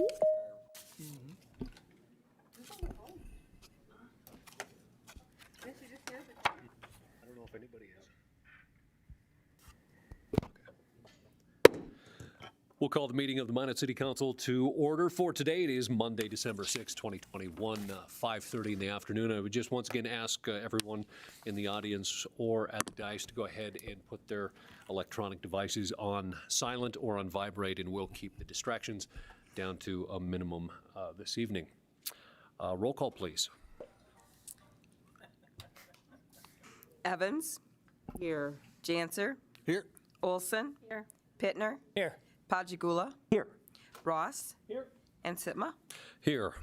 I don't know if anybody is. We'll call the meeting of the Minot City Council to order for today. It is Monday, December 6, 2021, 5:30 in the afternoon. I would just once again ask everyone in the audience or at the dais to go ahead and put their electronic devices on silent or on vibrate, and we'll keep the distractions down to a minimum this evening. Roll call, please. Evans. Here. Janser. Here. Olson. Here. Pittner. Here. Pajigula. Here. Ross. Here. And Sitma. Here.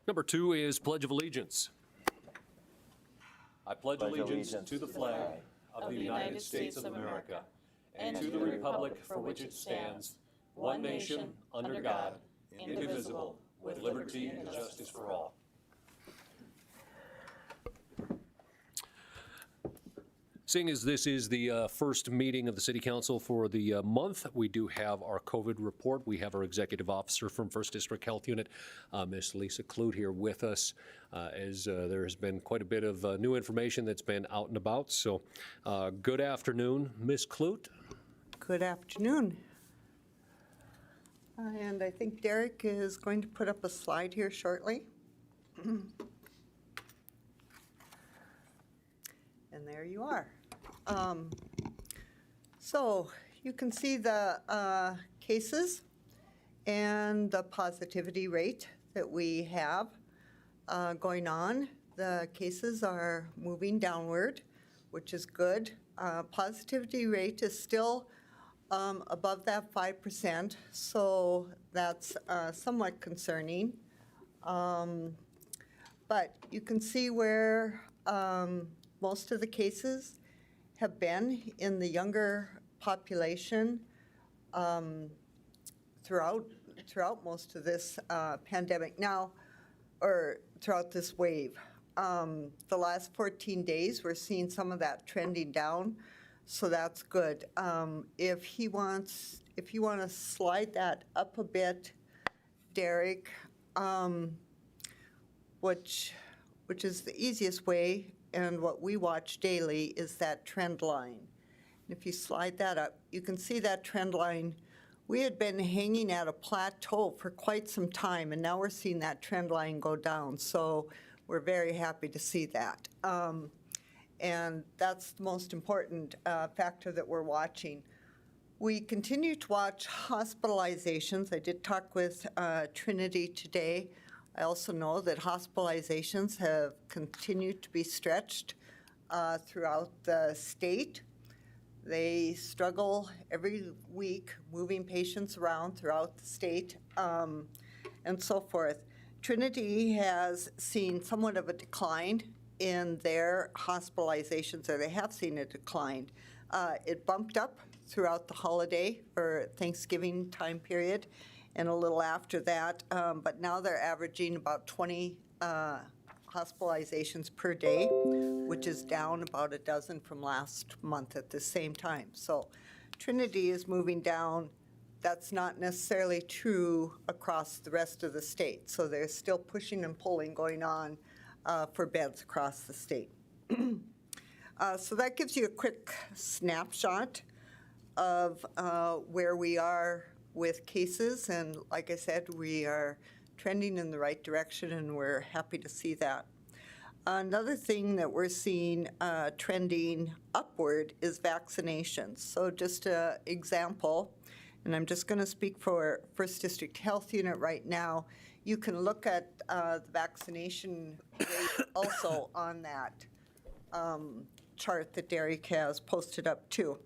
Number 2 is Pledge of Allegiance. I pledge allegiance to the flag of the United States of America and to the republic for which it stands, one nation, under God, indivisible, with liberty and justice for all. Seeing as this is the first meeting of the City Council for the month, we do have our COVID report. We have our Executive Officer from First District Health Unit, Ms. Lisa Clute, here with us, as there has been quite a bit of new information that's been out and about. So good afternoon, Ms. Clute. Good afternoon. And I think Derek is going to put up a slide here shortly. And there you are. So you can see the cases and the positivity rate that we have going on. The cases are moving downward, which is good. Positivity rate is still above that 5%, so that's somewhat concerning. But you can see where most of the cases have been in the younger population throughout most of this pandemic now, or throughout this wave. The last 14 days, we're seeing some of that trending down, so that's good. If you want to slide that up a bit, Derek, which is the easiest way, and what we watch daily is that trend line. And if you slide that up, you can see that trend line. We had been hanging at a plateau for quite some time, and now we're seeing that trend line go down. So we're very happy to see that. And that's the most important factor that we're watching. We continue to watch hospitalizations. I did talk with Trinity today. I also know that hospitalizations have continued to be stretched throughout the state. They struggle every week moving patients around throughout the state and so forth. Trinity has seen somewhat of a decline in their hospitalizations, or they have seen a decline. It bumped up throughout the holiday or Thanksgiving time period and a little after that, but now they're averaging about 20 hospitalizations per day, which is down about a dozen from last month at the same time. So Trinity is moving down. That's not necessarily true across the rest of the state. So there's still pushing and pulling going on for beds across the state. So that gives you a quick snapshot of where we are with cases, and like I said, we are trending in the right direction, and we're happy to see that. Another thing that we're seeing trending upward is vaccinations. So just an example, and I'm just going to speak for First District Health Unit right now. You can look at the vaccination rate also on that chart that Derek has posted up too.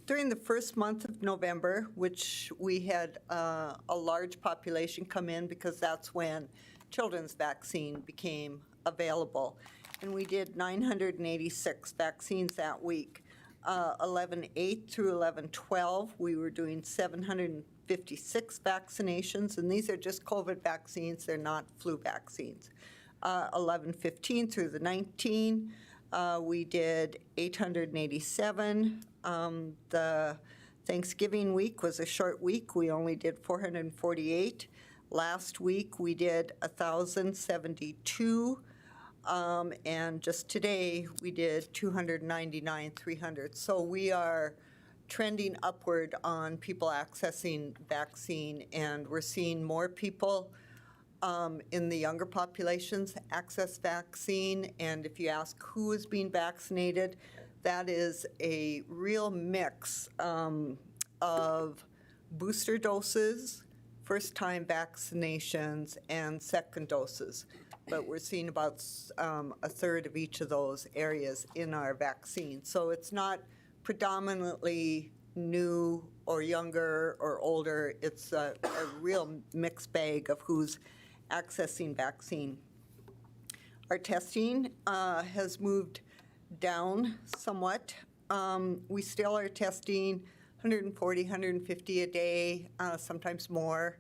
During the first month of November, which we had a large population come in because that's when children's vaccine became available, and we did 986 vaccines that week. 11/8 through 11/12, we were doing 756 vaccinations, and these are just COVID vaccines, they're not flu vaccines. 11/15 through the 19, we did 887. The Thanksgiving week was a short week. We only did 448. Last week, we did 1,072. And just today, we did 299,300. So we are trending upward on people accessing vaccine, and we're seeing more people in the younger populations access vaccine. And if you ask who is being vaccinated, that is a real mix of booster doses, first-time vaccinations, and second doses. But we're seeing about a third of each of those areas in our vaccine. So it's not predominantly new or younger or older. It's a real mixed bag of who's accessing vaccine. Our testing has moved down somewhat. We still are testing 140, 150 a day, sometimes more.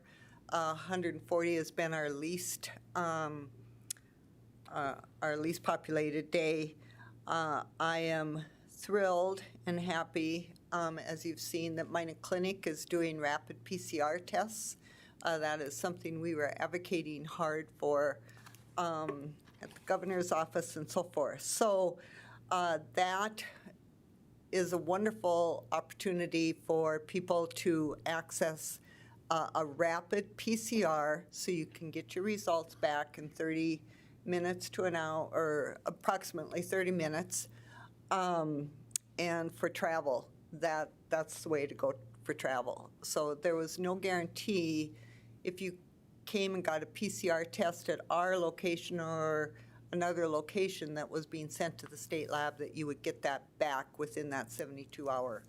140 has been our least populated day. I am thrilled and happy, as you've seen, that Minot Clinic is doing rapid PCR tests. That is something we were advocating hard for at the governor's office and so forth. So that is a wonderful opportunity for people to access a rapid PCR so you can get your results back in 30 minutes to an hour, or approximately 30 minutes. And for travel, that's the way to go for travel. So there was no guarantee if you came and got a PCR test at our location or another location that was being sent to the state lab that you would get that back within that 72-hour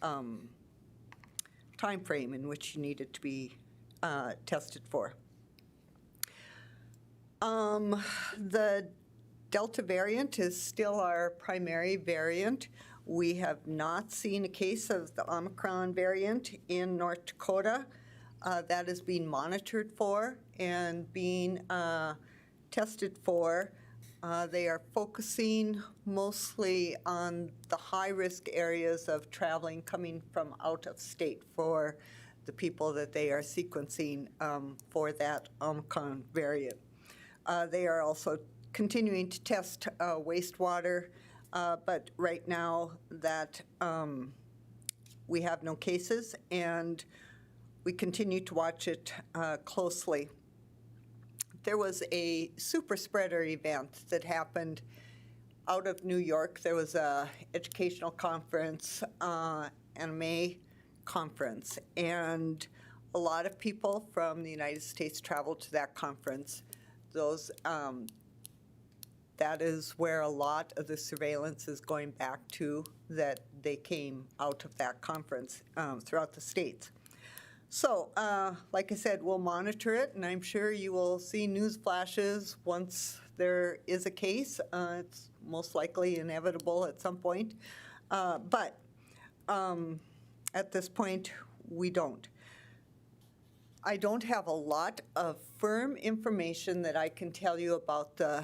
time frame in which you needed to be tested for. The Delta variant is still our primary variant. We have not seen a case of the Omicron variant in North Dakota. That is being monitored for and being tested for. They are focusing mostly on the high-risk areas of traveling coming from out of state for the people that they are sequencing for that Omicron variant. They are also continuing to test wastewater, but right now that we have no cases, and we continue to watch it closely. There was a super spreader event that happened out of New York. There was a educational conference and a May conference, and a lot of people from the United States traveled to that conference. Those that is where a lot of the surveillance is going back to, that they came out of that conference throughout the states. So, like I said, we'll monitor it, and I'm sure you will see news flashes once there is a case. It's most likely inevitable at some point. But at this point, we don't. I don't have a lot of firm information that I can tell you about the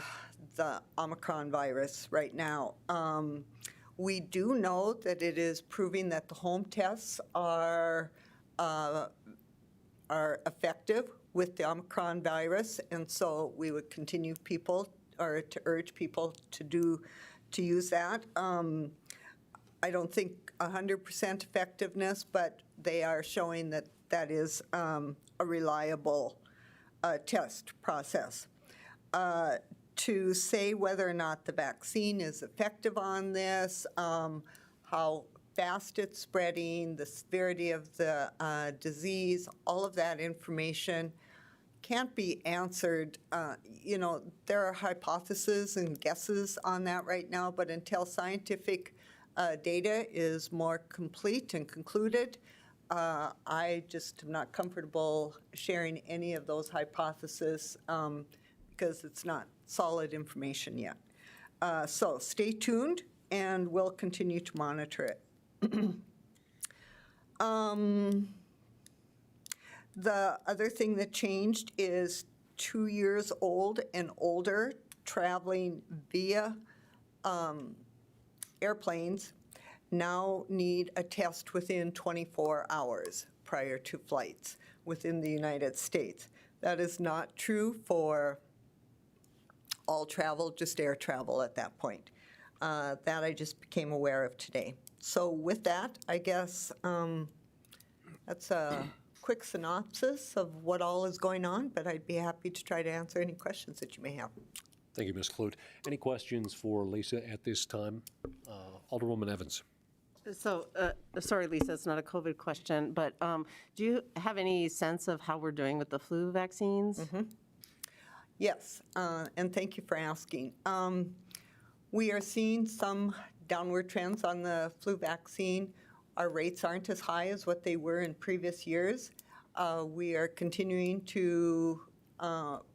Omicron virus right now. We do know that it is proving that the home tests are effective with the Omicron virus, and so we would continue people, or to urge people to use that. I don't think 100% effectiveness, but they are showing that that is a reliable test process. To say whether or not the vaccine is effective on this, how fast it's spreading, the severity of the disease, all of that information can't be answered. There are hypotheses and guesses on that right now, but until scientific data is more complete and concluded, I just am not comfortable sharing any of those hypotheses because it's not solid information yet. So stay tuned, and we'll continue to monitor it. The other thing that changed is 2 years old and older traveling via airplanes now need a test within 24 hours prior to flights within the United States. That is not true for all travel, just air travel at that point. That I just became aware of today. So with that, I guess that's a quick synopsis of what all is going on, but I'd be happy to try to answer any questions that you may have. Thank you, Ms. Clute. Any questions for Lisa at this time? Alderwoman Evans. So, sorry, Lisa, it's not a COVID question, but do you have any sense of how we're doing with the flu vaccines? Yes, and thank you for asking. We are seeing some downward trends on the flu vaccine. Our rates aren't as high as what they were in previous years. We are continuing to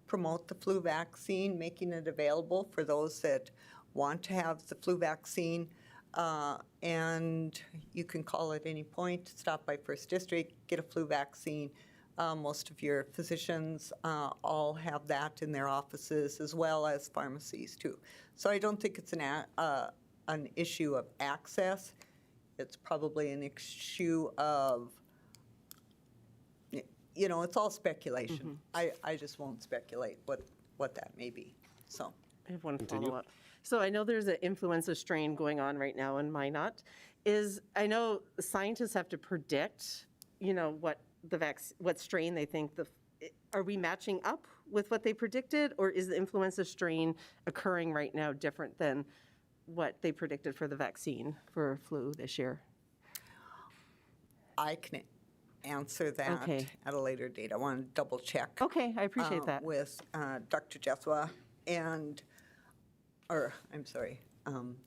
promote the flu vaccine, making it available for those that want to have the flu vaccine. And you can call at any point, stop by First District, get a flu vaccine. Most of your physicians all have that in their offices, as well as pharmacies too. So I don't think it's an issue of access. It's probably an issue of, you know, it's all speculation. I just won't speculate what that may be, so. I have one follow-up. So I know there's an influenza strain going on right now in Minot. I know scientists have to predict, you know, what strain they think are we matching up with what they predicted, or is the influenza strain occurring right now different than what they predicted for the vaccine for flu this year? I can answer that Okay. at a later date. I want to double check. Okay, I appreciate that. With Dr. Jethwa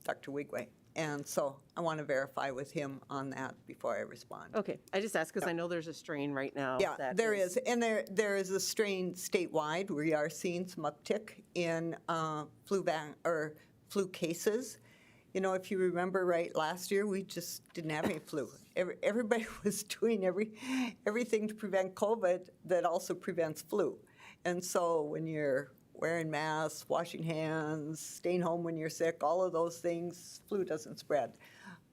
Dr. Wigway. And so I want to verify with him on that before I respond. Okay, I just asked because I know there's a strain right now. Yeah, that there is. And there is a strain statewide. We are seeing some uptick in flu cases. You know, if you remember right, last year we just didn't have any flu. Everybody was doing everything to prevent COVID that also prevents flu. And so when you're wearing masks, washing hands, staying home when you're sick, all of those things, flu doesn't spread.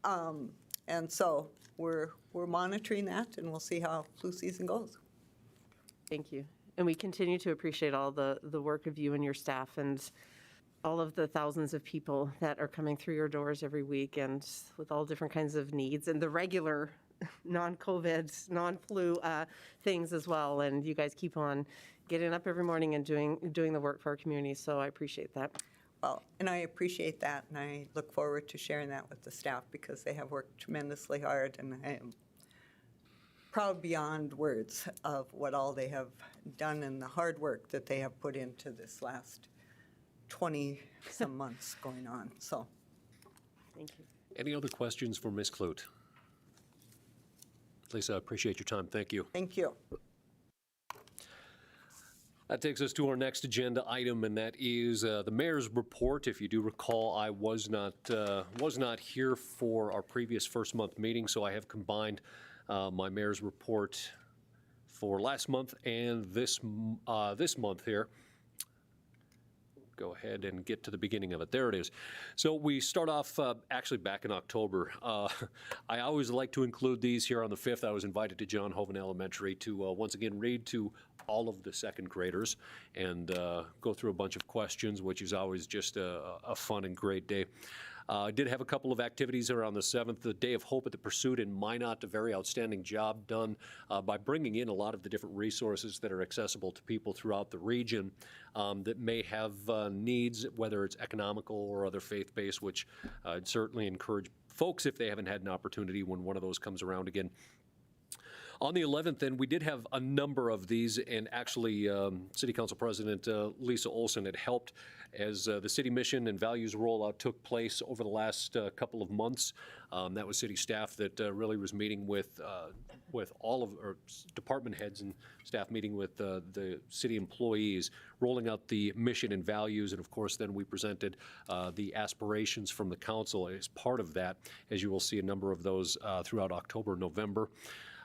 And so we're monitoring that, and we'll see how flu season goes. Thank you. And we continue to appreciate all the work of you and your staff and all of the thousands of people that are coming through your doors every week and with all different kinds of needs and the regular non-COVID, non-flu things as well. And you guys keep on getting up every morning and doing the work for our community. So I appreciate that. Well, and I appreciate that, and I look forward to sharing that with the staff because they have worked tremendously hard, and I am proud beyond words of what all they have done and the hard work that they have put into this last 20-some months going on. So, Thank you. Any other questions for Ms. Clute? Lisa, I appreciate your time. Thank you. thank you. That takes us to our next agenda item, and that is the mayor's report. If you do recall, I was not here for our previous first month meeting, so I have combined my mayor's report for last month and this month here. Go ahead and get to the beginning of it. There it is. So we start off actually back in October. I always like to include these here on the 5th. I was invited to John Hoven Elementary to once again read to all of the second graders and go through a bunch of questions, which is always just a fun and great day. I did have a couple of activities around the 7th, the Day of Hope at the Pursuit in Minot, a very outstanding job done by bringing in a lot of the different resources that are accessible to people throughout the region that may have needs, whether it's economical or other faith-based, which I'd certainly encourage folks, if they haven't had an opportunity when one of those comes around again. On the 11th, then, we did have a number of these, and actually City Council President Lisa Olson had helped as the city mission and values rollout took place over the last couple of months. That was city staff that really was meeting with all of our department heads and staff meeting with the city employees, rolling out the mission and values, and of course then we presented the aspirations from the council as part of that, as you will see a number of those throughout October, November.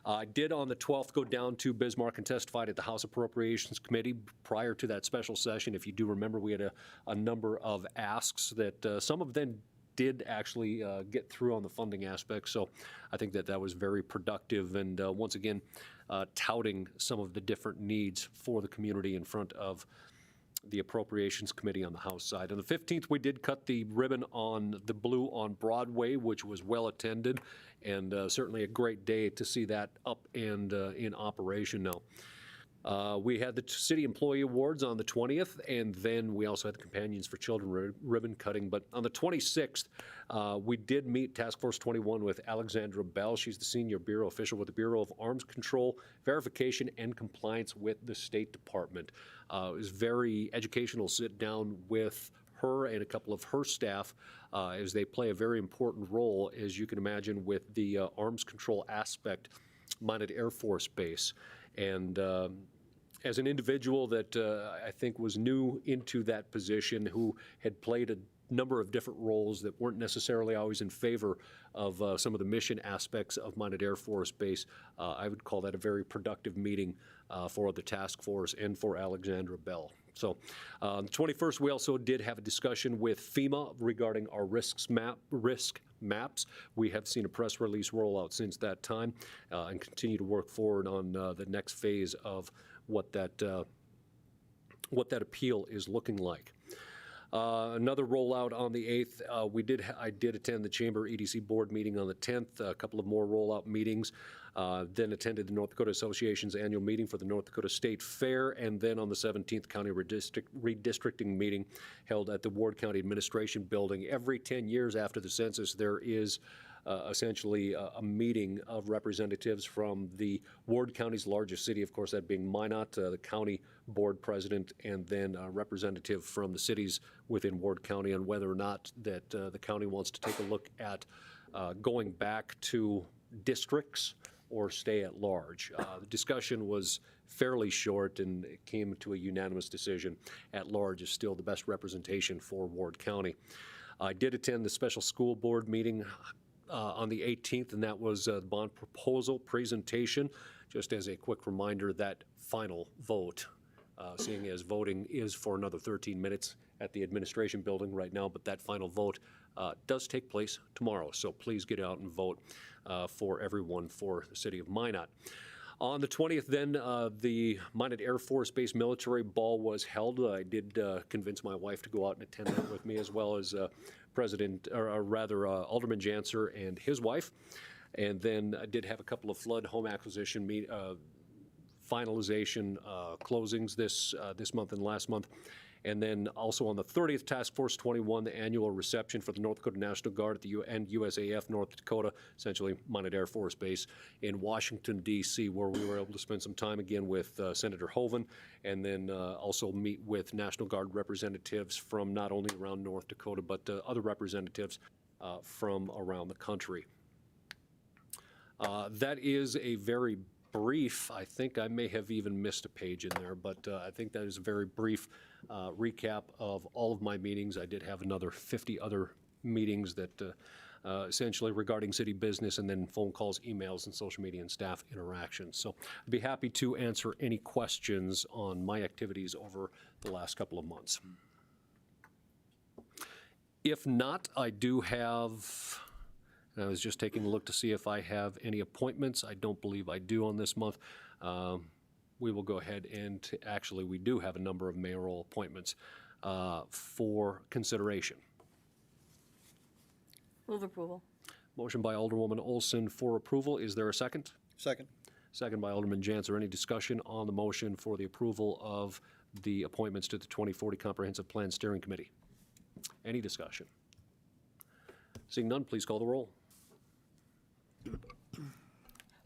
I did on the 12th go down to Bismarck and testified at the House Appropriations Committee prior to that special session. If you do remember, we had a number of asks that some of them did actually get through on the funding aspect. So I think that that was very productive, and once again, touting some of the different needs for the community in front of the Appropriations Committee on the House side. On the 15th, we did cut the ribbon on the Blue on Broadway, which was well attended, and certainly a great day to see that up and in operation now. We had the City Employee Awards on the 20th, and then we also had the Companions for Children ribbon cutting. But on the 26th, we did meet Task Force 21 with Alexandra Bell. She's the Senior Bureau Official with the Bureau of Arms Control, Verification, and Compliance with the State Department. It was very educational sit down with her and a couple of her staff as they play a very important role, as you can imagine, with the arms control aspect, Minot Air Force Base. And as an individual that I think was new into that position, who had played a number of different roles that weren't necessarily always in favor of some of the mission aspects of Minot Air Force Base, I would call that a very productive meeting for the task force and for Alexandra Bell. So on the 21st, we also did have a discussion with FEMA regarding our risk maps. We have seen a press release roll out since that time and continue to work forward on the next phase of what that appeal is looking like. Another rollout on the 8th. I did attend the Chamber EDC Board meeting on the 10th, a couple of more rollout meetings, then attended the North Dakota Association's annual meeting for the North Dakota State Fair, and then on the 17th, county redistricting meeting held at the Ward County Administration Building. Every 10 years after the census, there is essentially a meeting of representatives from the Ward County's largest city, of course, that being Minot, the county board president, and then a representative from the cities within Ward County on whether or not that the county wants to take a look at going back to districts or stay at large. The discussion was fairly short, and it came to a unanimous decision. At large is still the best representation for Ward County. I did attend the special school board meeting on the 18th, and that was the bond proposal presentation. Just as a quick reminder, that final vote, seeing as voting is for another 13 minutes at the administration building right now, but that final vote does take place tomorrow. So please get out and vote for everyone for the city of Minot. On the 20th, then, the Minot Air Force Base Military Ball was held. I did convince my wife to go out and attend that with me, as well as Alderman Janser and his wife. And then I did have a couple of flood home acquisition finalization closings this month and last month. And then also on the 30th, Task Force 21, the annual reception for the North Dakota National Guard and USAF North Dakota, essentially Minot Air Force Base in Washington, D.C., where we were able to spend some time again with Senator Hoeven, and then also meet with National Guard representatives from not only around North Dakota, but other representatives from around the country. That is a very brief, I think I may have even missed a page in there, but I think that is a very brief recap of all of my meetings. I did have another 50 other meetings that essentially regarding city business, and then phone calls, emails, and social media and staff interactions. So I'd be happy to answer any questions on my activities over the last couple of months. If not, I do have, I was just taking a look to see if I have any appointments. I don't believe I do on this month. We will go ahead and actually, we do have a number of mayoral appointments for consideration. Move approval. Motion by Alderwoman Olson for approval. Is there a second? Second. Second by Alderman Janser. Any discussion on the motion for the approval of the appointments to the 2040 Comprehensive Plan Steering Committee? Any discussion? Seeing none, please call the roll.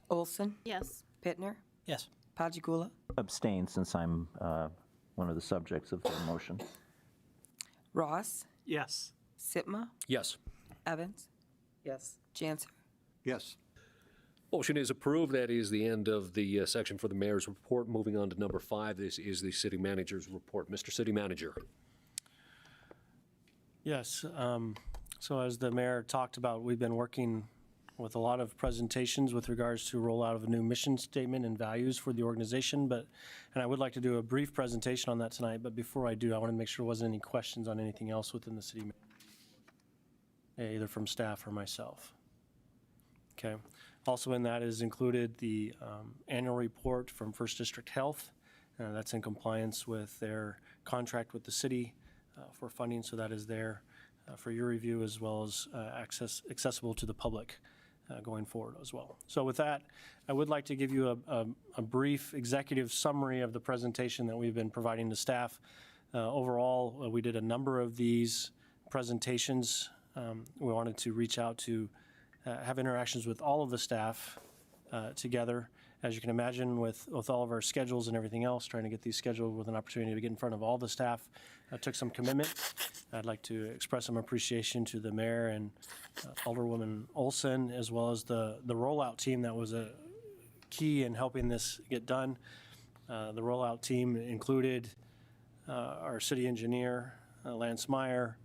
Olson, Yes. Pittner, Yes. Pajigula, Abstain, since I'm one of the subjects of the motion. Ross, Yes. Sitma, Yes. Evans, Yes. Janser. Yes. Motion is approved. That is the end of the section for the mayor's report. Moving on to number 5, this is the city manager's report. Mr. City Manager. Yes. So as the mayor talked about, we've been working with a lot of presentations with regards to rollout of a new mission statement and values for the organization. And I would like to do a brief presentation on that tonight. But before I do, I want to make sure there wasn't any questions on anything else within the city. either from staff or myself. Okay. Also in that is included the annual report from First District Health. That's in compliance with their contract with the city for funding, so that is there for your review as well as accessible to the public going forward as well. So with that, I would like to give you a brief executive summary of the presentation that we've been providing to staff. Overall, we did a number of these presentations. We wanted to reach out to have interactions with all of the staff together. As you can imagine, with all of our schedules and everything else, trying to get these scheduled with an opportunity to get in front of all the staff took some commitment. I'd like to express some appreciation to the mayor and Alderwoman Olson, as well as the rollout team that was a key in helping this get done. The rollout team included our city engineer, Lance Meyer,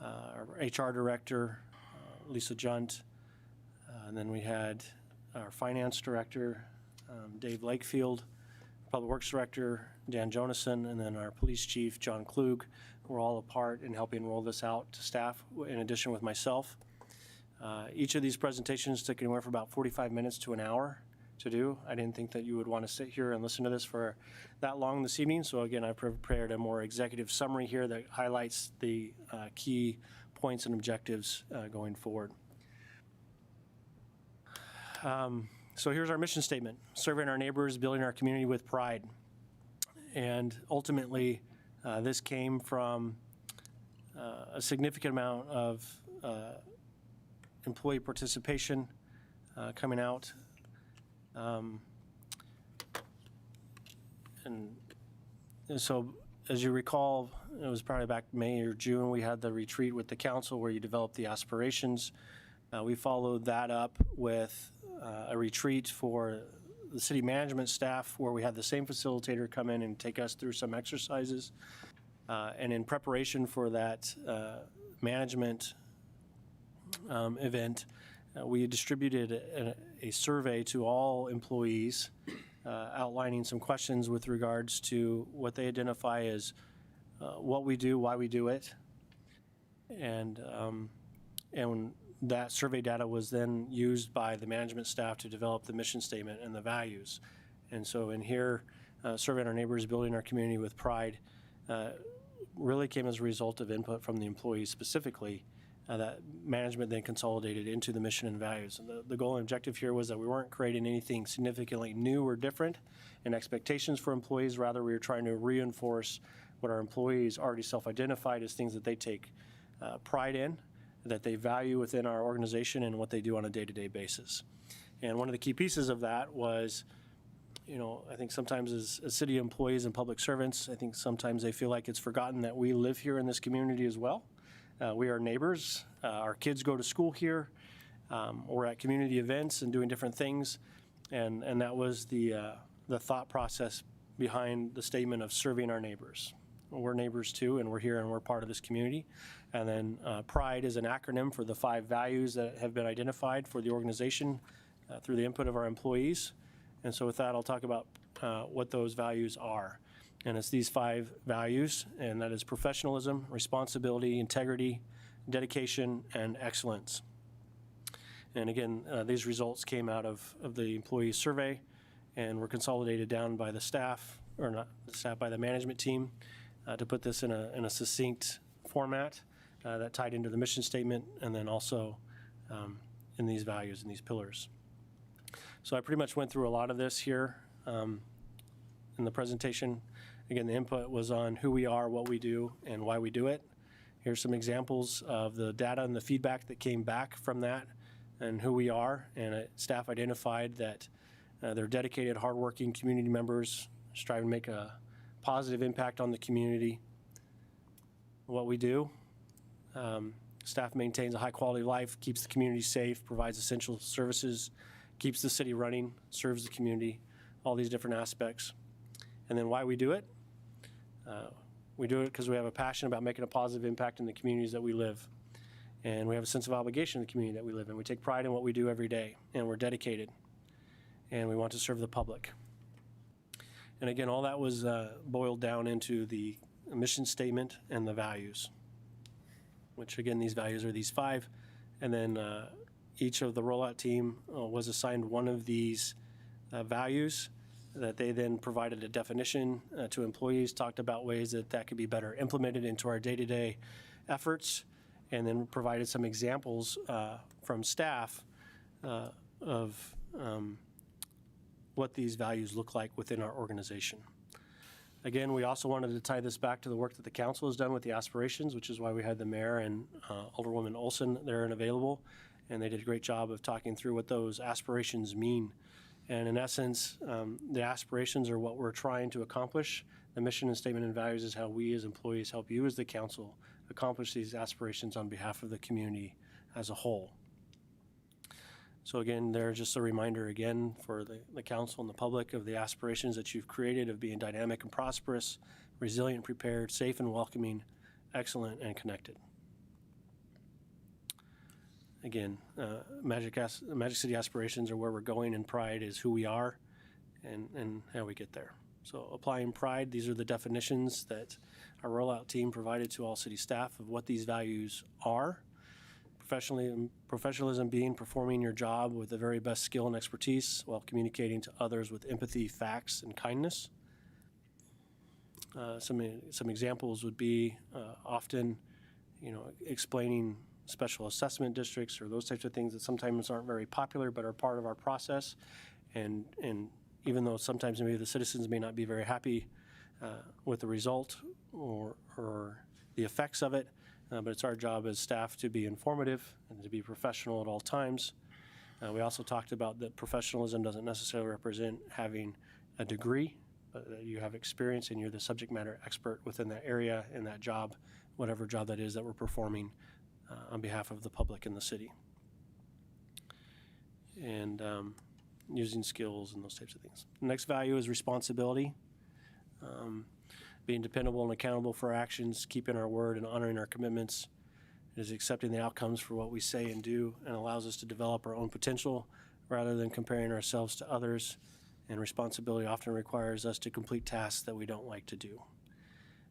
our HR director, Lisa Junt, and then we had our finance director, Dave Lakefield, public works director, Dan Jonason, and then our police chief, John Klug, who were all a part in helping roll this out to staff, in addition with myself. Each of these presentations took anywhere from about 45 minutes to an hour to do. I didn't think that you would want to sit here and listen to this for that long this evening, so again, I prepared a more executive summary here that highlights the key points and objectives going forward. So here's our mission statement: serving our neighbors, building our community with pride. And ultimately, this came from a significant amount of employee participation coming out. And so, as you recall, it was probably back May or June, we had the retreat with the council where you developed the aspirations. We followed that up with a retreat for the city management staff where we had the same facilitator come in and take us through some exercises. And in preparation for that management event, we distributed a survey to all employees outlining some questions with regards to what they identify as what we do, why we do it. And that survey data was then used by the management staff to develop the mission statement and the values. And so in here, serving our neighbors, building our community with pride, really came as a result of input from the employees specifically that management then consolidated into the mission and values. And the goal and objective here was that we weren't creating anything significantly new or different in expectations for employees. Rather, we were trying to reinforce what our employees already self-identified as things that they take pride in, that they value within our organization and what they do on a day-to-day basis. And one of the key pieces of that was, I think sometimes as city employees and public servants, I think sometimes they feel like it's forgotten that we live here in this community as well. We are neighbors. Our kids go to school here. We're at community events and doing different things. And that was the thought process behind the statement of serving our neighbors. We're neighbors too, and we're here and we're part of this community. And then PRIDE is an acronym for the 5 values that have been identified for the organization through the input of our employees. And so with that, I'll talk about what those values are. And it's these 5 values, and that is professionalism, responsibility, integrity, dedication, and excellence. And again, these results came out of the employee survey and were consolidated down by the staff, or not the staff, by the management team to put this in a succinct format that tied into the mission statement and then also in these values and these pillars. So I pretty much went through a lot of this here in the presentation. Again, the input was on who we are, what we do, and why we do it. Here's some examples of the data and the feedback that came back from that and who we are. And staff identified that they're dedicated, hardworking community members striving to make a positive impact on the community. What we do, staff maintains a high quality life, keeps the community safe, provides essential services, keeps the city running, serves the community, all these different aspects. And then why we do it? We do it because we have a passion about making a positive impact in the communities that we live. And we have a sense of obligation in the community that we live in. We take pride in what we do every day, and we're dedicated. And we want to serve the public. And again, all that was boiled down into the mission statement and the values. which again, these values are these 5. And then each of the rollout team was assigned one of these values that they then provided a definition to employees, talked about ways that that could be better implemented into our day-to-day efforts, and then provided some examples from staff of what these values look like within our organization. Again, we also wanted to tie this back to the work that the council has done with the aspirations, which is why we had the mayor and Alderwoman Olson there and available, and they did a great job of talking through what those aspirations mean. And in essence, the aspirations are what we're trying to accomplish. The mission and statement and values is how we as employees help you as the council accomplish these aspirations on behalf of the community as a whole. So again, there's just a reminder again for the council and the public of the aspirations that you've created of being dynamic and prosperous, resilient, prepared, safe and welcoming, excellent and connected. Again, Magic City aspirations are where we're going, and pride is who we are and how we get there. So applying pride, these are the definitions that our rollout team provided to all city staff of what these values are. Professionalism being performing your job with the very best skill and expertise while communicating to others with empathy, facts, and kindness. Some examples would be often, explaining special assessment districts or those types of things that sometimes aren't very popular but are part of our process. And even though sometimes maybe the citizens may not be very happy with the result or the effects of it, but it's our job as staff to be informative and to be professional at all times. We also talked about that professionalism doesn't necessarily represent having a degree, but that you have experience and you're the subject matter expert within that area and that job, whatever job that is that we're performing on behalf of the public in the city. And using skills and those types of things. The next value is responsibility. Being dependable and accountable for our actions, keeping our word and honoring our commitments. It is accepting the outcomes for what we say and do, and allows us to develop our own potential rather than comparing ourselves to others. And responsibility often requires us to complete tasks that we don't like to do.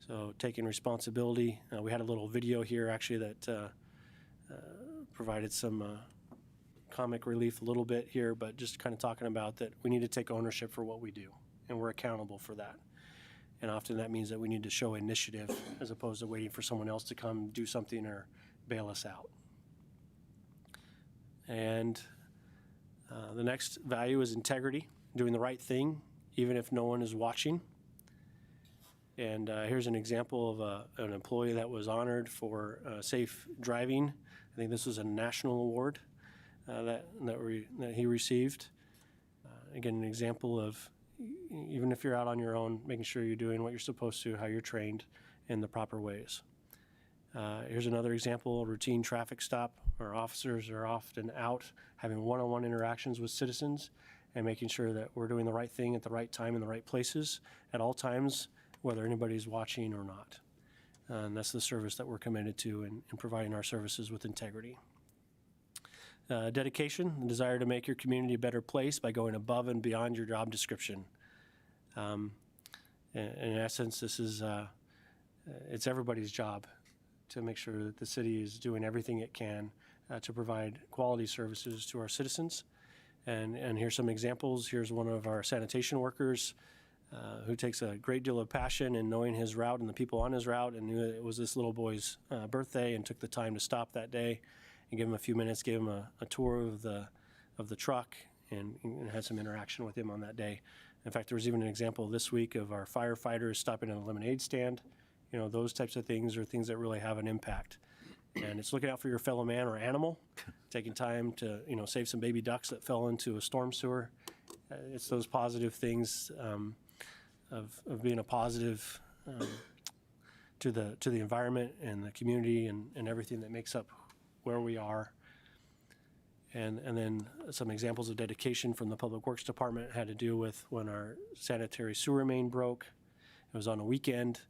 So taking responsibility, we had a little video here actually that provided some comic relief a little bit here, but just kind of talking about that we need to take ownership for what we do, and we're accountable for that. And often that means that we need to show initiative as opposed to waiting for someone else to come do something or bail us out. And the next value is integrity, doing the right thing, even if no one is watching. And here's an example of an employee that was honored for safe driving. I think this was a national award that he received. Again, an example of even if you're out on your own, making sure you're doing what you're supposed to, how you're trained in the proper ways. Here's another example, a routine traffic stop. Our officers are often out having one-on-one interactions with citizens and making sure that we're doing the right thing at the right time in the right places at all times, whether anybody's watching or not. And that's the service that we're committed to in providing our services with integrity. Dedication, the desire to make your community a better place by going above and beyond your job description. In essence, this is it's everybody's job to make sure that the city is doing everything it can to provide quality services to our citizens. And here's some examples. Here's one of our sanitation workers who takes a great deal of passion in knowing his route and the people on his route, and knew it was this little boy's birthday and took the time to stop that day and give him a few minutes, gave him a tour of the truck and had some interaction with him on that day. In fact, there was even an example this week of our firefighters stopping at a lemonade stand. Those types of things are things that really have an impact. And it's looking out for your fellow man or animal, taking time to, save some baby ducks that fell into a storm sewer. It's those positive things of being a positive to the environment and the community and everything that makes up where we are. And then some examples of dedication from the Public Works Department had to do with when our sanitary sewer main broke. It was on a weekend,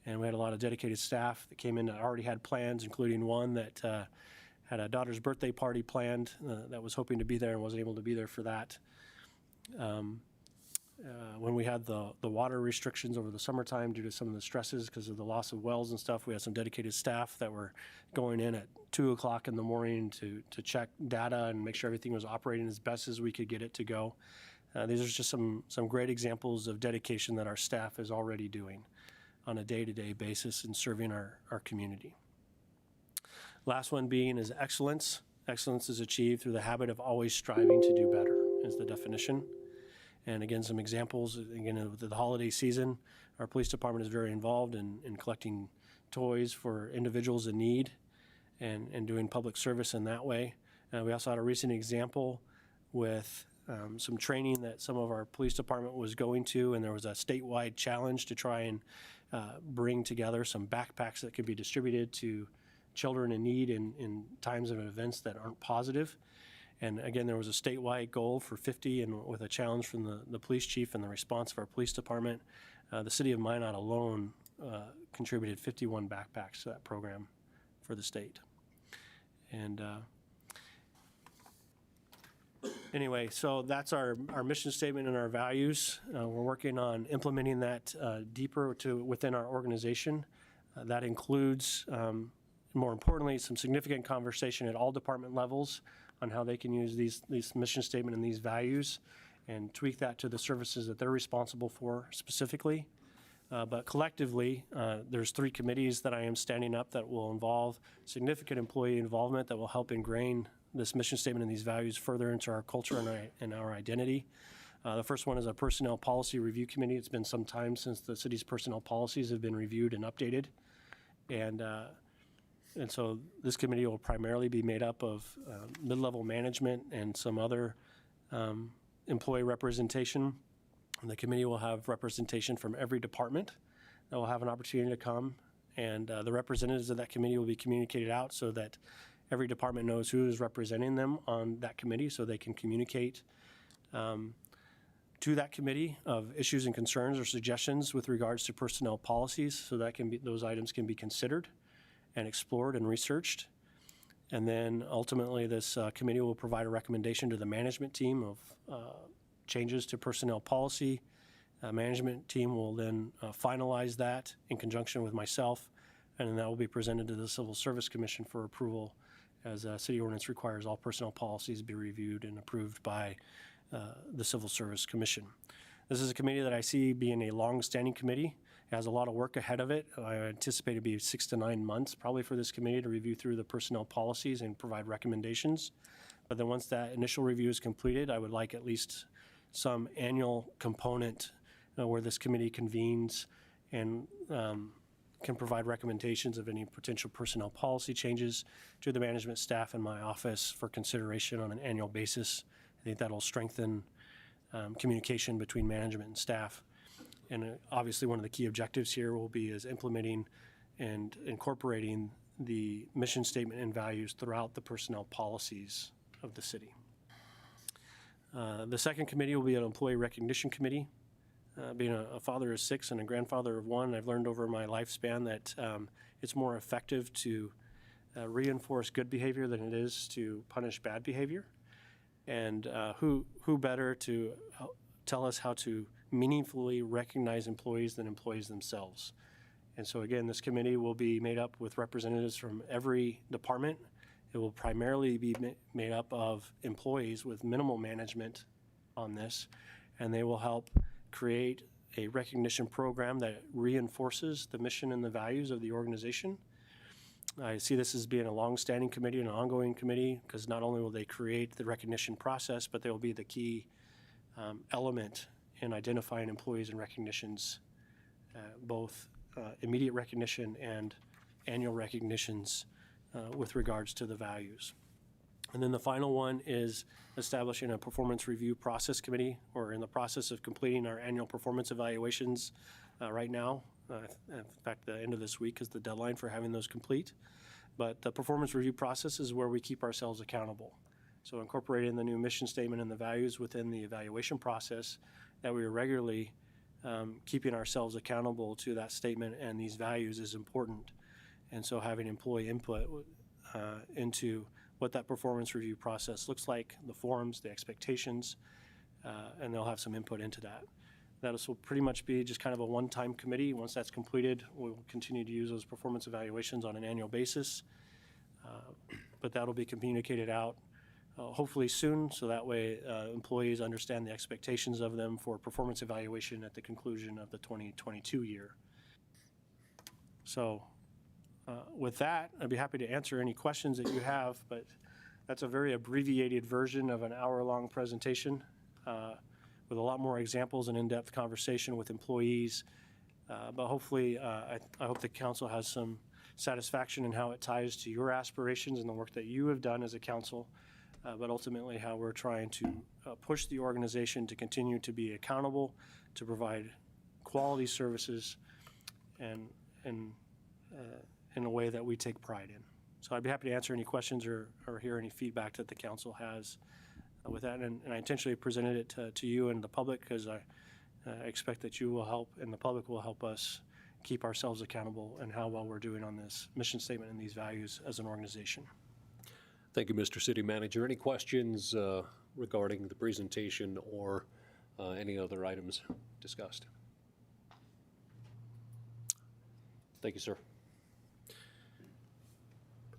and we had a lot of dedicated staff that came in that already had plans, including one that had a daughter's birthday party planned that was hoping to be there and wasn't able to be there for that. when we had the water restrictions over the summertime due to some of the stresses because of the loss of wells and stuff, we had some dedicated staff that were going in at 2 o'clock in the morning to check data and make sure everything was operating as best as we could get it to go. These are just some great examples of dedication that our staff is already doing on a day-to-day basis in serving our community. Last one being is excellence. Excellence is achieved through the habit of always striving to do better, is the definition. And again, some examples, again, with the holiday season, our police department is very involved in collecting toys for individuals in need and doing public service in that way. We also had a recent example with some training that some of our police department was going to, and there was a statewide challenge to try and bring together some backpacks that could be distributed to children in need in times of events that aren't positive. And again, there was a statewide goal for 50, and with a challenge from the police chief and the response of our police department, the city of Minot alone contributed 51 backpacks to that program for the state. And anyway, so that's our mission statement and our values. We're working on implementing that deeper within our organization. That includes, more importantly, some significant conversation at all department levels on how they can use these mission statement and these values and tweak that to the services that they're responsible for specifically. But collectively, there's 3 committees that I am standing up that will involve significant employee involvement that will help ingrain this mission statement and these values further into our culture and our identity. The first one is a Personnel Policy Review Committee. It's been some time since the city's personnel policies have been reviewed and updated. And so this committee will primarily be made up of mid-level management and some other employee representation. And the committee will have representation from every department that will have an opportunity to come. And the representatives of that committee will be communicated out so that every department knows who is representing them on that committee so they can communicate to that committee of issues and concerns or suggestions with regards to personnel policies, so that those items can be considered and explored and researched. And then ultimately this committee will provide a recommendation to the management team of changes to personnel policy. Management team will then finalize that in conjunction with myself, and then that will be presented to the Civil Service Commission for approval, as city ordinance requires all personnel policies be reviewed and approved by the Civil Service Commission. This is a committee that I see being a long-standing committee. It has a lot of work ahead of it. I anticipate it to be 6 to 9 months probably for this committee to review through the personnel policies and provide recommendations. But then once that initial review is completed, I would like at least some annual component where this committee convenes and can provide recommendations of any potential personnel policy changes to the management staff in my office for consideration on an annual basis. I think that'll strengthen communication between management and staff. And obviously one of the key objectives here will be is implementing and incorporating the mission statement and values throughout the personnel policies of the city. The second committee will be an employee recognition committee. Being a father of 6 and a grandfather of 1, I've learned over my lifespan that it's more effective to reinforce good behavior than it is to punish bad behavior. And who better to tell us how to meaningfully recognize employees than employees themselves. And so again, this committee will be made up with representatives from every department. It will primarily be made up of employees with minimal management on this, and they will help create a recognition program that reinforces the mission and the values of the organization. I see this as being a long-standing committee and an ongoing committee, because not only will they create the recognition process, but they will be the key element in identifying employees and recognitions, both immediate recognition and annual recognitions with regards to the values. And then the final one is establishing a performance review process committee. We're in the process of completing our annual performance evaluations right now. In fact, the end of this week is the deadline for having those complete. But the performance review process is where we keep ourselves accountable. So incorporating the new mission statement and the values within the evaluation process, that we are regularly keeping ourselves accountable to that statement and these values is important. And so having employee input into what that performance review process looks like, the forms, the expectations, and they'll have some input into that. That will pretty much be just kind of a one-time committee. Once that's completed, we'll continue to use those performance evaluations on an annual basis. But that'll be communicated out hopefully soon, so that way employees understand the expectations of them for performance evaluation at the conclusion of the 2022 year. So with that, I'd be happy to answer any questions that you have, but that's a very abbreviated version of an hour-long presentation with a lot more examples and in-depth conversation with employees. But hopefully, I hope the council has some satisfaction in how it ties to your aspirations and the work that you have done as a council, but ultimately how we're trying to push the organization to continue to be accountable, to provide quality services, and in a way that we take pride in. So I'd be happy to answer any questions or hear any feedback that the council has with that. And I intentionally presented it to you and the public because I expect that you will help and the public will help us keep ourselves accountable and how well we're doing on this mission statement and these values as an organization. Thank you, Mr. City Manager. Any questions regarding the presentation or any other items discussed? Thank you, sir.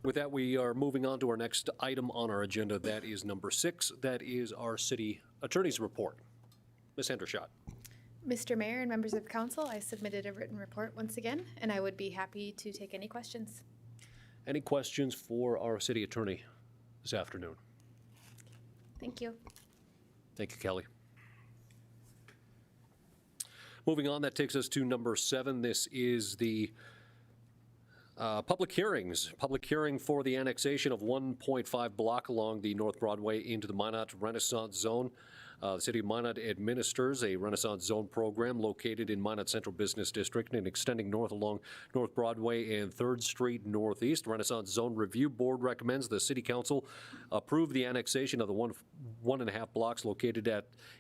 With that, we are moving on to our next item on our agenda. That is number 6. That is our city attorney's report. Ms. Hendershot. Mr. Mayor and members of council, I submitted a written report once again, and I would be happy to take any questions. Any questions for our city attorney this afternoon? Thank you. Thank you, Kelly. Moving on, that takes us to number 7. This is the public hearings. Public hearing for the annexation of 1.5 block along the North Broadway into the Minot Renaissance Zone. The City of Minot administers a Renaissance Zone program located in Minot Central Business District and extending north along North Broadway and 3rd Street Northeast. Renaissance Zone Review Board recommends the City Council approve the annexation of the 1.5 blocks located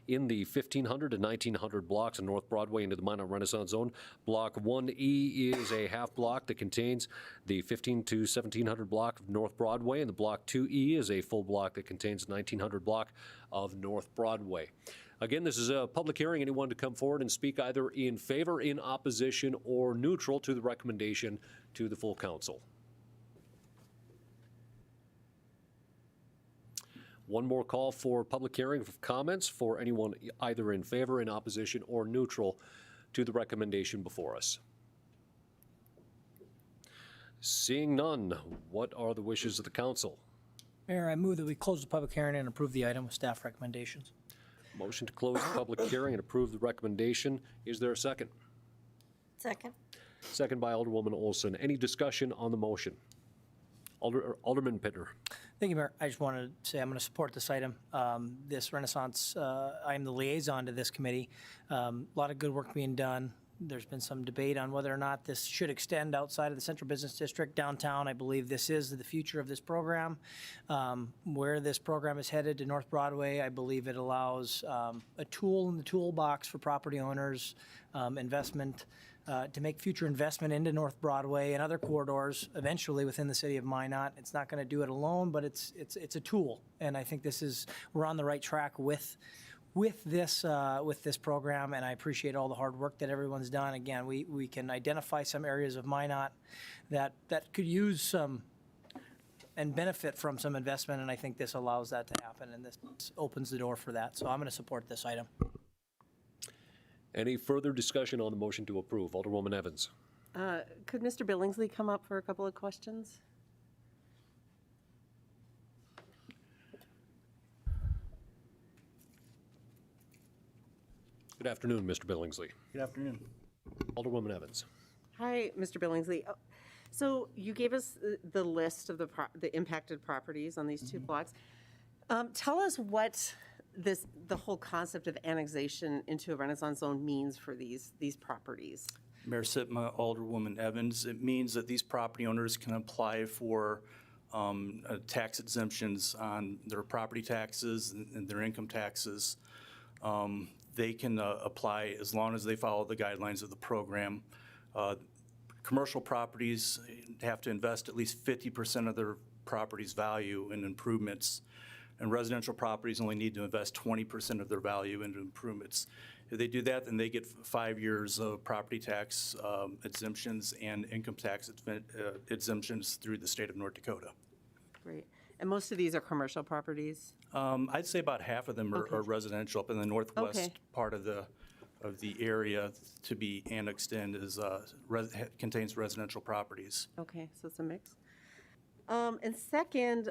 in the 1500 to 1900 blocks on North Broadway into the Minot Renaissance Zone. Block 1E is a half block that contains the 15 to 1700 block of North Broadway, and the Block 2E is a full block that contains 1900 block of North Broadway. Again, this is a public hearing. Anyone to come forward and speak either in favor, in opposition, or neutral to the recommendation to the full council. One more call for public hearing of comments for anyone either in favor, in opposition, or neutral to the recommendation before us. Seeing none, what are the wishes of the council? Mayor, I move that we close the public hearing and approve the item with staff recommendations. Motion to close the public hearing and approve the recommendation. Is there a second? Second. Second by Alderwoman Olson. Any discussion on the motion? Alderman Pittner. Thank you, Mayor. I just wanted to say I'm going to support this item. This Renaissance, I'm the liaison to this committee. A lot of good work being done. There's been some debate on whether or not this should extend outside of the Central Business District downtown. I believe this is the future of this program. Where this program is headed to North Broadway, I believe it allows a tool in the toolbox for property owners, investment, to make future investment into North Broadway and other corridors eventually within the city of Minot. It's not going to do it alone, but it's a tool. And I think we're on the right track with this program, and I appreciate all the hard work that everyone's done. Again, we can identify some areas of Minot that could use some and benefit from some investment, and I think this allows that to happen, and this opens the door for that. So I'm going to support this item. Any further discussion on the motion to approve? Alderwoman Evans. Could Mr. Billingsley come up for a couple of questions? Good afternoon, Mr. Billingsley. Good afternoon. Alderwoman Evans. Hi, Mr. Billingsley. So you gave us the list of the impacted properties on these 2 blocks. Tell us what the whole concept of annexation into a Renaissance zone means for these properties. Mayor Sitma, Alderwoman Evans, it means that these property owners can apply for tax exemptions on their property taxes and their income taxes. They can apply as long as they follow the guidelines of the program. Commercial properties have to invest at least 50% of their property's value in improvements, and residential properties only need to invest 20% of their value into improvements. If they do that, then they get 5 years of property tax exemptions and income tax exemptions through the state of North Dakota. Great. And most of these are commercial properties? I'd say about half of them are residential up in the northwest Okay. part of the area to be annexed in contains residential properties. Okay, so it's a mix. And second,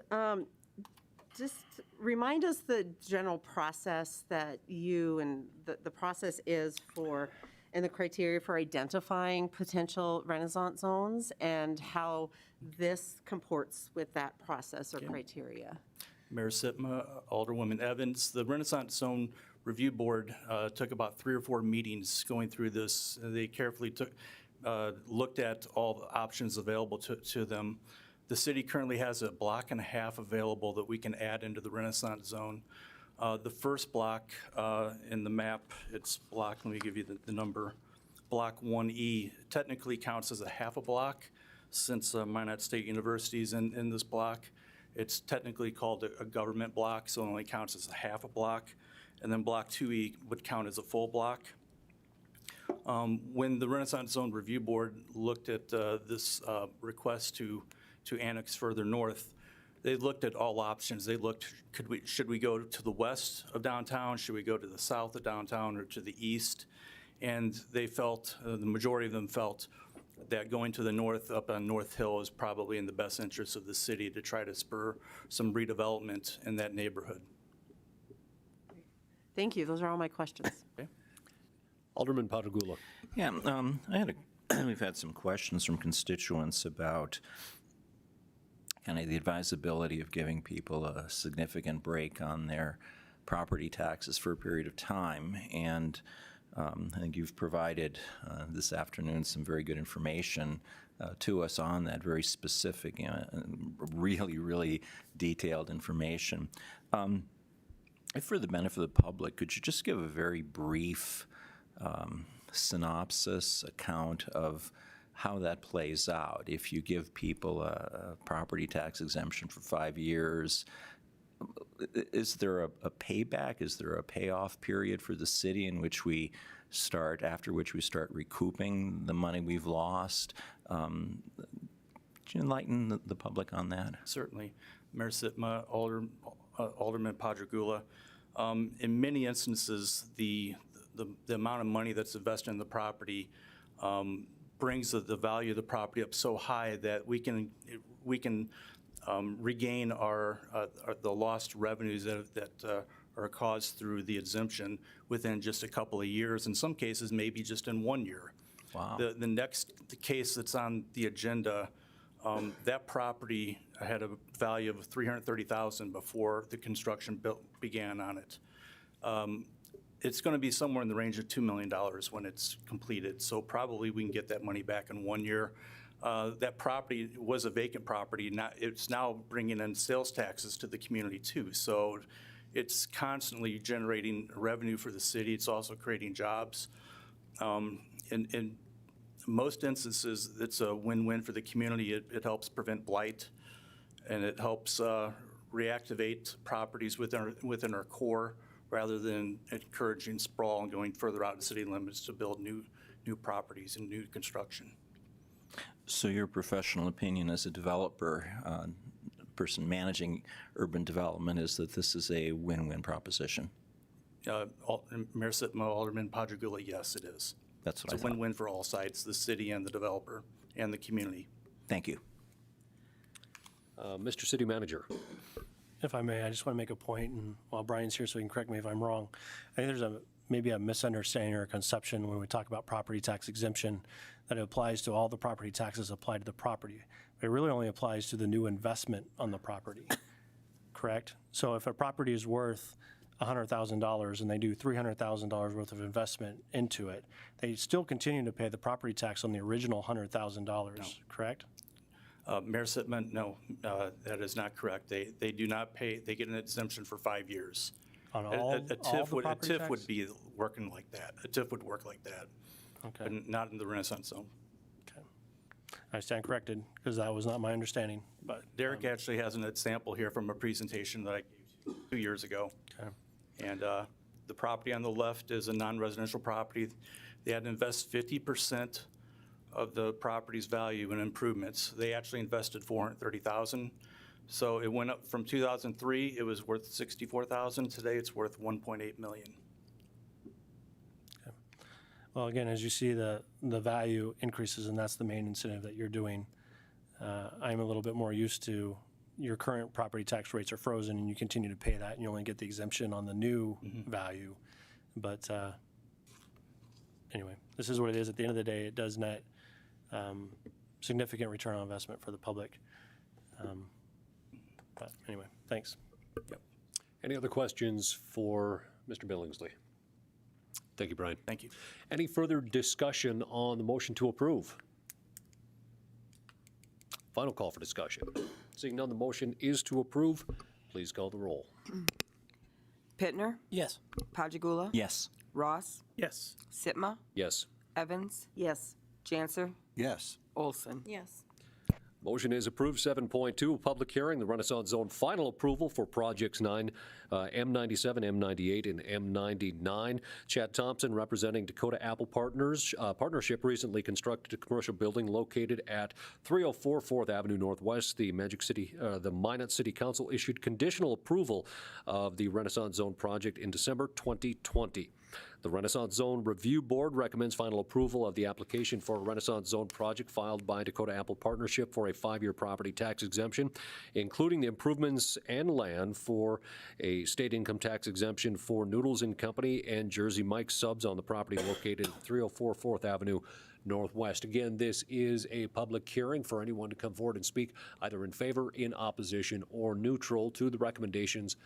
just remind us the general process that you and the process is for, and the criteria for identifying potential Renaissance zones and how this comports with that process or criteria. Mayor Sitma, Alderwoman Evans, the Renaissance Zone Review Board took about 3 or 4 meetings going through this. They carefully looked at all the options available to them. The city currently has a block and a half available that we can add into the Renaissance Zone. The first block in the map, it's block, let me give you the number, Block 1E, technically counts as a half a block since Minot State University is in this block. It's technically called a government block, so it only counts as a half a block. And then Block 2E would count as a full block. When the Renaissance Zone Review Board looked at this request to annex further north, they looked at all options. They looked, should we go to the west of downtown? Should we go to the south of downtown or to the east? And they felt, the majority of them felt, that going to the north up on North Hill is probably in the best interest of the city to try to spur some redevelopment in that neighborhood. Thank you. Those are all my questions. Alderman Patagula. Yeah, we've had some questions from constituents about kind of the advisability of giving people a significant break on their property taxes for a period of time. And I think you've provided this afternoon some very good information to us on that, very specific, really, really detailed information. For the benefit of the public, could you just give a very brief synopsis, account of how that plays out? If you give people a property tax exemption for 5 years, is there a payback? Is there a payoff period for the city in which after which we start recouping the money we've lost? Could you enlighten the public on that? Certainly. Mayor Sitma, Alderman Padragula. In many instances, the amount of money that's invested in the property brings the value of the property up so high that we can regain the lost revenues that are caused through the exemption within just a couple of years. In some cases, maybe just in 1 year. Wow. The next case that's on the agenda, that property had a value of $330,000 before the construction began on it. It's going to be somewhere in the range of $2 million when it's completed, so probably we can get that money back in 1 year. That property was a vacant property. It's now bringing in sales taxes to the community too, so it's constantly generating revenue for the city. It's also creating jobs. In most instances, it's a win-win for the community. It helps prevent blight, and it helps reactivate properties within our core rather than encouraging sprawl and going further out of city limits to build new properties and new construction. So your professional opinion as a developer, person managing urban development, is that this is a win-win proposition? Mayor Sitma, Alderman Padragula, yes, it is. That's what It's a win-win for all sides, the city and the developer and the community. Thank you. Mr. City Manager. If I may, I just want to make a point, and while Brian's here so he can correct me if I'm wrong, I think there's maybe a misunderstanding or a conception when we talk about property tax exemption that it applies to all the property taxes applied to the property. It really only applies to the new investment on the property, correct? So if a property is worth $100,000 and they do $300,000 worth of investment into it, they still continue to pay the property tax on the original $100,000, correct? Mayor Sitman, no, that is not correct. They do not pay, they get an exemption for 5 years. On all A the TIF property tax? would be working like that. A TIF would work like that, Okay, but not in the Renaissance Zone. okay. I stand corrected, because that was not my understanding, but. Derek actually has an example here from a presentation that I gave you 2 years ago. Okay. And The property on the left is a non-residential property. They had to invest 50% of the property's value in improvements. They actually invested $430,000. So it went up from 2003, it was worth $64,000. Today, it's worth $1.8 million. Well, again, as you see, the value increases, and that's the main incentive that you're doing. I'm a little bit more used to your current property tax rates are frozen, and you continue to pay that, and you only get the exemption on the new value. But anyway, this is what it is. At the end of the day, it does net significant return on investment for the public. But anyway, thanks. Any other questions for Mr. Billingsley? Thank you, Brian. Thank you. Any further discussion on the motion to approve? Final call for discussion. Seeing none, the motion is to approve. Please call the roll. Pittner, Yes. Pajagula, Yes. Ross, Yes. Sitma, Yes. Evans, Yes. Janser, Yes. Olson. Yes. Motion is approved. 7.2, public hearing, the Renaissance Zone final approval for projects 9, M97, M98, and M99. Chad Thompson, representing Dakota Apple Partners. Partnership recently constructed a commercial building located at 304 4th Avenue Northwest. The Minot City Council issued conditional approval of the Renaissance Zone project in December 2020. The Renaissance Zone Review Board recommends final approval of the application for a Renaissance Zone project filed by Dakota Apple Partnership for a 5-year property tax exemption, including the improvements and land for a state income tax exemption for Noodles and Company and Jersey Mike's subs on the property located at 304 4th Avenue Northwest. Again, this is a public hearing for anyone to come forward and speak either in favor, in opposition, or neutral to the recommendations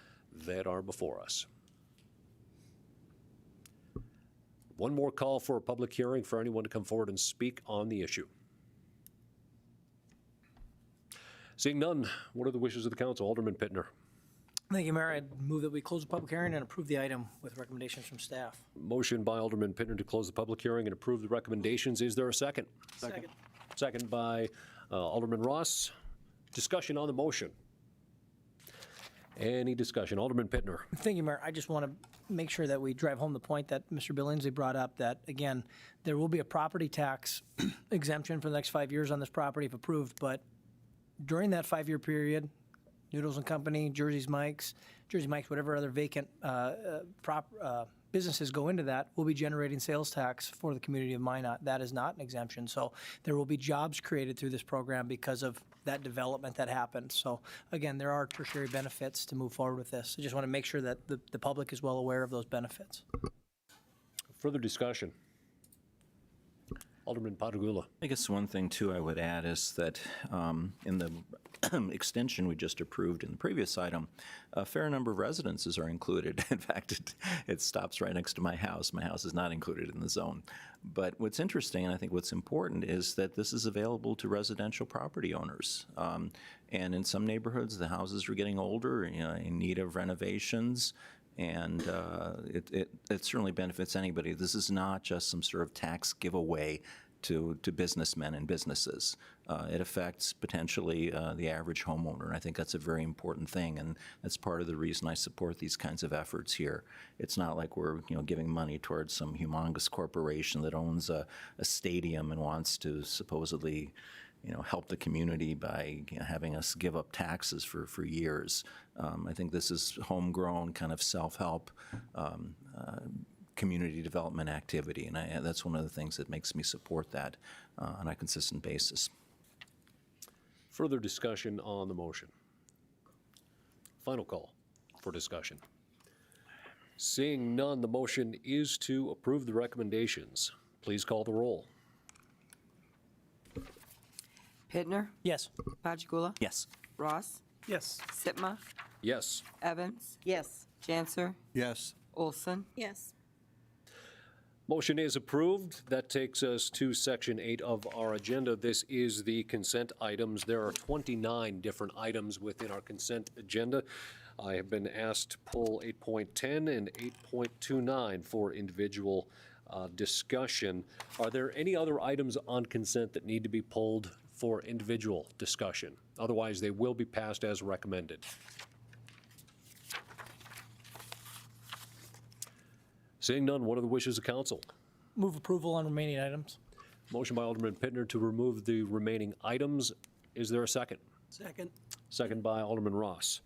that are before us. One more call for a public hearing for anyone to come forward and speak on the issue. Seeing none, what are the wishes of the council? Alderman Pittner. Thank you, Mayor. I'd move that we close the public hearing and approve the item with recommendations from staff. Motion by Alderman Pittner to close the public hearing and approve the recommendations. Is there a second? Second. Second by Alderman Ross. Discussion on the motion. Any discussion? Alderman Pittner. Thank you, Mayor. I just want to make sure that we drive home the point that Mr. Billingsley brought up, that, again, there will be a property tax exemption for the next 5 years on this property if approved, but during that 5-year period, Noodles and Company, Jersey Mike's, whatever other vacant businesses go into that, will be generating sales tax for the community of Minot. That is not an exemption. So there will be jobs created through this program because of that development that happened. So again, there are tertiary benefits to move forward with this. I just want to make sure that the public is well aware of those benefits. Further discussion. Alderman Patagula. I guess one thing, too, I would add is that in the extension we just approved in the previous item, a fair number of residences are included. In fact, it stops right next to my house. My house is not included in the zone. But what's interesting, and I think what's important, is that this is available to residential property owners. And in some neighborhoods, the houses are getting older, in need of renovations. And it certainly benefits anybody. This is not just some sort of tax giveaway to businessmen and businesses. It affects potentially the average homeowner, and I think that's a very important thing, and that's part of the reason I support these kinds of efforts here. It's not like we're giving money towards some humongous corporation that owns a stadium and wants to supposedly help the community by having us give up taxes for years. I think this is homegrown kind of self-help community development activity, and that's one of the things that makes me support that on a consistent basis. Further discussion on the motion. Final call for discussion. Seeing none, the motion is to approve the recommendations. Please call the roll. Pittner, Yes. Pajagula, Yes. Ross, Yes. Sitma, Yes. Evans, Yes. Janser, Yes. Olson. Yes. Motion is approved. That takes us to Section 8 of our agenda. This is the consent items. There are 29 different items within our consent agenda. I have been asked to pull 8.10 and 8.29 for individual discussion. Are there any other items on consent that need to be pulled for individual discussion? Otherwise, they will be passed as recommended. Seeing none, what are the wishes of council? Move approval on remaining items. Motion by Alderman Pittner to remove the remaining items. Is there a second? Second. Second by Alderman Ross.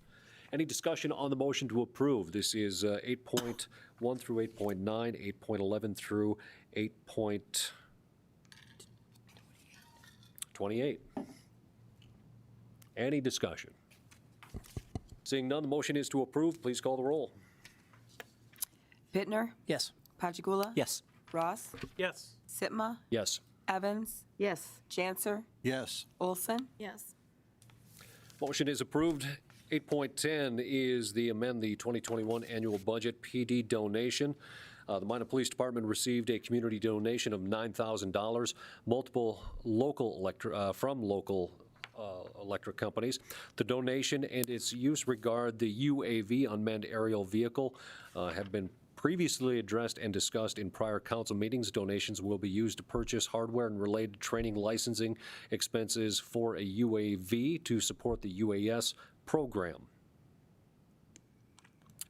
Any discussion on the motion to approve? This is 8.1 through 8.9, 8.11 through 8.28. Any discussion? Seeing none, the motion is to approve. Please call the roll. Pittner, Yes. Panchagula, Yes. Ross, Yes. Sitma, Yes. Evans, Yes. Janser, Yes. Olson, Yes. Motion is approved. 8.10 is the amend the 2021 annual budget PD donation. The Minot Police Department received a community donation of $9,000, multiple local from local electric companies. The donation and its use regard the UAV unmanned aerial vehicle have been previously addressed and discussed in prior council meetings. Donations will be used to purchase hardware and related training licensing expenses for a UAV to support the UAS program.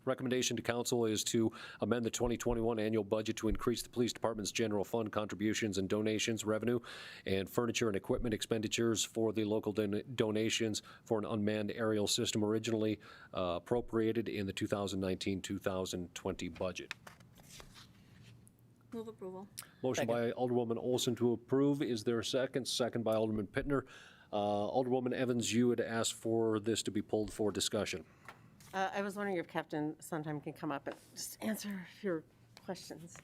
Recommendation to council is to amend the 2021 annual budget to increase the police department's general fund contributions and donations revenue and furniture and equipment expenditures for the local donations for an unmanned aerial system originally appropriated in the 2019-2020 budget. Move approval. Motion by Alderwoman Olson to approve. Is there a second? Second by Alderman Pittner. Alderwoman Evans, you had asked for this to be pulled for discussion. I was wondering if Captain Sondheim can come up and just answer your questions.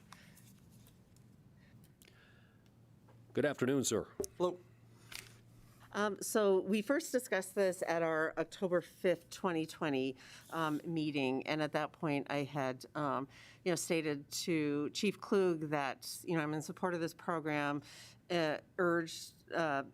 Good afternoon, sir. Hello. So we first discussed this at our October 5th, 2020 meeting, and at that point, I had, stated to Chief Klug that, I'm in support of this program, urged, a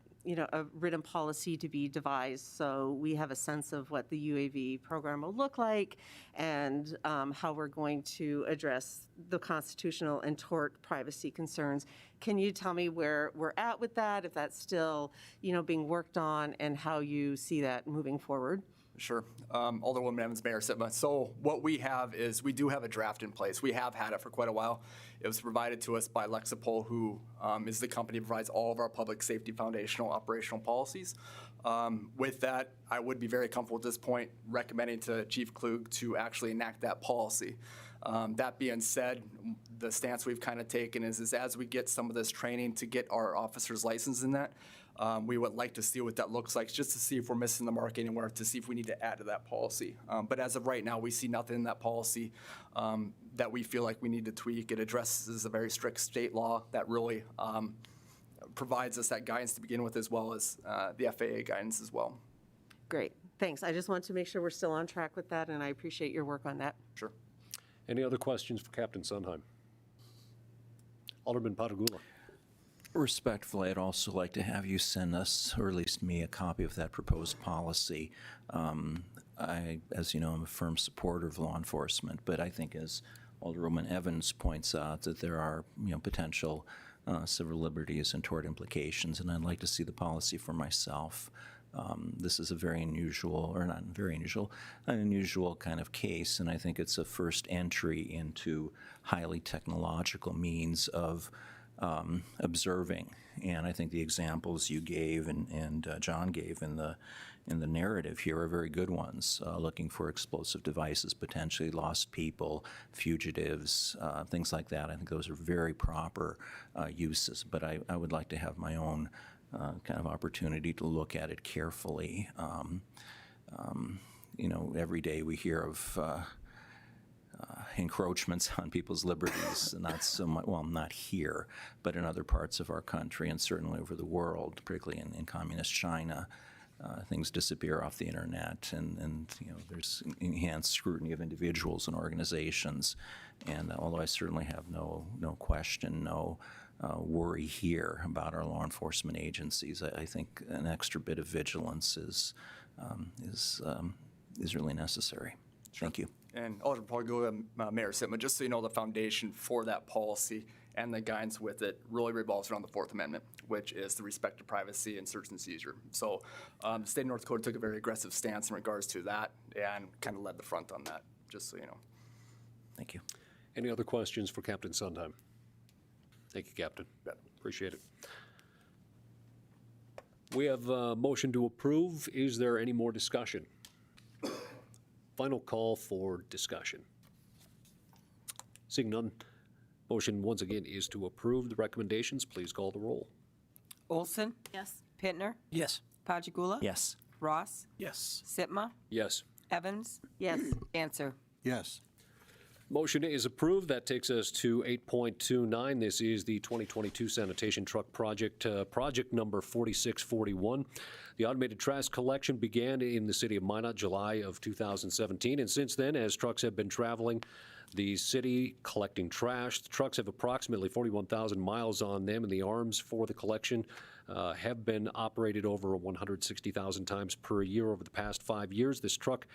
written policy to be devised so we have a sense of what the UAV program will look like and how we're going to address the constitutional and tort privacy concerns. Can you tell me where we're at with that, if that's still, being worked on, and how you see that moving forward? Sure. Alderwoman Evans, Mayor Sitma. So what we have is we do have a draft in place. We have had it for quite a while. It was provided to us by Lexipol, who is the company that provides all of our public safety foundational operational policies. With that, I would be very comfortable at this point recommending to Chief Klug to actually enact that policy. That being said, the stance we've kind of taken is as we get some of this training to get our officers licensed in that, we would like to see what that looks like, just to see if we're missing the mark anywhere, to see if we need to add to that policy. But as of right now, we see nothing in that policy that we feel like we need to tweak. It addresses a very strict state law that really provides us that guidance to begin with, as well as the FAA guidance as well. Great, thanks. I just want to make sure we're still on track with that, and I appreciate your work on that. Sure. Any other questions for Captain Sondheim? Alderman Patagula. Respectfully, I'd also like to have you send us, or at least me, a copy of that proposed policy. I, as you know, I'm a firm supporter of law enforcement, but I think, as Alderwoman Evans points out, that there are potential civil liberties and tort implications, and I'd like to see the policy for myself. This is a very unusual, or not very unusual, an unusual kind of case, and I think it's a first entry into highly technological means of observing. And I think the examples you gave and John gave in the narrative here are very good ones, looking for explosive devices, potentially lost people, fugitives, things like that. I think those are very proper uses, but I would like to have my own kind of opportunity to look at it carefully. Every day we hear of encroachments on people's liberties, not so much, well, not here, but in other parts of our country and certainly over the world, particularly in communist China. Things disappear off the internet, and there's enhanced scrutiny of individuals and organizations. And although I certainly have no question, no worry here about our law enforcement agencies, I think an extra bit of vigilance is really necessary. Thank you. And Alderman Patagula, Mayor Sitma, just so you know, the foundation for that policy and the guidance with it really revolves around the Fourth Amendment, which is the respect to privacy and search and seizure. So the state of North Dakota took a very aggressive stance in regards to that and kind of led the front on that, just so you know. Thank you. Any other questions for Captain Sondheim? Thank you, Captain. Appreciate it. We have a motion to approve. Is there any more discussion? Final call for discussion. Seeing none, motion once again is to approve the recommendations. Please call the roll. Olson, Yes. Pittner, Yes. Pajagula, Yes. Ross, Yes. Sitma, Yes. Evans, Yes. Answer. Yes. Motion is approved. That takes us to 8.29. This is the 2022 sanitation truck project, project number 4641. The automated trash collection began in the city of Minot, July of 2017, and since then, as trucks have been traveling the city collecting trash, the trucks have approximately 41,000 miles on them, and the arms for the collection have been operated over 160,000 times per year over the past 5 years. This truck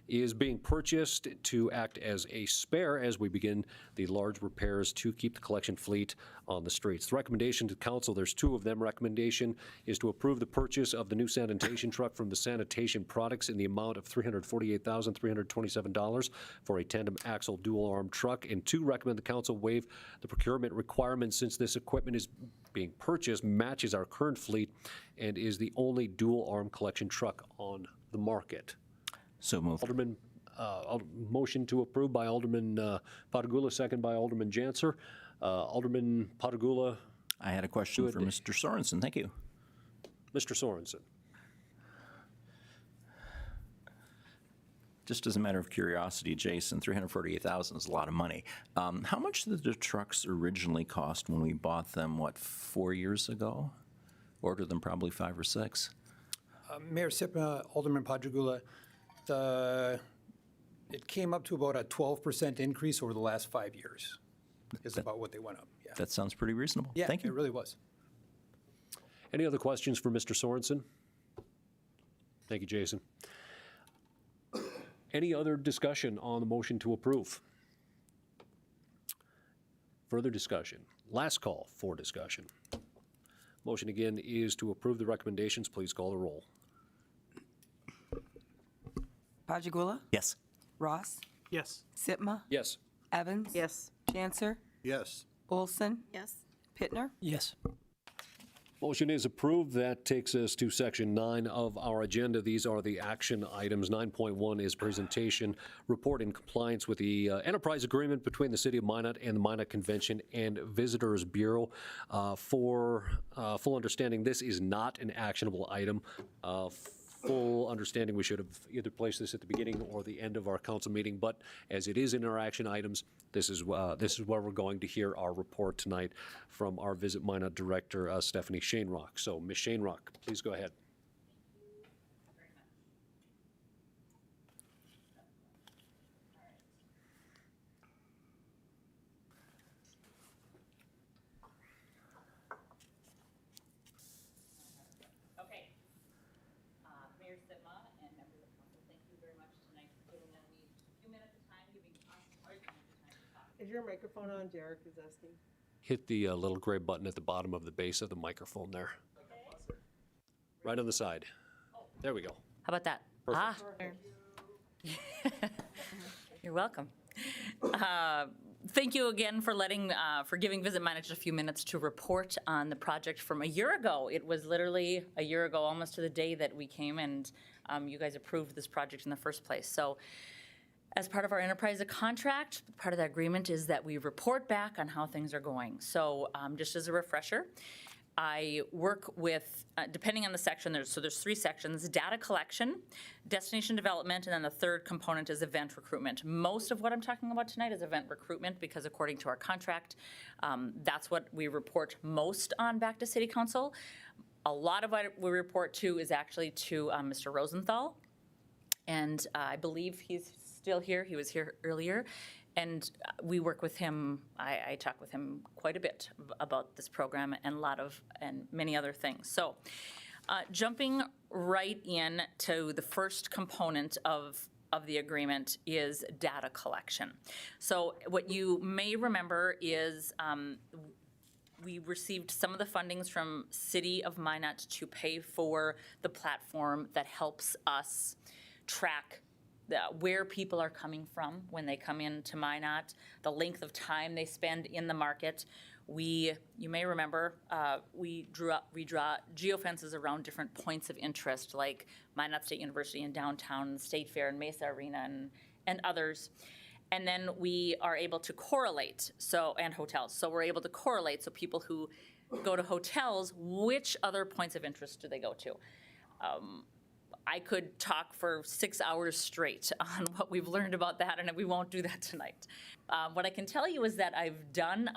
is being purchased to act as a spare as we begin the large repairs to keep the collection fleet on the streets. The recommendation to council, there's two of them. Recommendation is to approve the purchase of the new sanitation truck from the Sanitation Products in the amount of $348,327 for a tandem axle dual arm truck. And two, recommend the council waive the procurement requirements since this equipment is being purchased, matches our current fleet, and is the only dual arm collection truck on the market. So moved. Alderman, motion to approve by Alderman Patagula, second by Alderman Janser. Alderman Patagula, I had a question for Mr. Sorensen. Thank you. Mr. Sorensen. Just as a matter of curiosity, Jason, $348,000 is a lot of money. How much did the trucks originally cost when we bought them, 4 years ago? Ordered them probably 5 or 6. Mayor Sipma, Alderman Padragula, it came up to about a 12% increase over the last 5 years, is about what they went up. Yeah, That sounds pretty reasonable. yeah, Thank you. it really was. Any other questions for Mr. Sorensen? Thank you, Jason. Any other discussion on the motion to approve? Further discussion? Last call for discussion. Motion again is to approve the recommendations. Please call the roll. Pajagula, Yes. Ross, Yes. Sitma, Yes. Evans, Yes. Janser, Yes. Olson, Yes. Pittner, Yes. Motion is approved. That takes us to section 9 of our agenda. These are the action items. 9.1 is presentation, report in compliance with the enterprise agreement between the City of Minot and the Minot Convention and Visitors Bureau. For full understanding, this is not an actionable item. Full understanding, we should have either placed this at the beginning or the end of our council meeting, but as it is in our action items, this is where we're going to hear our report tonight from our Visit Minot Director, Stephanie Shanerock. So, Ms. Shanerock, please go ahead. Okay. Mayor Sitma and members of council, thank you very much tonight for giving me a few minutes of time, giving us our time to talk. Is your microphone on? Derek is asking. Hit the little gray button at the bottom of the base of the microphone there. Right on the side. There we go. How about that? You're welcome. Thank you again for for giving Visit Minot just a few minutes to report on the project from a year ago. It was literally a year ago, almost to the day that we came and you guys approved this project in the first place. So as part of our enterprise contract, part of that agreement is that we report back on how things are going. So just as a refresher, I work with, depending on the section, there's 3 sections: data collection, destination development, and then the third component is event recruitment. Most of what I'm talking about tonight is event recruitment because according to our contract, that's what we report most on back to City Council. A lot of what we report to is actually to Mr. Rosenthal, and I believe he's still here. He was here earlier. And we work with him, I talk with him quite a bit about this program and many other things. So jumping right in to the first component of the agreement is data collection. So what you may remember is we received some of the fundings from City of Minot to pay for the platform that helps us track where people are coming from when they come into Minot, the length of time they spend in the market. You may remember, we draw geofences around different points of interest, like Minot State University in downtown, State Fair and Mesa Arena and others. And then we are able to correlate, and hotels. So we're able to correlate, so people who go to hotels, which other points of interest do they go to? I could talk for 6 hours straight on what we've learned about that, and we won't do that tonight. What I can tell you is that I've done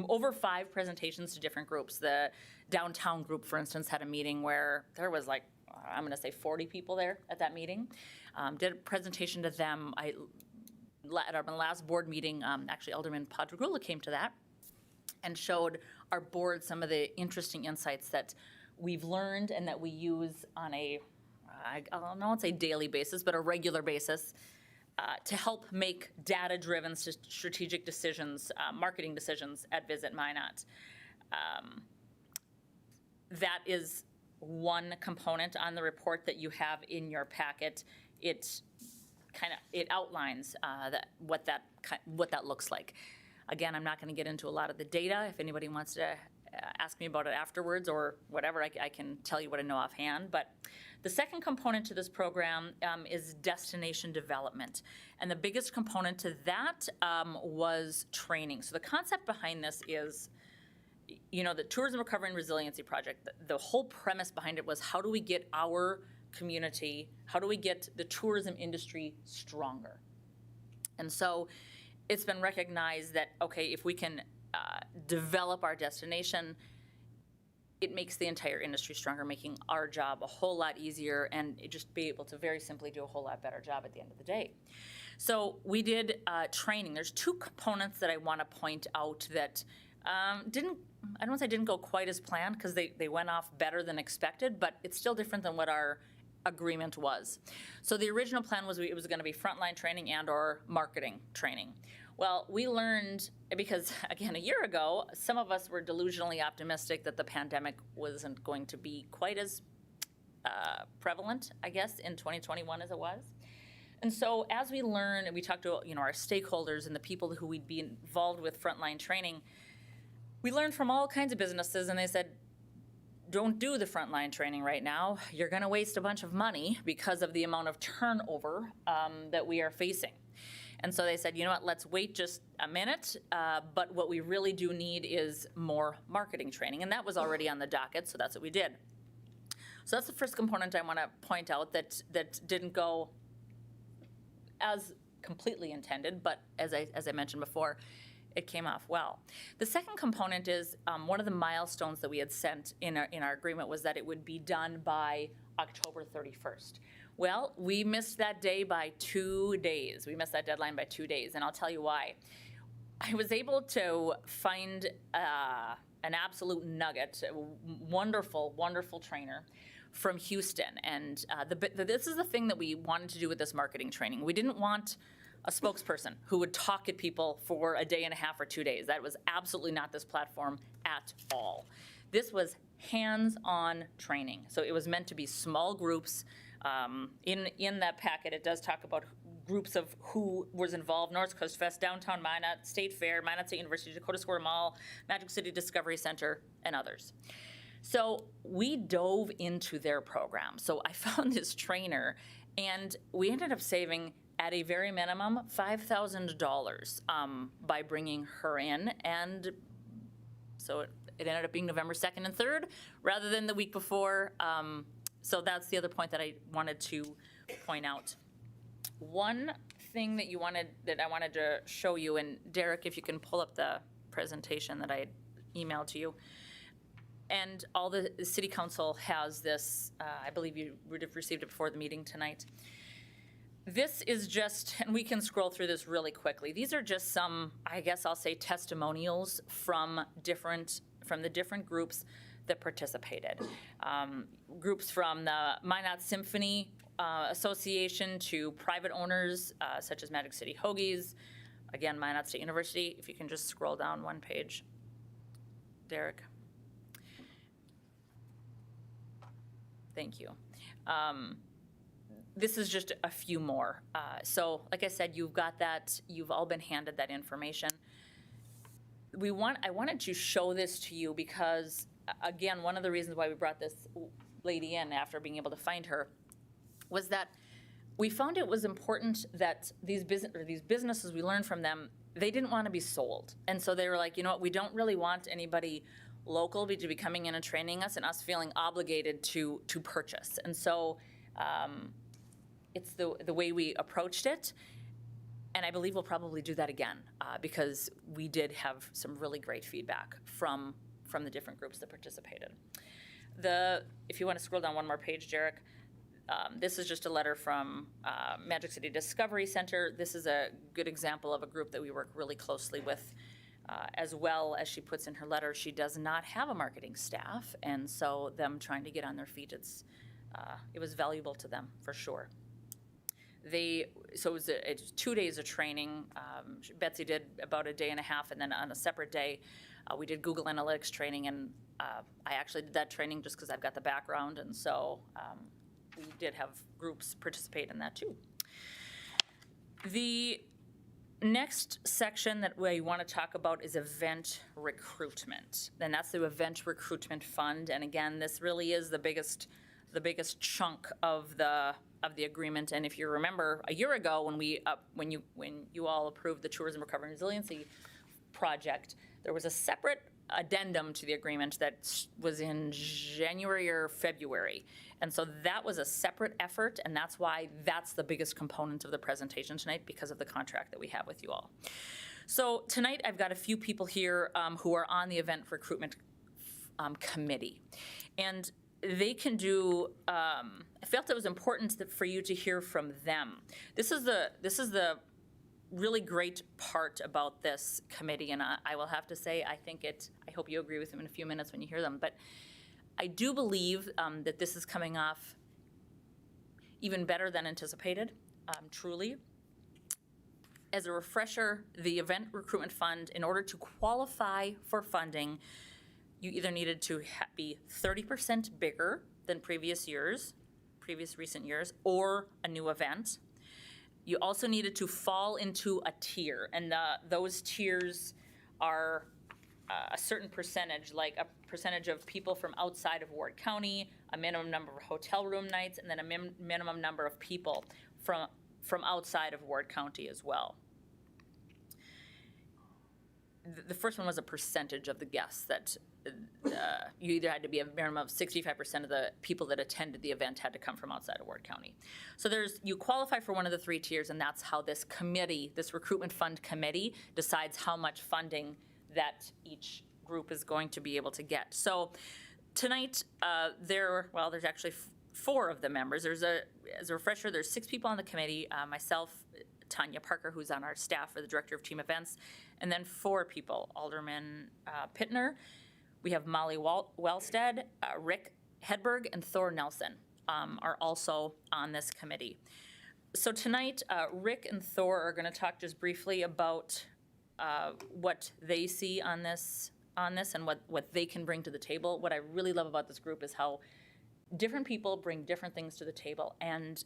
over 5 presentations to different groups. The downtown group, for instance, had a meeting where there was like, I'm going to say 40 people there at that meeting. Did a presentation to them. At our last board meeting, actually Alderman Padrigula came to that and showed our board some of the interesting insights that we've learned and that we use on I don't want to say daily basis, but a regular basis to help make data-driven strategic decisions, marketing decisions at Visit Minot. That is one component on the report that you have in your packet. It outlines what that looks like. Again, I'm not going to get into a lot of the data. If anybody wants to ask me about it afterwards or whatever, I can tell you what I know offhand. But the second component to this program is destination development. And the biggest component to that was training. So the concept behind this is, the Tourism Recovery and Resiliency Project, the whole premise behind it was how do we get our community, how do we get the tourism industry stronger? And so it's been recognized that, okay, if we can develop our destination, it makes the entire industry stronger, making our job a whole lot easier and just be able to very simply do a whole lot better job at the end of the day. So we did training. There's 2 components that I want to point out that I don't want to say didn't go quite as planned, because they went off better than expected, but it's still different than what our agreement was. So the original plan was it was going to be frontline training and or marketing training. Well, we learned, because again, a year ago, some of us were delusionally optimistic that the pandemic wasn't going to be quite as prevalent, I guess, in 2021 as it was. And so as we learn and we talk to our stakeholders and the people who we'd be involved with frontline training, we learned from all kinds of businesses, and they said, don't do the frontline training right now. You're going to waste a bunch of money because of the amount of turnover that we are facing. And so they said, you know what, let's wait just a minute, but what we really do need is more marketing training. And that was already on the docket, so that's what we did. So that's the first component I want to point out that didn't go as completely intended, but as I mentioned before, it came off well. The second component is one of the milestones that we had set in our agreement was that it would be done by October 31st. Well, we missed that day by 2 days. We missed that deadline by 2 days, and I'll tell you why. I was able to find an absolute nugget, a wonderful, wonderful trainer from Houston. And this is the thing that we wanted to do with this marketing training. We didn't want a spokesperson who would talk at people for a day and a half or 2 days. That was absolutely not this platform at all. This was hands-on training. So it was meant to be small groups. In that packet, it does talk about groups of who was involved: North Coast Fest, Downtown Minot, State Fair, Minot State University, Dakota Square Mall, Magic City Discovery Center, and others. So we dove into their program. So I found this trainer, and we ended up saving, at a very minimum, $5,000 by bringing her in. And so it ended up being November 2nd and 3rd rather than the week before. So that's the other point that I wanted to point out. One thing that I wanted to show you, and Derek, if you can pull up the presentation that I emailed to you. And all the city council has this, I believe you would have received it before the meeting tonight. This is just, and we can scroll through this really quickly. These are just some, I guess I'll say, testimonials from the different groups that participated. Groups from the Minot Symphony Association to private owners such as Magic City Hoagies, again, Minot State University. If you can just scroll down one page, Derek. Thank you. this is just a few more. So like I said, you've got that, you've all been handed that information. I wanted to show this to you because, again, one of the reasons why we brought this lady in after being able to find her was that we found it was important that these businesses, we learned from them, they didn't want to be sold. And so they were like, you know what, we don't really want anybody local to be coming in and training us and us feeling obligated to purchase. And so it's the way we approached it. And I believe we'll probably do that again because we did have some really great feedback from the different groups that participated. If you want to scroll down one more page, Jarek, this is just a letter from Magic City Discovery Center. This is a good example of a group that we work really closely with. As well as she puts in her letter, she does not have a marketing staff, and so them trying to get on their feet, it was valuable to them for sure. So it was 2 days of training. Betsy did about a day and a half, and then on a separate day, we did Google Analytics training, and I actually did that training just because I've got the background, and so we did have groups participate in that too. The next section that we want to talk about is event recruitment, and that's the Event Recruitment Fund. And again, this really is the biggest chunk of the agreement. And if you remember, a year ago when you all approved the Tourism Recovery and Resiliency project, there was a separate addendum to the agreement that was in January or February. And so that was a separate effort, and that's why that's the biggest component of the presentation tonight, because of the contract that we have with you all. So tonight I've got a few people here who are on the Event Recruitment Committee. And they can do, I felt it was important for you to hear from them. This is the really great part about this committee, and I will have to say, I hope you agree with them in a few minutes when you hear them, but I do believe that this is coming off even better than anticipated, truly. As a refresher, the Event Recruitment Fund, in order to qualify for funding, you either needed to be 30% bigger than previous recent years, or a new event. You also needed to fall into a tier, and those tiers are a certain percentage, like a percentage of people from outside of Ward County, a minimum number of hotel room nights, and then a minimum number of people from outside of Ward County as well. The first one was a percentage of the guests that you either had to be a minimum of 65% of the people that attended the event had to come from outside of Ward County. So you qualify for one of the three tiers, and that's how this committee, this recruitment fund committee, decides how much funding that each group is going to be able to get. So tonight, there's actually 4 of the members. As a refresher, there's 6 people on the committee, myself, Tanya Parker, who's on our staff for the Director of Team Events, and then 4 people, Alderman Pittner. We have Molly Wellstead, Rick Hedberg, and Thor Nelson are also on this committee. So tonight, Rick and Thor are going to talk just briefly about what they see on this and what they can bring to the table. What I really love about this group is how different people bring different things to the table, and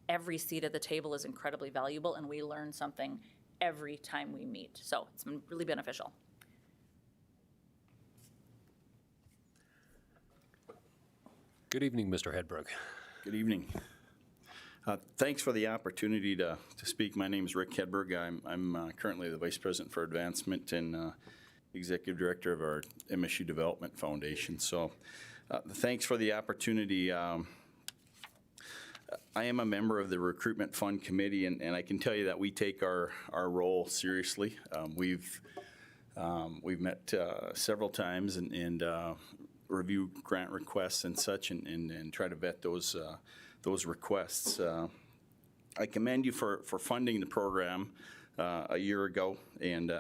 every seat at the table is incredibly valuable, and we learn something every time we meet. So it's been really beneficial. Good evening, Mr. Hedberg. Good evening. Thanks for the opportunity to speak. My name is Rick Hedberg. I'm currently the Vice President for Advancement and Executive Director of our MSU Development Foundation. So thanks for the opportunity. I am a member of the Recruitment Fund Committee, and I can tell you that we take our role seriously. We've met several times and review grant requests and such, and try to vet those requests. I commend you for funding the program a year ago, and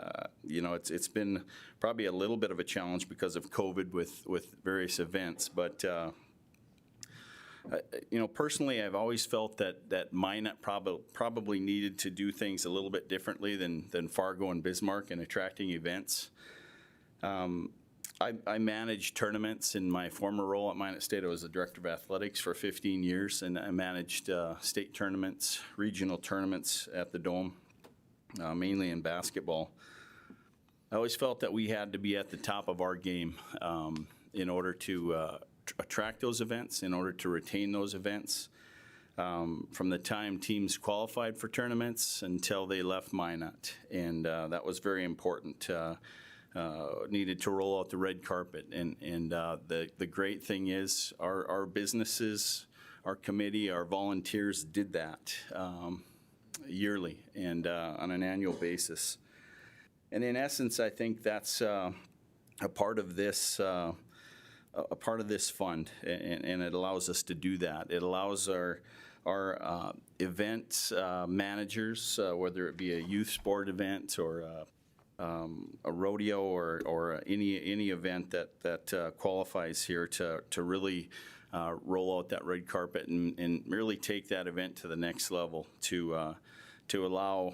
it's been probably a little bit of a challenge because of COVID with various events, but personally, I've always felt that Minot probably needed to do things a little bit differently than Fargo and Bismarck in attracting events. I managed tournaments in my former role at Minot State. I was the director of athletics for 15 years, and I managed state tournaments, regional tournaments at the Dome, mainly in basketball. I always felt that we had to be at the top of our game in order to attract those events, in order to retain those events. From the time teams qualified for tournaments until they left Minot, and that was very important. Needed to roll out the red carpet, and the great thing is our businesses, our committee, our volunteers did that yearly and on an annual basis. And in essence, I think that's a part of this fund, and it allows us to do that. It allows our event managers, whether it be a youth sport event or a rodeo or any event that qualifies here, to really roll out that red carpet and really take that event to the next level, to allow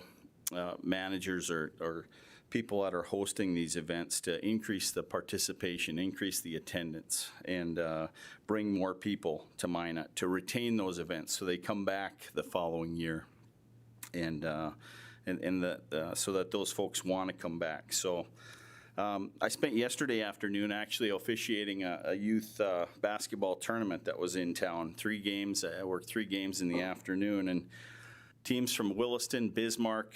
managers or people that are hosting these events to increase the participation, increase the attendance, and bring more people to Minot, to retain those events so they come back the following year, and so that those folks want to come back. So I spent yesterday afternoon actually officiating a youth basketball tournament that was in town. 3 games. I worked 3 games in the afternoon, and teams from Williston, Bismarck,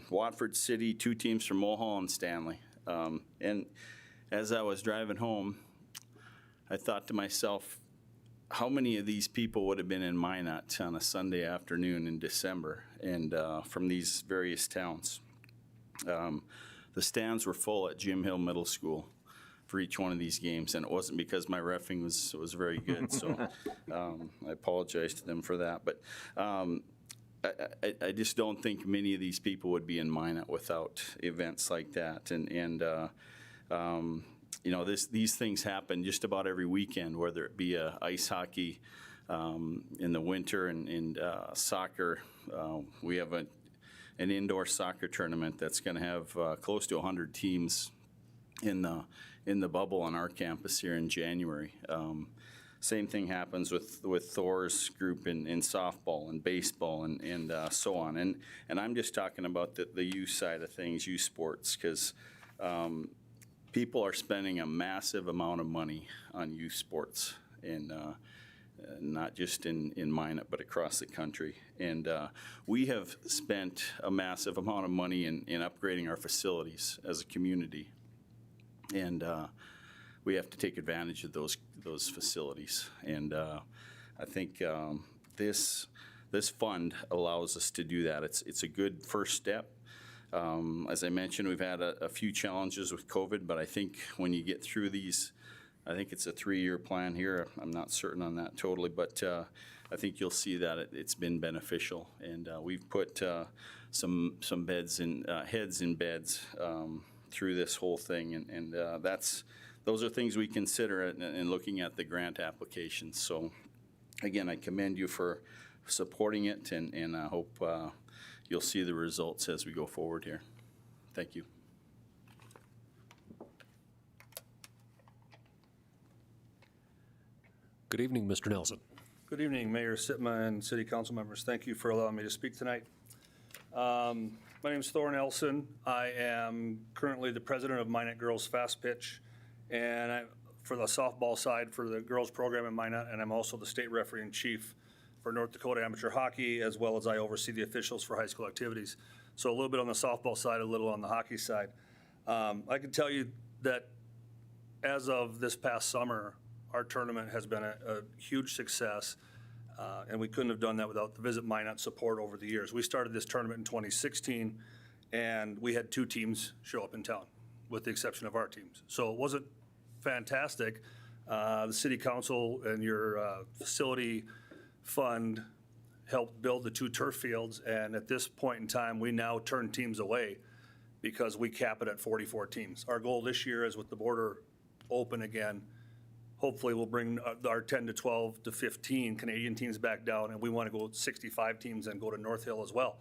Watford City, 2 teams from Mulholland Stanley. And as I was driving home, I thought to myself, how many of these people would have been in Minot on a Sunday afternoon in December, and from these various towns? The stands were full at Jim Hill Middle School for each one of these games, and it wasn't because my reffing was very good, so I apologize to them for that. But I just don't think many of these people would be in Minot without events like that. And you know, these things happen just about every weekend, whether it be ice hockey in the winter and soccer. We have an indoor soccer tournament that's going to have close to 100 teams in the bubble on our campus here in January. Same thing happens with Thor's group in softball and baseball and so on. And I'm just talking about the youth side of things, youth sports, because people are spending a massive amount of money on youth sports, and not just in Minot, but across the country. And we have spent a massive amount of money in upgrading our facilities as a community. And we have to take advantage of those facilities, and I think this fund allows us to do that. It's a good first step. As I mentioned, we've had a few challenges with COVID, but I think when you get through these, I think it's a 3-year plan here. I'm not certain on that totally, but I think you'll see that it's been beneficial, and we've put some beds in heads in beds through this whole thing, and those are things we consider in looking at the grant applications. So again, I commend you for supporting it, and I hope you'll see the results as we go forward here. Thank you. Good evening, Mr. Nelson. Good evening, Mayor Sitma and City Council members. Thank you for allowing me to speak tonight. My name is Thor Nelson. I am currently the president of Minot Girls Fast Pitch, and for the softball side for the girls program in Minot, and I'm also the state referee in chief for North Dakota Amateur Hockey, as well as I oversee the officials for high school activities. So a little bit on the softball side, a little on the hockey side. I can tell you that as of this past summer, our tournament has been a huge success, and we couldn't have done that without the Visit Minot support over the years. We started this tournament in 2016, and we had 2 teams show up in town, with the exception of our teams. So it wasn't fantastic. The City Council and your facility fund helped build the 2 turf fields, and at this point in time, we now turn teams away because we cap it at 44 teams. Our goal this year is, with the border open again, hopefully we'll bring our 10 to 12 to 15 Canadian teams back down, and we want to go 65 teams and go to North Hill as well.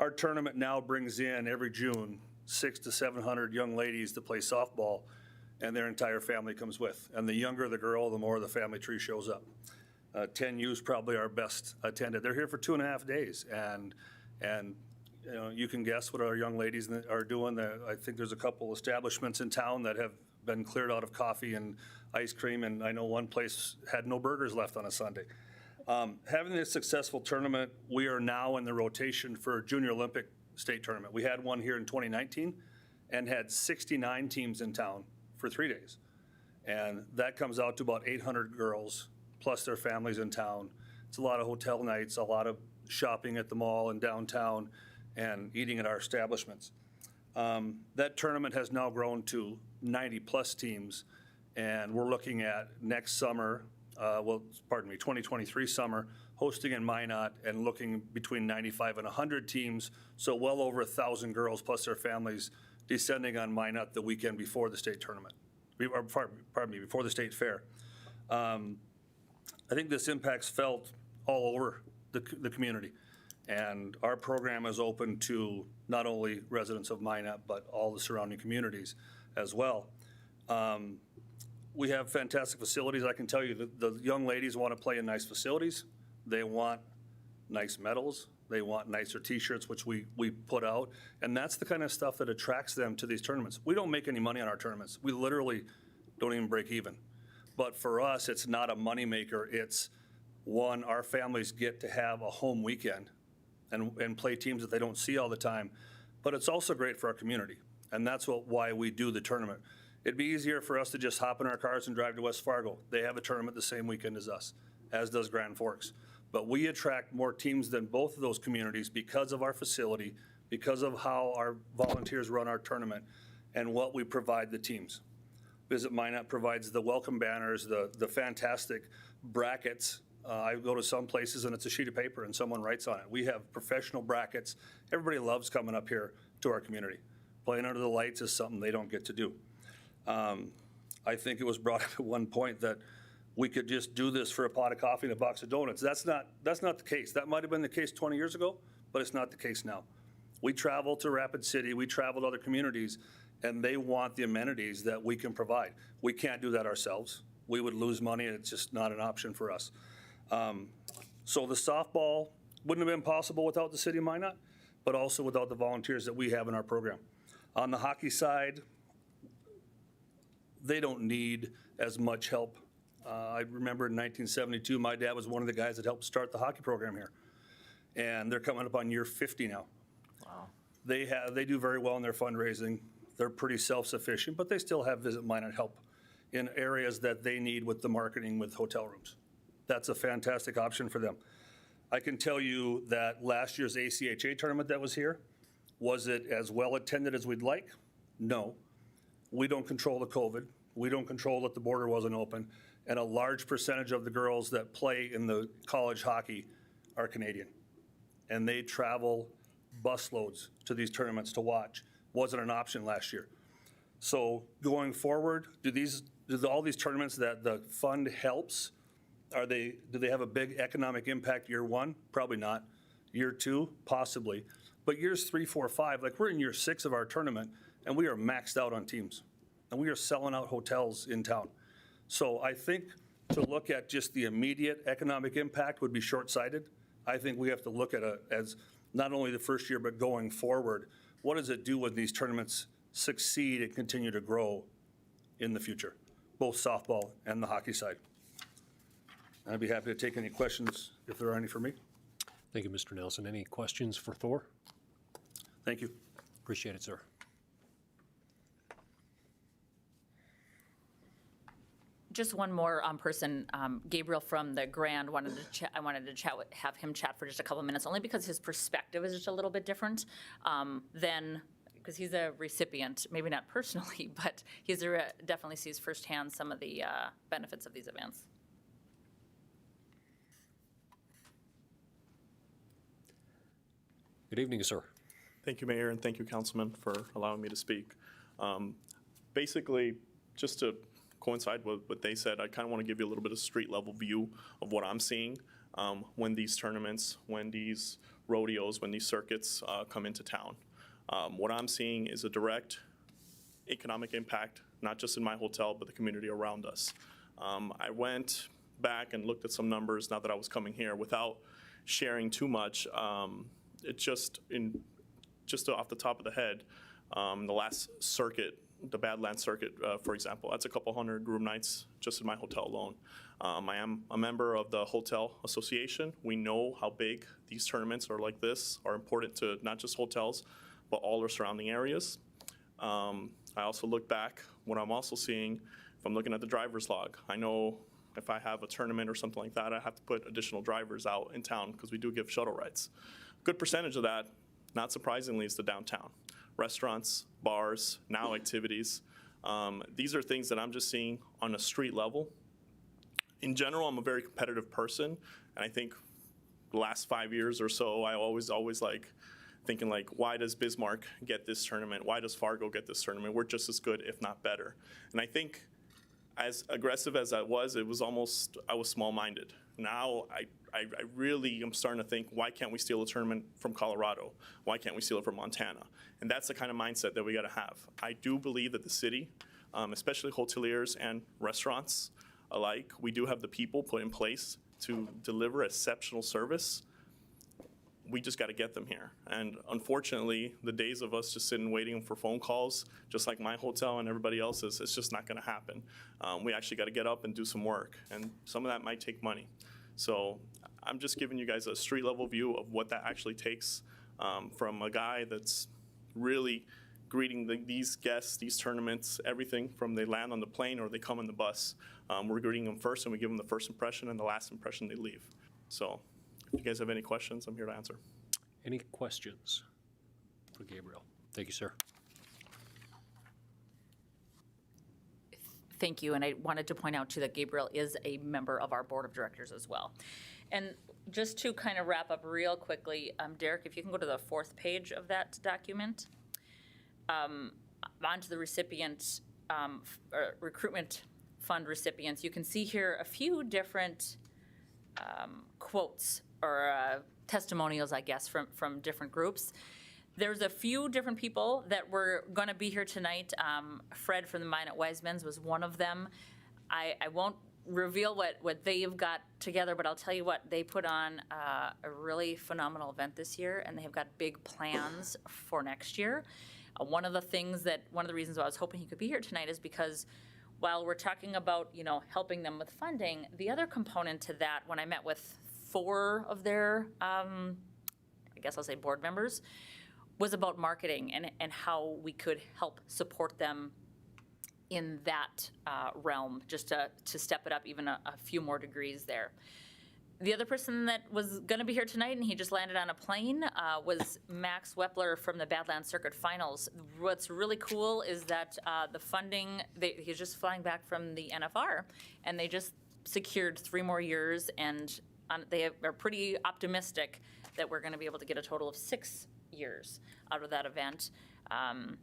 Our tournament now brings in every June 600 to 700 young ladies to play softball, and their entire family comes with. And the younger the girl, the more the family tree shows up. 10U is probably our best attended. They're here for 2.5 days, and you know, you can guess what our young ladies are doing. I think there's a couple establishments in town that have been cleared out of coffee and ice cream, and I know one place had no burgers left on a Sunday. Having this successful tournament, we are now in the rotation for Junior Olympic State Tournament. We had one here in 2019 and had 69 teams in town for 3 days. And that comes out to about 800 girls plus their families in town. It's a lot of hotel nights, a lot of shopping at the mall and downtown, and eating at our establishments. That tournament has now grown to 90-plus teams, and we're looking at next summer, 2023 summer, hosting in Minot and looking between 95 and 100 teams, so well over 1,000 girls plus their families descending on Minot the weekend before the state tournament, before the state fair. I think this impact's felt all over the community. And our program is open to not only residents of Minot, but all the surrounding communities as well. We have fantastic facilities. I can tell you the young ladies want to play in nice facilities. They want nice medals. They want nicer T-shirts, which we put out. And that's the kind of stuff that attracts them to these tournaments. We don't make any money on our tournaments. We literally don't even break even. But for us, it's not a moneymaker. It's one, our families get to have a home weekend and play teams that they don't see all the time. But it's also great for our community. And that's why we do the tournament. It'd be easier for us to just hop in our cars and drive to West Fargo. They have a tournament the same weekend as us, as does Grand Forks. But we attract more teams than both of those communities because of our facility, because of how our volunteers run our tournament, and what we provide the teams. Visit Minot provides the welcome banners, the fantastic brackets. I go to some places and it's a sheet of paper and someone writes on it. We have professional brackets. Everybody loves coming up here to our community. Playing under the lights is something they don't get to do. I think it was brought up at one point that we could just do this for a pot of coffee and a box of donuts. That's not the case. That might have been the case 20 years ago, but it's not the case now. We travel to Rapid City, we travel to other communities, and they want the amenities that we can provide. We can't do that ourselves. We would lose money, and it's just not an option for us. So the softball wouldn't have been possible without the city of Minot, but also without the volunteers that we have in our program. On the hockey side, they don't need as much help. I remember in 1972, my dad was one of the guys that helped start the hockey program here. And they're coming up on year 50 now. Wow. They do very well in their fundraising. They're pretty self-sufficient, but they still have Visit Minot help in areas that they need with the marketing with hotel rooms. That's a fantastic option for them. I can tell you that last year's ACHA tournament that was here, was it as well attended as we'd like? No. We don't control the COVID. We don't control that the border wasn't open. And a large percentage of the girls that play in the college hockey are Canadian. And they travel busloads to these tournaments to watch. Wasn't an option last year. So going forward, do all these tournaments that the fund helps, do they have a big economic impact year one? Probably not. Year two, possibly. But years 3, 4, 5, like we're in year 6 of our tournament, and we are maxed out on teams. And we are selling out hotels in town. So I think to look at just the immediate economic impact would be short-sighted. I think we have to look at it as not only the first year, but going forward. What does it do when these tournaments succeed and continue to grow in the future, both softball and the hockey side? I'd be happy to take any questions if there are any for me. Thank you, Mr. Nelson. Any questions for Thor? Thank you. Appreciate it, sir. Just one more person, Gabriel from the Grand, I wanted to have him chat for just a couple minutes, only because his perspective is just a little bit different than, because he's a recipient, maybe not personally, but he's definitely sees firsthand some of the benefits of these events. Good evening, sir. Thank you, Mayor, and thank you, Councilman, for allowing me to speak. Basically, just to coincide with what they said, I kind of want to give you a little bit of street level view of what I'm seeing when these tournaments, when these rodeos, when these circuits come into town. What I'm seeing is a direct economic impact, not just in my hotel, but the community around us. I went back and looked at some numbers now that I was coming here without sharing too much. It just off the top of the head, the last circuit, the Badlands circuit, for example, that's a couple hundred room nights just in my hotel alone. I am a member of the Hotel Association. We know how big these tournaments are like this are important to not just hotels, but all our surrounding areas. I also look back, what I'm also seeing, if I'm looking at the driver's log, I know if I have a tournament or something like that, I have to put additional drivers out in town because we do give shuttle rides. A good percentage of that, not surprisingly, is the downtown. Restaurants, bars, now activities. These are things that I'm just seeing on a street level. In general, I'm a very competitive person, and I think the last 5 years or so, I always like thinking like, why does Bismarck get this tournament? Why does Fargo get this tournament? We're just as good, if not better. And I think as aggressive as I was, it was almost, I was small-minded. Now I really am starting to think, why can't we steal a tournament from Colorado? Why can't we steal it from Montana? And that's the kind of mindset that we got to have. I do believe that the city, especially hoteliers and restaurants alike, we do have the people put in place to deliver exceptional service. We just got to get them here. And unfortunately, the days of us just sitting waiting for phone calls, just like my hotel and everybody else's, it's just not going to happen. We actually got to get up and do some work, and some of that might take money. So I'm just giving you guys a street level view of what that actually takes from a guy that's really greeting these guests, these tournaments, everything from they land on the plane or they come on the bus. We're greeting them first, and we give them the first impression and the last impression they leave. So if you guys have any questions, I'm here to answer. Any questions for Gabriel? Thank you, sir. Thank you, and I wanted to point out too that Gabriel is a member of our board of directors as well. And just to kind of wrap up real quickly, Derek, if you can go to the 4th page of that document, onto the recipient, recruitment fund recipients, you can see here a few different quotes or testimonials, I guess, from different groups. There's a few different people that were going to be here tonight. Fred from the Mine at Wiseman's was one of them. I won't reveal what they've got together, but I'll tell you what, they put on a really phenomenal event this year, and they have got big plans for next year. One of the reasons why I was hoping he could be here tonight is because while we're talking about, helping them with funding, the other component to that, when I met with 4 of their, I guess I'll say board members, was about marketing and how we could help support them in that realm, just to step it up even a few more degrees there. The other person that was going to be here tonight, and he just landed on a plane, was Max Wepler from the Badlands Circuit Finals. What's really cool is that the funding, he's just flying back from the NFR, and they just secured 3 more years, and they are pretty optimistic that we're going to be able to get a total of 6 years out of that event.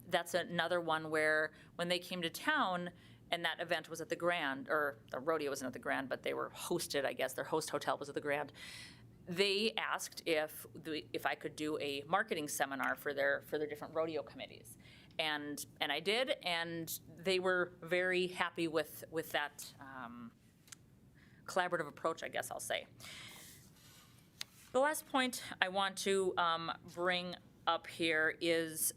That's another one where when they came to town, and that event was at the Grand, or the rodeo wasn't at the Grand, but they were hosted, I guess. Their host hotel was at the Grand. They asked if I could do a marketing seminar for their different rodeo committees. And I did, and they were very happy with that collaborative approach, I guess I'll say. The last point I want to bring up here is,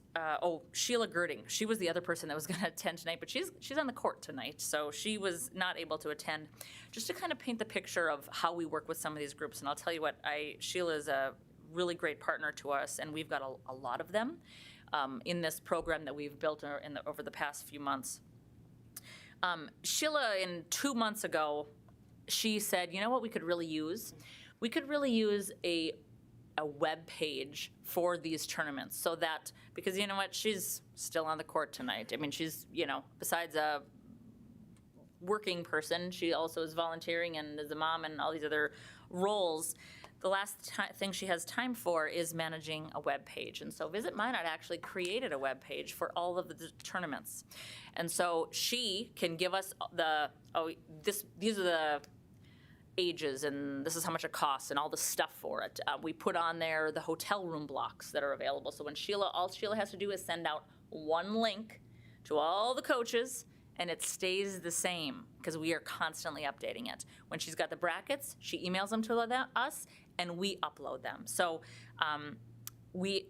Sheila Girding. She was the other person that was going to attend tonight, but she's on the court tonight, so she was not able to attend. Just to kind of paint the picture of how we work with some of these groups, and I'll tell you what, Sheila is a really great partner to us, and we've got a lot of them in this program that we've built over the past few months. Sheila, 2 months ago, she said, you know what we could really use? We could really use a web page for these tournaments, so that, because you know what, she's still on the court tonight. I mean, she's, besides a working person, she also is volunteering and is a mom and all these other roles. The last thing she has time for is managing a web page. And so Visit Minot actually created a web page for all of the tournaments. And so she can give us these are the ages, and this is how much it costs, and all the stuff for it. We put on there the hotel room blocks that are available. So when all Sheila has to do is send out one link to all the coaches, and it stays the same because we are constantly updating it. When she's got the brackets, she emails them to us, and we upload them. So we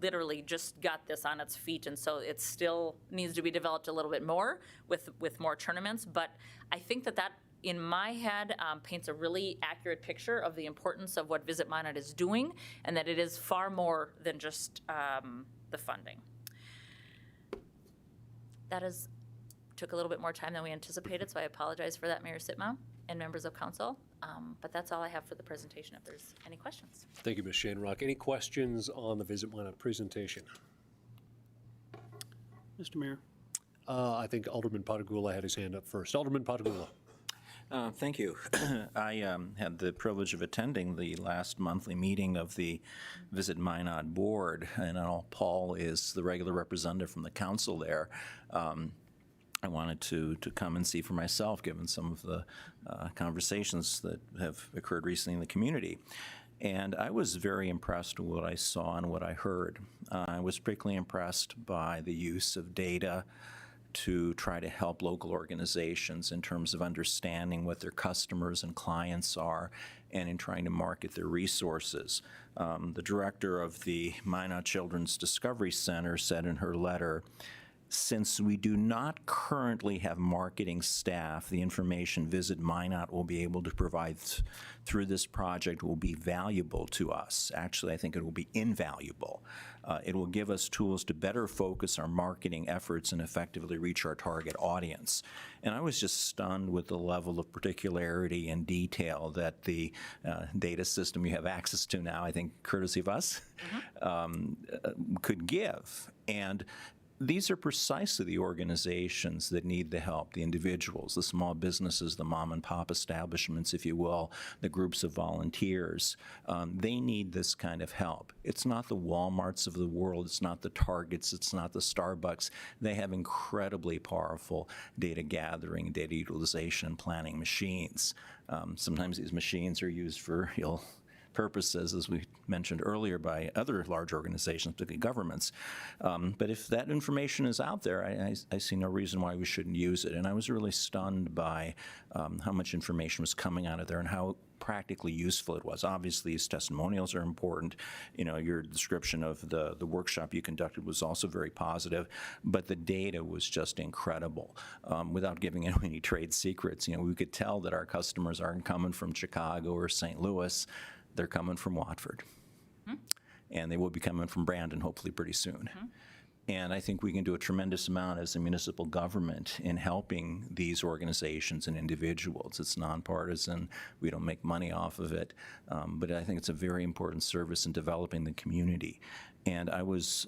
literally just got this on its feet, and so it still needs to be developed a little bit more with more tournaments. But I think that in my head, paints a really accurate picture of the importance of what Visit Minot is doing, and that it is far more than just the funding. That took a little bit more time than we anticipated, so I apologize for that, Mayor Sitma and members of council. But that's all I have for the presentation, if there's any questions. Thank you, Ms. Shanrock. Any questions on the Visit Minot presentation? Mr. Mayor. I think Alderman Patagula had his hand up first. Alderman Patagula. Thank you. I had the privilege of attending the last monthly meeting of the Visit Minot Board, and Paul is the regular representative from the council there. I wanted to come and see for myself, given some of the conversations that have occurred recently in the community. And I was very impressed with what I saw and what I heard. I was particularly impressed by the use of data to try to help local organizations in terms of understanding what their customers and clients are and in trying to market their resources. The director of the Minot Children's Discovery Center said in her letter, "Since we do not currently have marketing staff, the information Visit Minot will be able to provide through this project will be valuable to us." Actually, I think it will be invaluable. It will give us tools to better focus our marketing efforts and effectively reach our target audience. And I was just stunned with the level of particularity and detail that the data system you have access to now, I think courtesy of us, could give. And these are precisely the organizations that need the help, the individuals, the small businesses, the mom and pop establishments, if you will, the groups of volunteers. They need this kind of help. It's not the Walmarts of the world, it's not the Targets, it's not the Starbucks. They have incredibly powerful data gathering, data utilization, and planning machines. Sometimes these machines are used for ill purposes, as we mentioned earlier, by other large organizations, particularly governments. But if that information is out there, I see no reason why we shouldn't use it. And I was really stunned by how much information was coming out of there and how practically useful it was. Obviously, these testimonials are important. You know, your description of the workshop you conducted was also very positive, but the data was just incredible. Without giving any trade secrets, you know, we could tell that our customers aren't coming from Chicago or St. Louis. They're coming from Watford. And they will be coming from Brandon, hopefully pretty soon. And I think we can do a tremendous amount as a municipal government in helping these organizations and individuals. It's nonpartisan. We don't make money off of it. But I think it's a very important service in developing the community. And I was,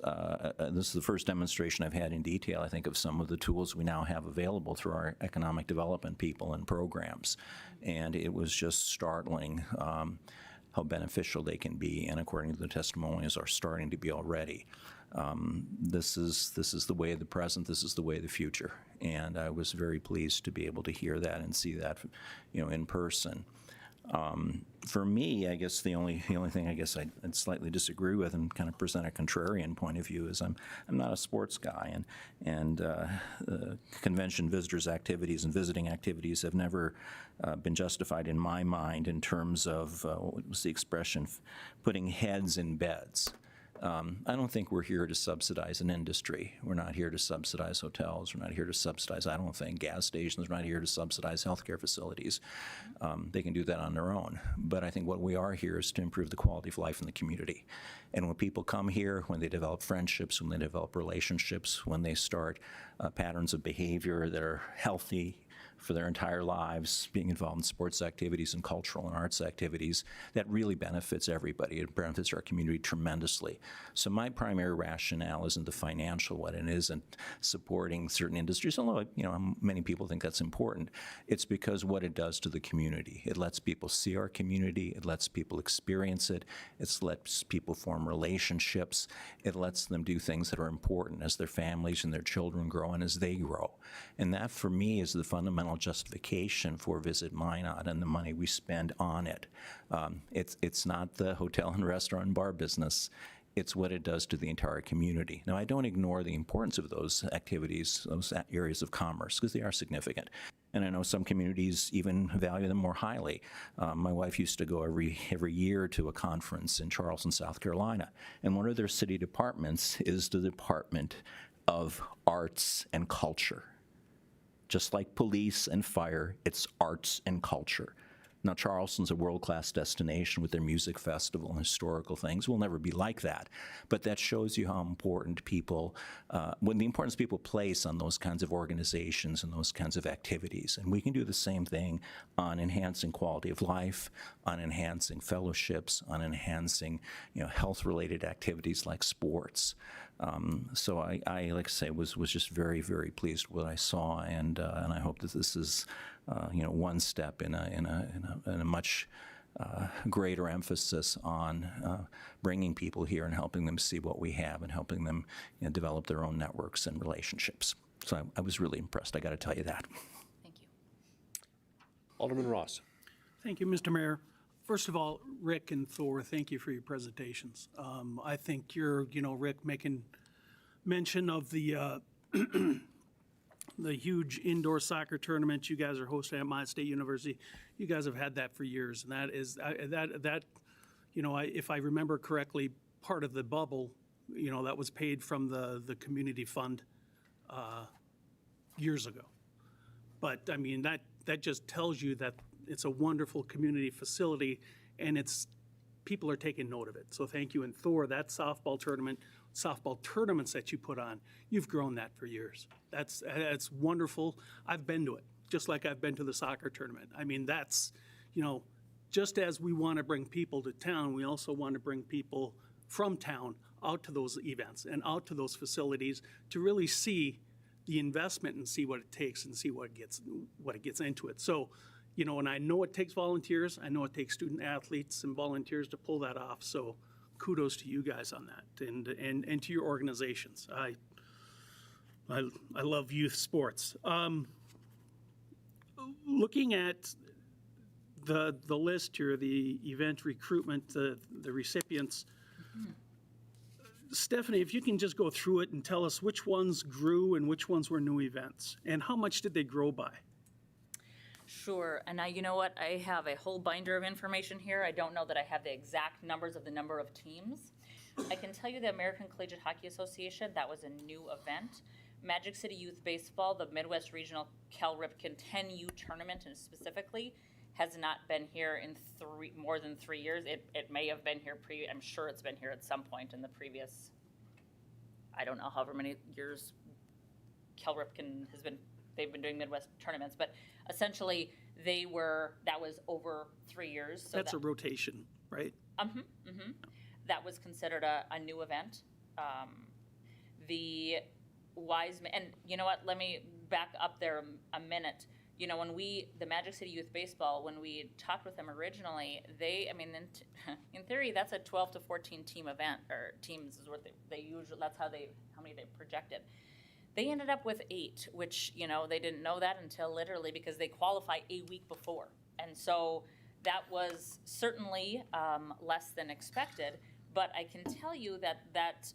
this is the first demonstration I've had in detail, I think, of some of the tools we now have available through our economic development people and programs. And it was just startling how beneficial they can be, and according to the testimonials, are starting to be already. This is the way of the present. This is the way of the future, and I was very pleased to be able to hear that and see that, you know, in person. For me, I guess the only thing I guess I'd slightly disagree with and kind of present a contrarian point of view is I'm not a sports guy, and convention visitors activities and visiting activities have never been justified in my mind in terms of what was the expression, putting heads in beds. I don't think we're here to subsidize an industry. We're not here to subsidize hotels. We're not here to subsidize, I don't think, gas stations. We're not here to subsidize healthcare facilities. They can do that on their own. But I think what we are here is to improve the quality of life in the community. And when people come here, when they develop friendships, when they develop relationships, when they start patterns of behavior that are healthy for their entire lives, being involved in sports activities and cultural and arts activities, that really benefits everybody. It benefits our community tremendously. So my primary rationale isn't the financial one, and isn't supporting certain industries, although, you know, many people think that's important. It's because what it does to the community. It lets people see our community. It lets people experience it. It lets people form relationships. It lets them do things that are important as their families and their children grow and as they grow. And that, for me, is the fundamental justification for Visit Minot and the money we spend on it. It's not the hotel and restaurant and bar business. it's what it does to the entire community. Now, I don't ignore the importance of those activities, those areas of commerce, because they are significant. And I know some communities even value them more highly. My wife used to go every year to a conference in Charleston, South Carolina, and one of their city departments is the Department of Arts and Culture. Just like police and fire, it's arts and culture. Now, Charleston's a world-class destination with their music festival and historical things. We'll never be like that. But that shows you how important people, when the importance people place on those kinds of organizations and those kinds of activities. And we can do the same thing on enhancing quality of life, on enhancing fellowships, on enhancing, health-related activities like sports. So I like I say, was just very, very pleased with what I saw, and I hope that this is, one step in a much greater emphasis on bringing people here and helping them see what we have and helping them develop their own networks and relationships. So I was really impressed. I got to tell you that. Thank you. Alderman Ross. Thank you, Mr. Mayor. First of all, Rick and Thor, thank you for your presentations. I think you're, Rick, making mention of the the huge indoor soccer tournament you guys are hosting at Mott State University. You guys have had that for years, and that is if I remember correctly, part of the bubble, that was paid from the community fund years ago. But I mean, that just tells you that it's a wonderful community facility, and people are taking note of it. So thank you. And Thor, that softball tournaments that you put on, you've grown that for years. That's wonderful. I've been to it, just like I've been to the soccer tournament. I mean, that's, just as we want to bring people to town, we also want to bring people from town out to those events and out to those facilities to really see the investment and see what it takes and see what it gets into it. So, and I know it takes volunteers. I know it takes student athletes and volunteers to pull that off. So kudos to you guys on that and to your organizations. I love youth sports. Looking at the list here, the event recruitment, the recipients, Stephanie, if you can just go through it and tell us which ones grew and which ones were new events, and how much did they grow by? Sure, and now you know what? I have a whole binder of information here. I don't know that I have the exact numbers of the number of teams. I can tell you the American Collegiate Hockey Association, that was a new event. Magic City Youth Baseball, the Midwest Regional Cal Ripken 10U tournament, and specifically, has not been here in more than 3 years. It may have been here I'm sure it's been here at some point in the previous, I don't know, however many years Cal Ripken they've been doing Midwest tournaments, but essentially that was over 3 years. So that's a rotation, right? That was considered a new event. The Wiseman, and you know what, let me back up there a minute. When the Magic City Youth Baseball, when we talked with them originally, in theory, that's a 12 to 14 team event, or teams is what they usually, that's how many they projected. They ended up with 8, which, they didn't know that until literally because they qualify a week before. And so that was certainly less than expected. But I can tell you that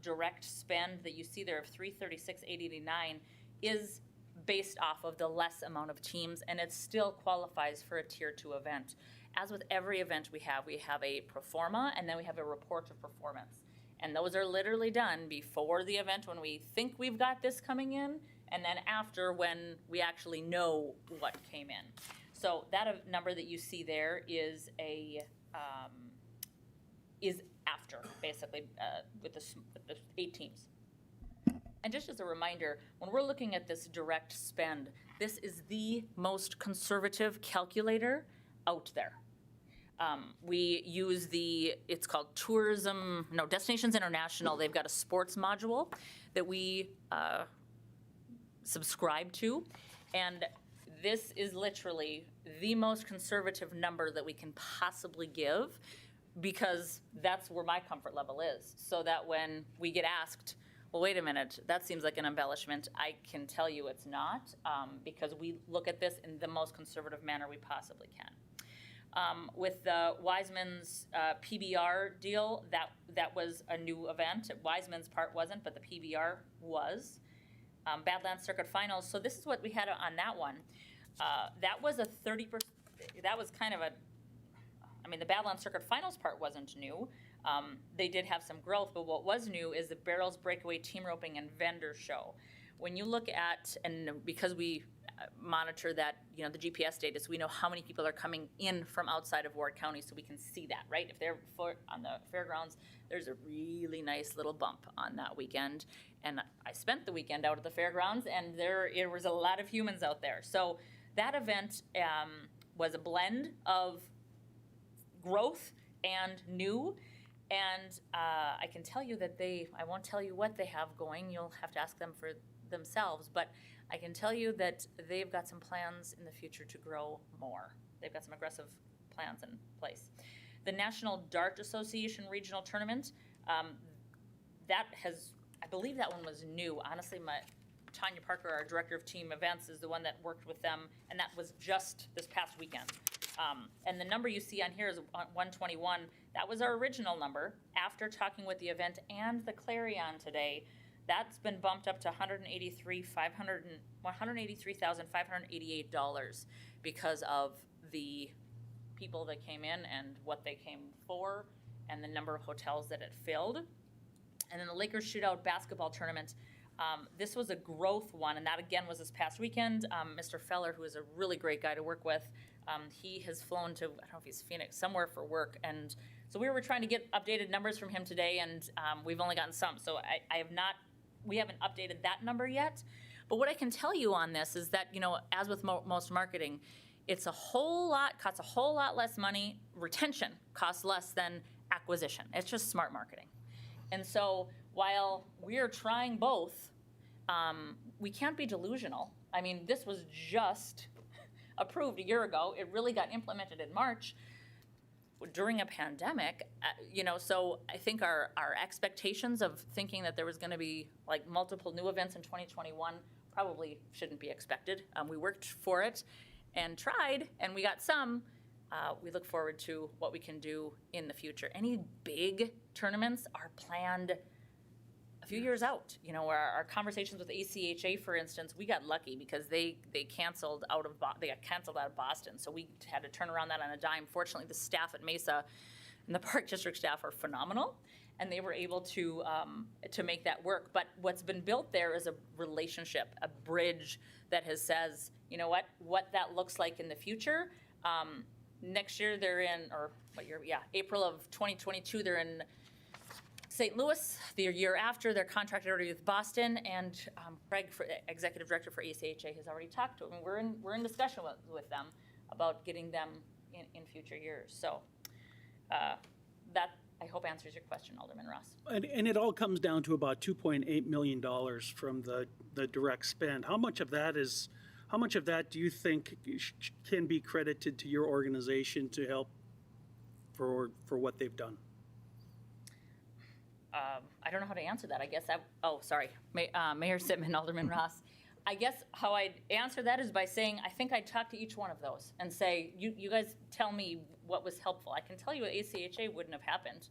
direct spend that you see there of $336,889 is based off of the less amount of teams, and it still qualifies for a Tier 2 event. As with every event we have a pro forma, and then we have a report of performance. And those are literally done before the event when we think we've got this coming in, and then after when we actually know what came in. So that number that you see there is is after, basically, with the 8 teams. And just as a reminder, when we're looking at this direct spend, this is the most conservative calculator out there. We use it's called Destinations International. They've got a sports module that we subscribe to. And this is literally the most conservative number that we can possibly give, because that's where my comfort level is. So that when we get asked, well, wait a minute, that seems like an embellishment, I can tell you it's not, because we look at this in the most conservative manner we possibly can. With the Wiseman's PBR deal, that was a new event. Wiseman's part wasn't, but the PBR was. Badlands Circuit Finals, so this is what we had on that one. That was a 30%, that was kind of a, I mean, the Badlands Circuit Finals part wasn't new. They did have some growth, but what was new is the Barrels Breakaway Team Roping and Vendor Show. When you look at, and because we monitor that, the GPS data, so we know how many people are coming in from outside of Ward County, so we can see that, right? If they're on the fairgrounds, there's a really nice little bump on that weekend. And I spent the weekend out at the fairgrounds, and there was a lot of humans out there. So that event was a blend of growth and new. And I can tell you that I won't tell you what they have going, you'll have to ask them for themselves, but I can tell you that they've got some plans in the future to grow more. They've got some aggressive plans in place. The National Dart Association Regional Tournament, I believe that one was new. Honestly, Tanya Parker, our Director of Team Events, is the one that worked with them, and that was just this past weekend. And the number you see on here is 121. That was our original number. After talking with the event and the Clarion today, that's been bumped up to $183,588 because of the people that came in and what they came for and the number of hotels that it filled. And then the Lakers Shootout Basketball Tournament, this was a growth one, and that again was this past weekend. Mr. Feller, who is a really great guy to work with, he has flown to, I don't know if he's Phoenix, somewhere for work, and so we were trying to get updated numbers from him today, and we've only gotten some, so we haven't updated that number yet. But what I can tell you on this is that, as with most marketing, costs a whole lot less money. Retention costs less than acquisition. It's just smart marketing. And so while we're trying both, we can't be delusional. I mean, this was just approved a year ago. It really got implemented in March during a pandemic, so I think our expectations of thinking that there was going to be like multiple new events in 2021 probably shouldn't be expected. We worked for it and tried, and we got some. We look forward to what we can do in the future. Any big tournaments are planned a few years out. Our conversations with ACHA, for instance, we got lucky because they got canceled out of Boston, so we had to turn around that on a dime. Fortunately, the staff at Mesa and the Park District staff are phenomenal, and they were able to make that work. But what's been built there is a relationship, a bridge that says, what that looks like in the future. Next year they're in, or what year? Yeah, April of 2022, they're in St. Louis. The year after, they're contracted already with Boston, and Craig, Executive Director for ACHA, has already talked to them. We're in discussion with them about getting them in future years. So that, I hope, answers your question, Alderman Ross. And it all comes down to about $2.8 million from the direct spend. How much of that do you think can be credited to your organization to help for what they've done? I don't know how to answer that. I guess Mayor Sitman, Alderman Ross. I guess how I'd answer that is by saying I think I'd talk to each one of those and say, you guys tell me what was helpful. I can tell you ACHA wouldn't have happened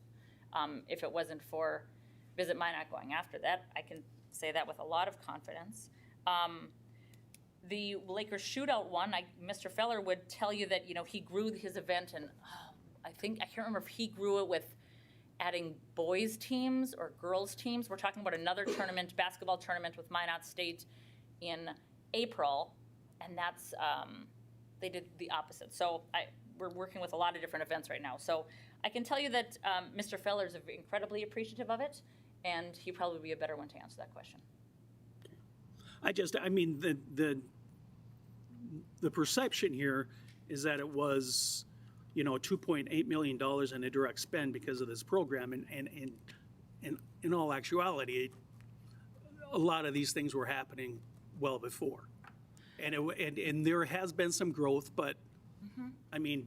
if it wasn't for Visit Minot going after that. I can say that with a lot of confidence. The Lakers Shootout one, Mr. Feller would tell you that, he grew his event, and I can't remember if he grew it with adding boys teams or girls teams. We're talking about another tournament, basketball tournament with Minot State in April, and that's, they did the opposite. So we're working with a lot of different events right now. So I can tell you that Mr. Feller is incredibly appreciative of it, and he'd probably be a better one to answer that question. The perception here is that it was, $2.8 million in a direct spend because of this program, and in all actuality, a lot of these things were happening well before, and there has been some growth, but I'm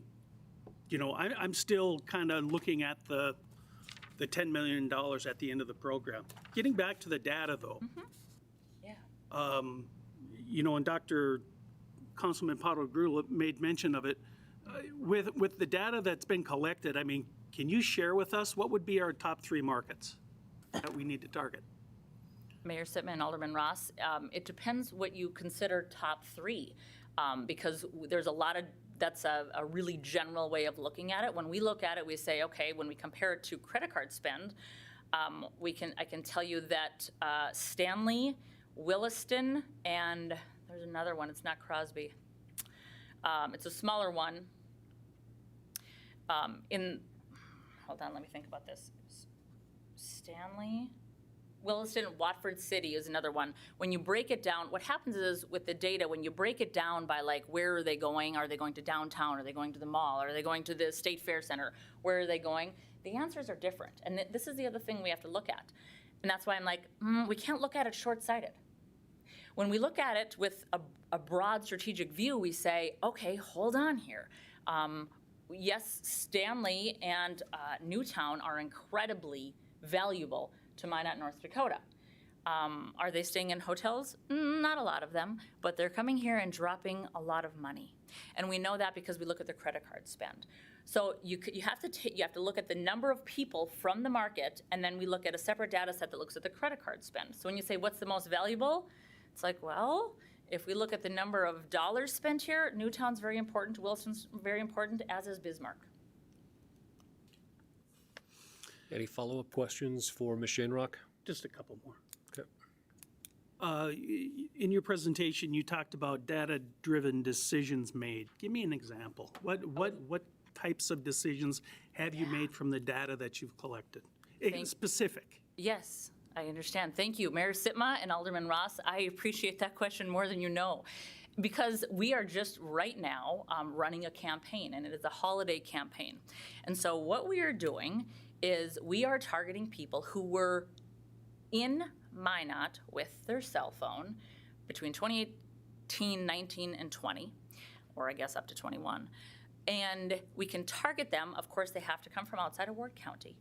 still kind of looking at the $10 million at the end of the program. Getting back to the data, though. And Councilman Padragula made mention of it. With the data that's been collected, I mean, can you share with us what would be our top 3 markets that we need to target? Mayor Sitman and Alderman Ross, it depends what you consider top 3, because there's a lot of, that's a really general way of looking at it. When we look at it, we say, okay, when we compare it to credit card spend, I can tell you that Stanley, Williston, and there's another one, it's not Crosby. It's a smaller one. Hold on, let me think about this. Stanley, Williston, Watford City is another one. When you break it down, what happens is with the data, when you break it down by like, where are they going? Are they going to downtown? Are they going to the mall? Are they going to the State Fair Center? Where are they going? The answers are different. And this is the other thing we have to look at. And that's why I'm like, we can't look at it short-sighted. When we look at it with a broad strategic view, we say, okay, hold on here. Yes, Stanley and Newtown are incredibly valuable to Minot, North Dakota. Are they staying in hotels? Not a lot of them, but they're coming here and dropping a lot of money. And we know that because we look at the credit card spend. So you have to look at the number of people from the market, and then we look at a separate data set that looks at the credit card spend. So when you say what's the most valuable, it's like, well, if we look at the number of dollars spent here, Newtown's very important, Wilson's very important, as is Bismarck. Any follow-up questions for Ms. Shanrock? Just a couple more. Okay. In your presentation, you talked about data-driven decisions made. Give me an example. What types of decisions have you made from the data that you've collected? Specific. Yes, I understand. Thank you. Mayor Sitma and Alderman Ross, I appreciate that question more than you know. Because we are just right now running a campaign, and it is a holiday campaign. And so what we are doing is we are targeting people who were in Minot with their cell phone between 2018, 19, and 20, or I guess up to 21. And we can target them. Of course, they have to come from outside of Ward County.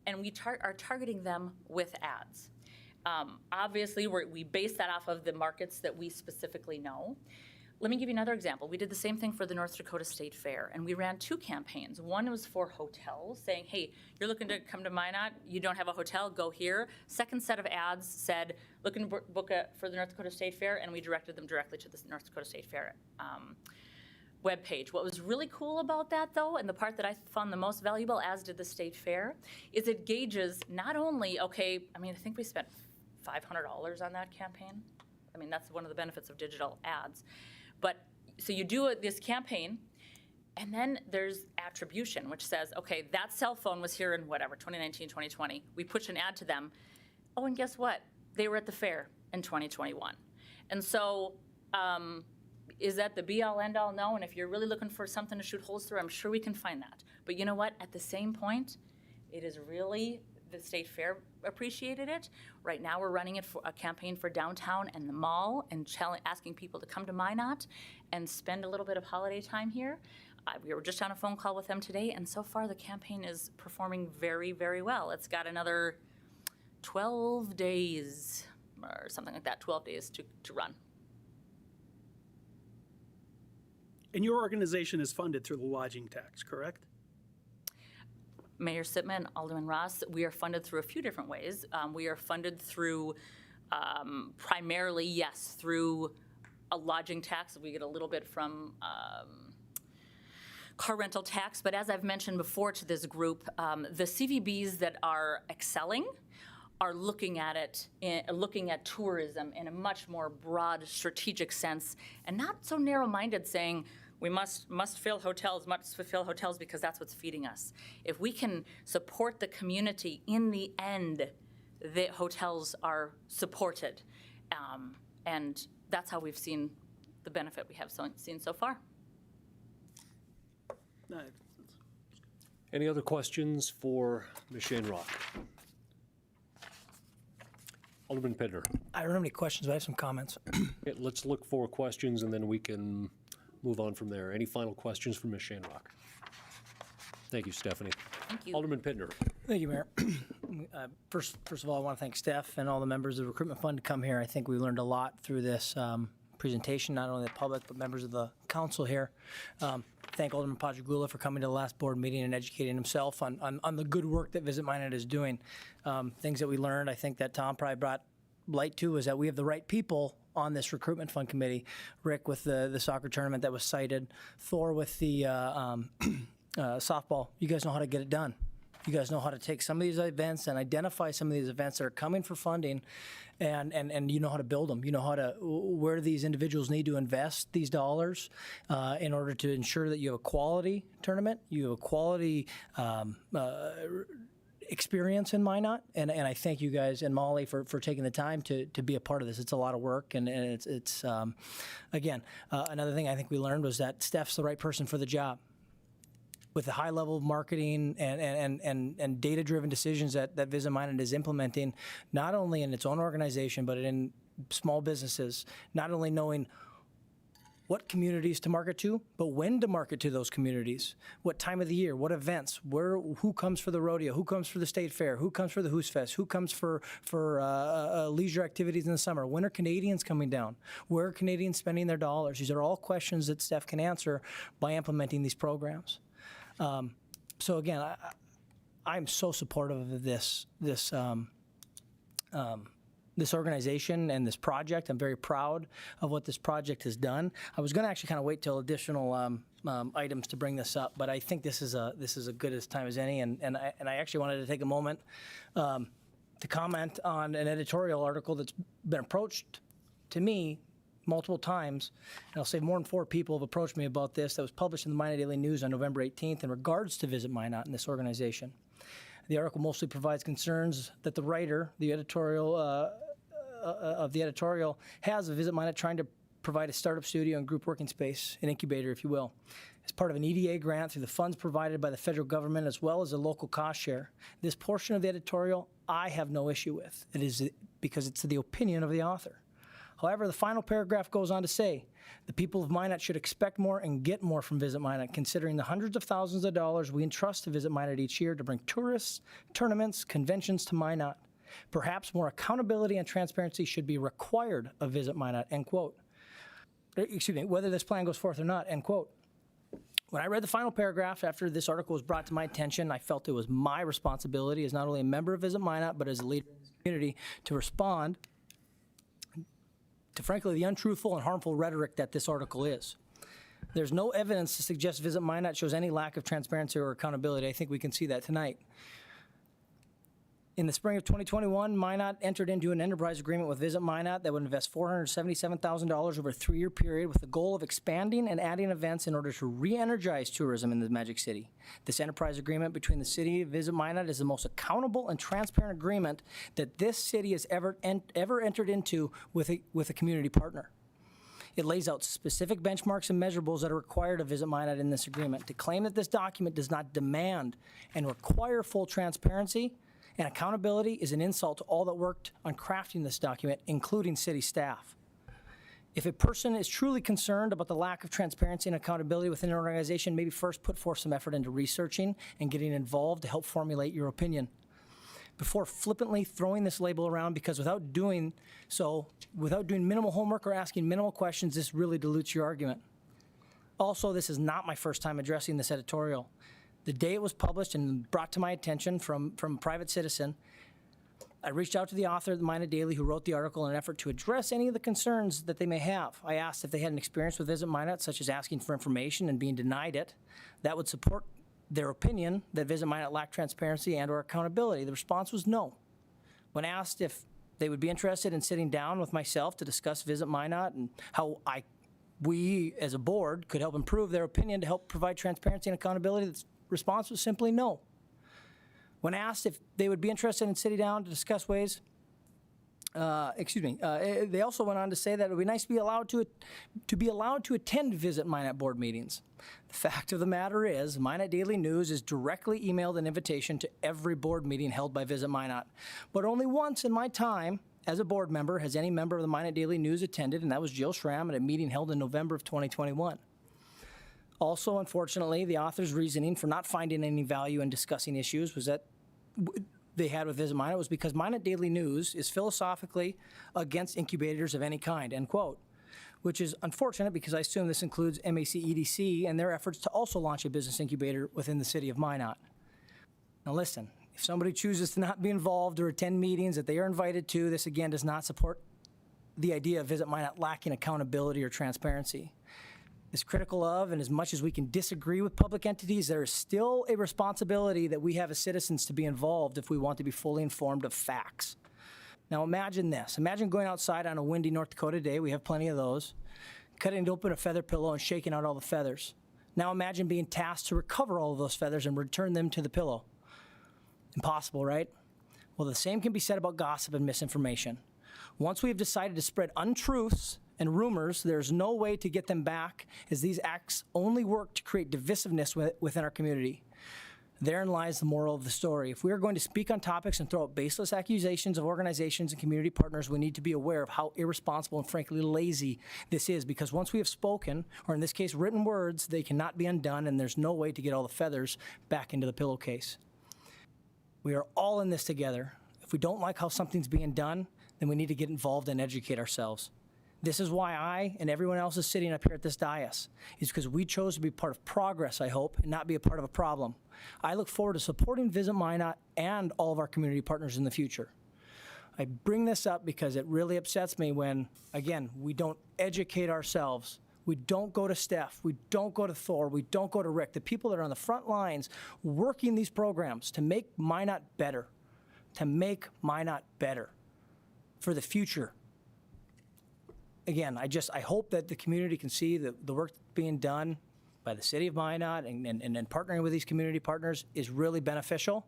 And we are targeting them with ads. Obviously, we base that off of the markets that we specifically know. Let me give you another example. We did the same thing for the North Dakota State Fair, and we ran 2 campaigns. One was for hotels, saying, hey, you're looking to come to Minot, you don't have a hotel, go here. Second set of ads said, looking to book for the North Dakota State Fair, and we directed them directly to the North Dakota State Fair webpage. What was really cool about that, though, and the part that I found the most valuable, as did the State Fair, is it gauges not only, okay, I mean, I think we spent $500 on that campaign. I mean, that's one of the benefits of digital ads. But so you do this campaign, and then there's attribution, which says, okay, that cell phone was here in whatever, 2019, 2020. We push an ad to them. Oh, and guess what? They were at the fair in 2021. And so is that the be-all, end-all? No. And if you're really looking for something to shoot holes through, I'm sure we can find that. But you know what? At the same point, it is really, the State Fair appreciated it. Right now, we're running it for a campaign for downtown and the mall, and asking people to come to Minot and spend a little bit of holiday time here. We were just on a phone call with them today, and so far the campaign is performing very, very well. It's got another 12 days or something like that, 12 days to run. And your organization is funded through the lodging tax, correct? Mayor Sitman, Alderman Ross, we are funded through a few different ways. We are funded through primarily, yes, through a lodging tax. We get a little bit from car rental tax, but as I've mentioned before to this group, the CVBs that are excelling are looking at it, looking at tourism in a much more broad strategic sense, and not so narrow-minded, saying we must fill hotels, because that's what's feeding us. If we can support the community, in the end, the hotels are supported, and that's how we've seen the benefit we have seen so far. Any other questions for Ms. Shanrock? Alderman Pedner. I don't have any questions, but I have some comments. Okay, let's look for questions, and then we can move on from there. Any final questions for Ms. Shanrock? Thank you, Stephanie. Thank you. Alderman Pedner. Thank you, Mayor. First of all, I want to thank Steph and all the members of the Recruitment Fund to come here. I think we learned a lot through this presentation, not only the public, but members of the council here. Thank Alderman Pajagula for coming to the last board meeting and educating himself on the good work that Visit Minot is doing. Things that we learned, I think that Tom probably brought light to, is that we have the right people on this recruitment fund committee. Rick with the soccer tournament that was cited, Thor with the softball. You guys know how to get it done. You guys know how to take some of these events and identify some of these events that are coming for funding, and you know how to build them. You know how to, where these individuals need to invest these dollars in order to ensure that you have a quality tournament, you have a quality experience in Minot, and I thank you guys and Molly for taking the time to be a part of this. It's a lot of work, and it's again, another thing I think we learned was that Steph's the right person for the job. With the high level of marketing and data-driven decisions that Visit Minot is implementing, not only in its own organization, but in small businesses, not only knowing what communities to market to, but when to market to those communities, what time of the year, what events, who comes for the rodeo, who comes for the state fair, who comes for the Hoos Fest, who comes for leisure activities in the summer, when are Canadians coming down, where are Canadians spending their dollars? These are all questions that Steph can answer by implementing these programs. So again, I'm so supportive of this organization and this project. I'm very proud of what this project has done. I was going to actually kind of wait till additional items to bring this up, but I think this is a good as time as any. And I actually wanted to take a moment to comment on an editorial article that's been approached to me multiple times, and I'll say more than 4 people have approached me about this, that was published in the Minot Daily News on November 18th in regards to Visit Minot and this organization. The article mostly provides concerns that the writer, the editorial of the editorial, has of Visit Minot trying to provide a startup studio and group working space, an incubator, if you will, as part of an EDA grant through the funds provided by the federal government as well as a local cost share. This portion of the editorial I have no issue with. It is because it's the opinion of the author. However, the final paragraph goes on to say, the people of Minot should expect more and get more from Visit Minot, considering the hundreds of thousands of dollars we entrust to Visit Minot each year to bring tourists, tournaments, conventions to Minot. Perhaps more accountability and transparency should be required of Visit Minot, end quote. Excuse me, whether this plan goes forth or not, end quote. When I read the final paragraph after this article was brought to my attention, I felt it was my responsibility as not only a member of Visit Minot, but as a leader in this community to respond to, frankly, the untruthful and harmful rhetoric that this article is. There's no evidence to suggest Visit Minot shows any lack of transparency or accountability. I think we can see that tonight. In the spring of 2021, Minot entered into an enterprise agreement with Visit Minot that would invest $477,000 over a 3-year period with the goal of expanding and adding events in order to re-energize tourism in the Magic City. This enterprise agreement between the city and Visit Minot is the most accountable and transparent agreement that this city has ever entered into with a community partner. It lays out specific benchmarks and measurables that are required of Visit Minot in this agreement. To claim that this document does not demand and require full transparency and accountability is an insult to all that worked on crafting this document, including city staff. If a person is truly concerned about the lack of transparency and accountability within an organization, maybe first put forth some effort into researching and getting involved to help formulate your opinion before flippantly throwing this label around, because without doing minimal homework or asking minimal questions, this really dilutes your argument. Also, this is not my first time addressing this editorial. The day it was published and brought to my attention from a private citizen, I reached out to the author of the Minot Daily who wrote the article in an effort to address any of the concerns that they may have. I asked if they had an experience with Visit Minot, such as asking for information and being denied it, that would support their opinion that Visit Minot lacked transparency and or accountability. The response was no. When asked if they would be interested in sitting down with myself to discuss Visit Minot and how we as a board could help improve their opinion to help provide transparency and accountability, the response was simply no. When asked if they would be interested in sitting down to discuss ways, they also went on to say that it would be nice to be allowed to attend Visit Minot board meetings. The fact of the matter is, Minot Daily News is directly emailed an invitation to every board meeting held by Visit Minot. But only once in my time as a board member has any member of the Minot Daily News attended, and that was Jill Schramm at a meeting held in November of 2021. Also, unfortunately, the author's reasoning for not finding any value in discussing issues was that they had with Visit Minot was because Minot Daily News is philosophically against incubators of any kind, end quote. which is unfortunate because I assume this includes MAC EDC and their efforts to also launch a business incubator within the city of Minot. Now listen, if somebody chooses to not be involved or attend meetings that they are invited to, this again does not support the idea of Visit Minot lacking accountability or transparency. As critical of and as much as we can disagree with public entities, there is still a responsibility that we have as citizens to be involved if we want to be fully informed of facts. Now imagine this. Imagine going outside on a windy North Dakota day, we have plenty of those, cutting open a feather pillow and shaking out all the feathers. Now imagine being tasked to recover all of those feathers and return them to the pillow. Impossible, right? Well, the same can be said about gossip and misinformation. Once we have decided to spread untruths and rumors, there's no way to get them back, as these acts only work to create divisiveness within our community. Therein lies the moral of the story. If we are going to speak on topics and throw out baseless accusations of organizations and community partners, we need to be aware of how irresponsible and frankly lazy this is, because once we have spoken, or in this case written words, they cannot be undone, and there's no way to get all the feathers back into the pillowcase. We are all in this together. If we don't like how something's being done, then we need to get involved and educate ourselves. This is why I and everyone else is sitting up here at this dais, is because we chose to be part of progress, I hope, and not be a part of a problem. I look forward to supporting Visit Minot and all of our community partners in the future. I bring this up because it really upsets me when, again, we don't educate ourselves. We don't go to Steph, we don't go to Thor, we don't go to Rick, the people that are on the front lines working these programs to make Minot better, for the future. Again, I hope that the community can see that the work being done by the city of Minot and partnering with these community partners is really beneficial.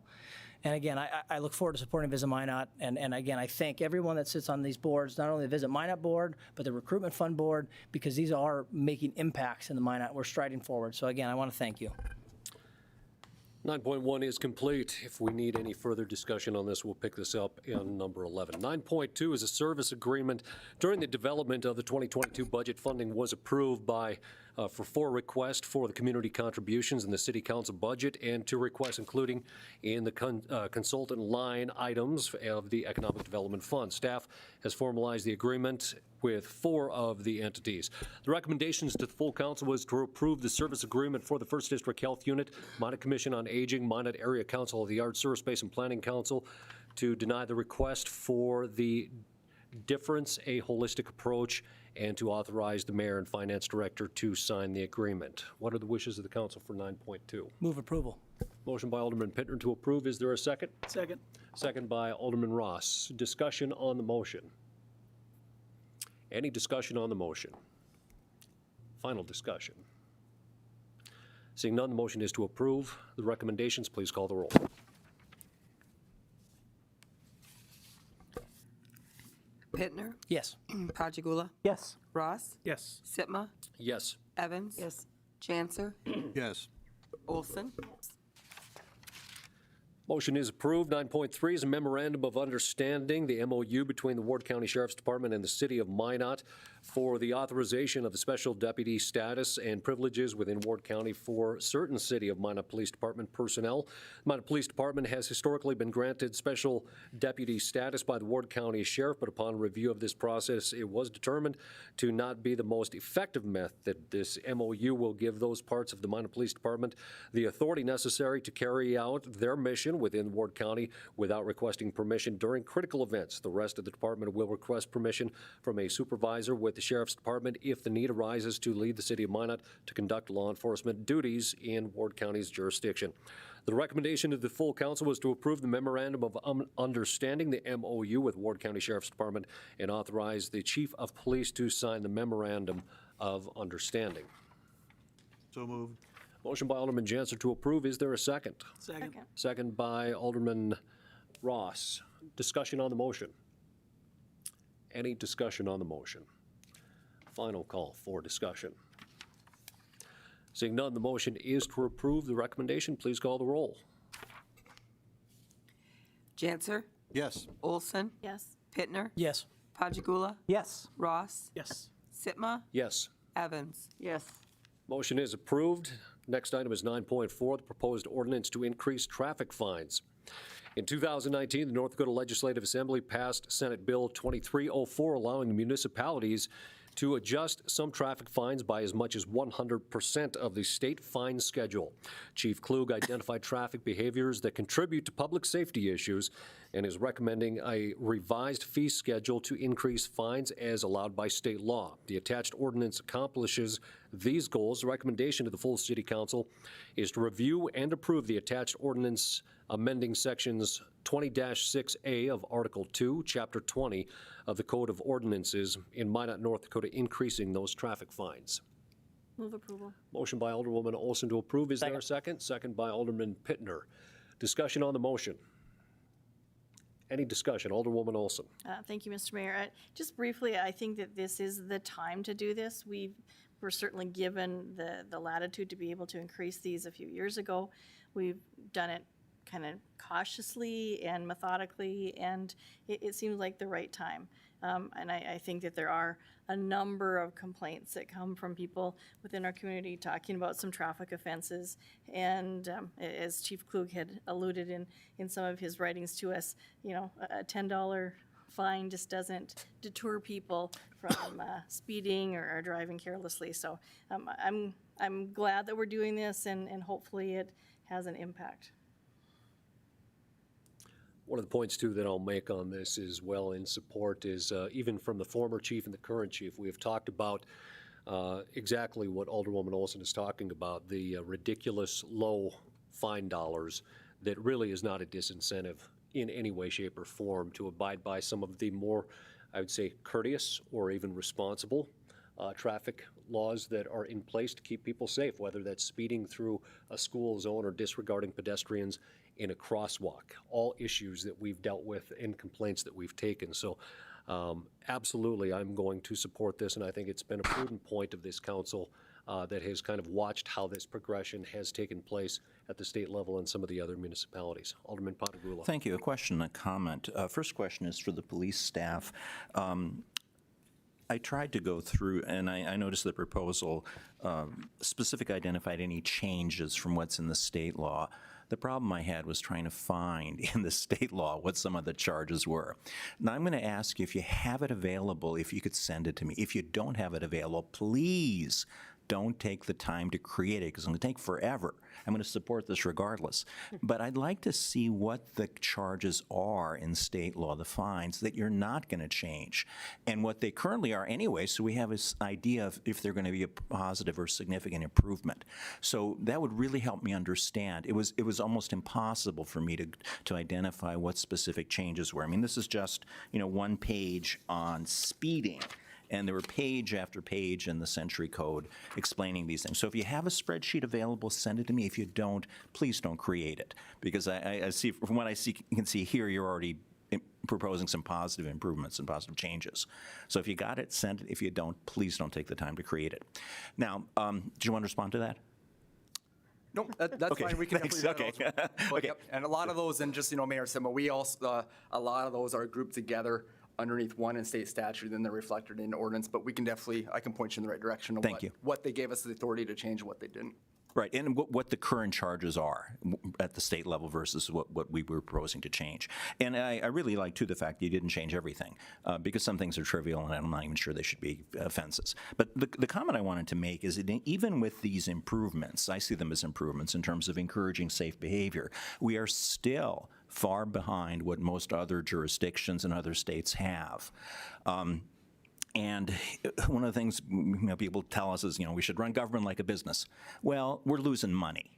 And again, I look forward to supporting Visit Minot. And again, I thank everyone that sits on these boards, not only the Visit Minot board, but the Recruitment Fund board, because these are making impacts in the Minot. We're striding forward. So again, I want to thank you. 9.1 is complete. If we need any further discussion on this, we'll pick this up in number 11. 9.2 is a service agreement. During the development of the 2022 budget, funding was approved for 4 requests for the community contributions in the city council budget and 2 requests including in the consultant line items of the Economic Development Fund. Staff has formalized the agreement with 4 of the entities. The recommendations to the full council was to approve the service agreement for the 1st District Health Unit, Minot Commission on Aging, Minot Area Council of the Arts, Sewer Space and Planning Council, to deny the request for the Difference, a Holistic Approach, and to authorize the mayor and finance director to sign the agreement. What are the wishes of the council for 9.2? Move approval. Motion by Alderman Pittner to approve. Is there a second? Second. Second by Alderman Ross. Discussion on the motion. Any discussion on the motion? Final discussion. Seeing none, the motion is to approve the recommendations. Please call the roll. Pittner, Yes. Pajagula, Yes. Ross, Yes. Sitma, Yes. Evans. Yes. Janser, Yes. Olson. Motion is approved. 9.3 is a memorandum of understanding, the MOU between the Ward County Sheriff's Department and the City of Minot for the authorization of the special deputy status and privileges within Ward County for certain City of Minot Police Department personnel. The Minot Police Department has historically been granted special deputy status by the Ward County Sheriff, but upon review of this process, it was determined to not be the most effective method. This MOU will give those parts of the Minot Police Department the authority necessary to carry out their mission within Ward County without requesting permission during critical events. The rest of the department will request permission from a supervisor with the Sheriff's Department if the need arises to lead the City of Minot to conduct law enforcement duties in Ward County's jurisdiction. The recommendation to the full council was to approve the memorandum of understanding, the MOU, with Ward County Sheriff's Department and authorize the Chief of Police to sign the memorandum of understanding. So moved. Motion by Alderman Janser to approve. Is there a second? Second. Second by Alderman Ross. Discussion on the motion. Any discussion on the motion? Final call for discussion. Seeing none, the motion is to approve the recommendation. Please call the roll. Janser, Yes. Olson, Yes. Pittner, Yes. Pajagula, Yes. Ross, Yes. Sitma, Yes. Evans. Yes. Motion is approved. Next item is 9.4, the proposed ordinance to increase traffic fines. In 2019, the North Dakota Legislative Assembly passed Senate Bill 2304, allowing municipalities to adjust some traffic fines by as much as 100% of the state fine schedule. Chief Klug identified traffic behaviors that contribute to public safety issues and is recommending a revised fee schedule to increase fines as allowed by state law. The attached ordinance accomplishes these goals. The recommendation to the full City Council is to review and approve the attached ordinance amending sections 20-6A of Article 2, Chapter 20 of the Code of Ordinances in Minot, North Dakota, increasing those traffic fines. Move approval. Motion by Alderwoman Olson to approve. Is there a second? Second by Alderman Pittner. Discussion on the motion. Any discussion? Alderwoman Olson. Thank you, Mr. Mayor. Just briefly, I think that this is the time to do this. We're certainly given the latitude to be able to increase these a few years ago. We've done it kind of cautiously and methodically, and it seems like the right time. And I think that there are a number of complaints that come from people within our community talking about some traffic offenses. And as Chief Klug had alluded in some of his writings to us, you know, a $10 fine just doesn't deter people from speeding or driving carelessly. So I'm glad that we're doing this, and hopefully it has an impact. One of the points, too, that I'll make on this as well in support is even from the former chief and the current chief, we have talked about exactly what Alderwoman Olson is talking about, the ridiculous low fine dollars that really is not a disincentive in any way, shape, or form to abide by some of the more, I would say, courteous or even responsible traffic laws that are in place to keep people safe, whether that's speeding through a school zone or disregarding pedestrians in a crosswalk, all issues that we've dealt with and complaints that we've taken. So absolutely, I'm going to support this, and I think it's been a prudent point of this council that has kind of watched how this progression has taken place at the state level and some of the other municipalities. Alderman Patagula. Thank you. A question, a comment. First question is for the police staff. I tried to go through, and I noticed the proposal specific identified any changes from what's in the state law. The problem I had was trying to find in the state law what some of the charges were. Now, I'm going to ask you if you have it available, if you could send it to me. If you don't have it available, please don't take the time to create it, because it's going to take forever. I'm going to support this regardless. But I'd like to see what the charges are in state law, the fines, that you're not going to change, and what they currently are anyway, so we have this idea of if they're going to be a positive or significant improvement. So that would really help me understand. It was almost impossible for me to identify what specific changes were. I mean, this is just, you know, one page on speeding. And there were page after page in the Century Code explaining these things. So if you have a spreadsheet available, send it to me. If you don't, please don't create it. Because I see, from what you can see here, you're already proposing some positive improvements and positive changes. So if you got it, send it. If you don't, please don't take the time to create it. Now, do you want to respond to that? No, that's Okay, fine. We can thanks. definitely do that Okay. also. But, Okay. yep, and a lot of those, and just, you know, Mayor said, but we also, a lot of those are grouped together underneath one in state statute, then they're reflected in ordinance, but we can definitely, I can point you in the right direction of what they gave us the authority to change and what they didn't. Right, and what the current charges are at the state level versus what we were proposing to change. And I really like, too, the fact that you didn't change everything, because some things are trivial, and I'm not even sure they should be offenses. But the comment I wanted to make is that even with these improvements, I see them as improvements in terms of encouraging safe behavior, we are still far behind what most other jurisdictions and other states have. And one of the things people tell us is, we should run government like a business. Well, we're losing money,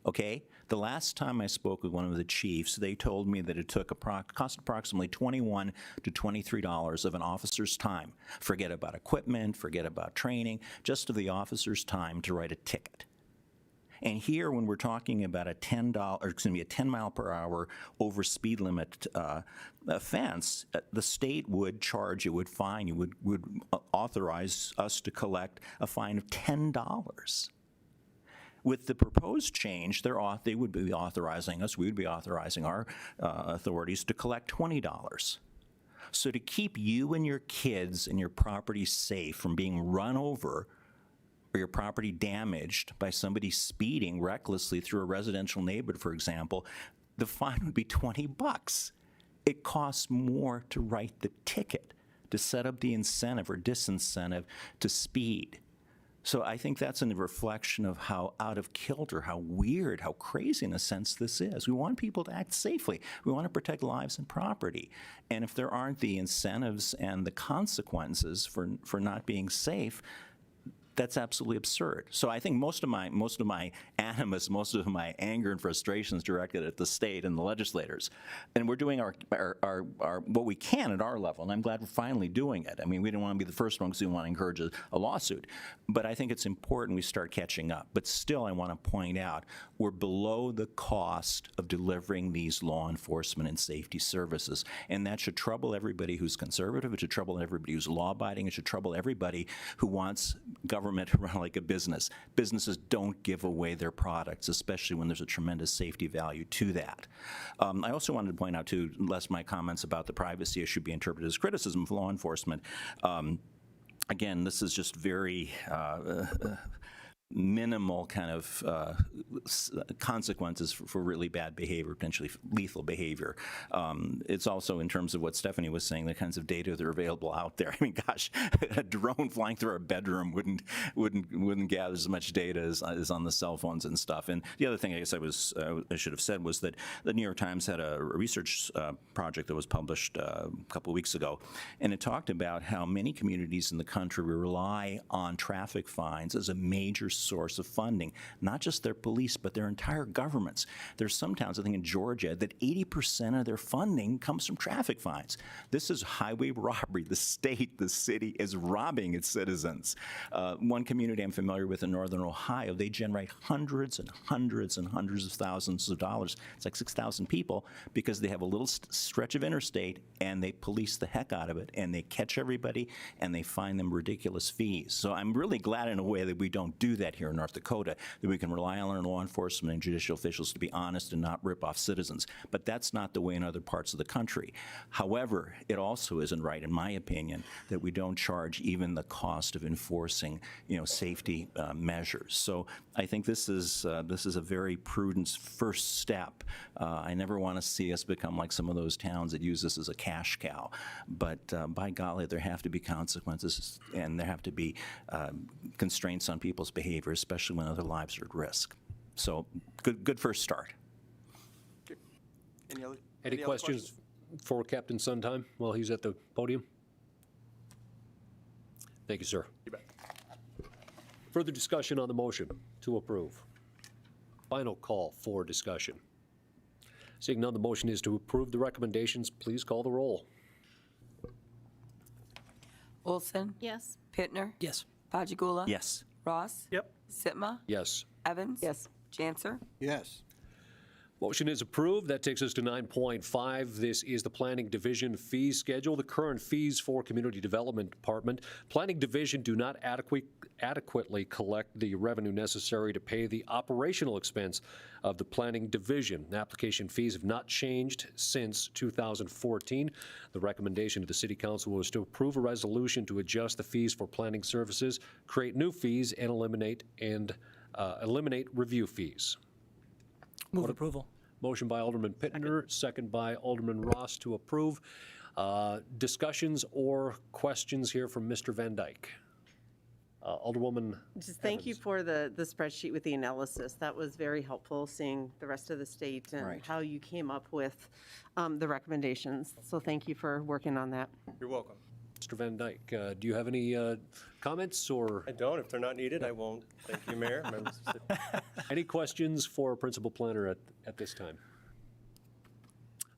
okay? The last time I spoke with one of the chiefs, they told me that it cost approximately $21 to $23 of an officer's time. Forget about equipment, forget about training, just of the officer's time to write a ticket. And here, when we're talking about a 10 mile per hour over speed limit offense, the state would charge, it would fine, it would authorize us to collect a fine of $10. With the proposed change, they would be authorizing us, we would be authorizing our authorities to collect $20. So to keep you and your kids and your property safe from being run over, or your property damaged by somebody speeding recklessly through a residential neighborhood, for example, the fine would be $20. It costs more to write the ticket to set up the incentive or disincentive to speed. So I think that's a reflection of how out of kilter, how weird, how crazy in a sense this is. We want people to act safely. We want to protect lives and property. And if there aren't the incentives and the consequences for not being safe, that's absolutely absurd. So I think most of my animus, most of my anger and frustration is directed at the state and the legislators. And we're doing our what we can at our level, and I'm glad we're finally doing it. I mean, we didn't want to be the first one because we want to encourage a lawsuit. But I think it's important we start catching up. But still, I want to point out, we're below the cost of delivering these law enforcement and safety services. And that should trouble everybody who's conservative. It should trouble everybody who's law-abiding. It should trouble everybody who wants government to run like a business. Businesses don't give away their products, especially when there's a tremendous safety value to that. I also wanted to point out, too, lest my comments about the privacy issue be interpreted as criticism of law enforcement. Again, this is just very minimal kind of consequences for really bad behavior, potentially lethal behavior. It's also in terms of what Stephanie was saying, the kinds of data that are available out there. I mean, gosh, a drone flying through our bedroom wouldn't gather as much data as on the cell phones and stuff. And the other thing I guess I should have said was that the New York Times had a research project that was published a couple of weeks ago, and it talked about how many communities in the country rely on traffic fines as a major source of funding, not just their police, but their entire governments. There's some towns, I think in Georgia, that 80% of their funding comes from traffic fines. This is highway robbery. The state, the city is robbing its citizens. One community I'm familiar with in northern Ohio, they generate hundreds and hundreds and hundreds of thousands of dollars. It's like 6,000 people because they have a little stretch of interstate and they police the heck out of it and they catch everybody and they fine them ridiculous fees. So I'm really glad in a way that we don't do that here in North Dakota, that we can rely on our law enforcement and judicial officials to be honest and not rip off citizens. But that's not the way in other parts of the country. However, it also isn't right, in my opinion, that we don't charge even the cost of enforcing, safety measures. So I think this is a very prudent first step. I never want to see us become like some of those towns that use this as a cash cow. But by golly, there have to be consequences and there have to be constraints on people's behavior, especially when other lives are at risk. So good first start. Any questions for Captain Suntime while he's at the podium? Thank you, sir. You bet. Further discussion on the motion to approve. Final call for discussion. Seeing none, the motion is to approve the recommendations. Please call the roll. Olson? Yes. Pittner? Yes. Pajagula? Yes. Ross? Yep. Sitma? Yes. Evans? Yes. Janser? Yes. Motion is approved. That takes us to 9.5. This is the Planning Division fee schedule. The current fees for Community Development Department. Planning Division do not adequately collect the revenue necessary to pay the operational expense of the Planning Division. Application fees have not changed since 2014. The recommendation to the City Council was to approve a resolution to adjust the fees for planning services, create new fees, and eliminate review fees. Move approval. Motion by Alderman Pittner, second by Alderman Ross to approve. Discussions or questions here from Mr. Van Dyke? Alderwoman Just thank you for the spreadsheet with the analysis. That was very helpful, seeing the rest of the state and Right. how you came up with the recommendations. So thank you for working on that. You're welcome. Mr. Van Dyke, do you have any comments or I don't. If they're not needed, I won't. Thank you, Mayor. Members of the city. any questions for Principal Planner at this time?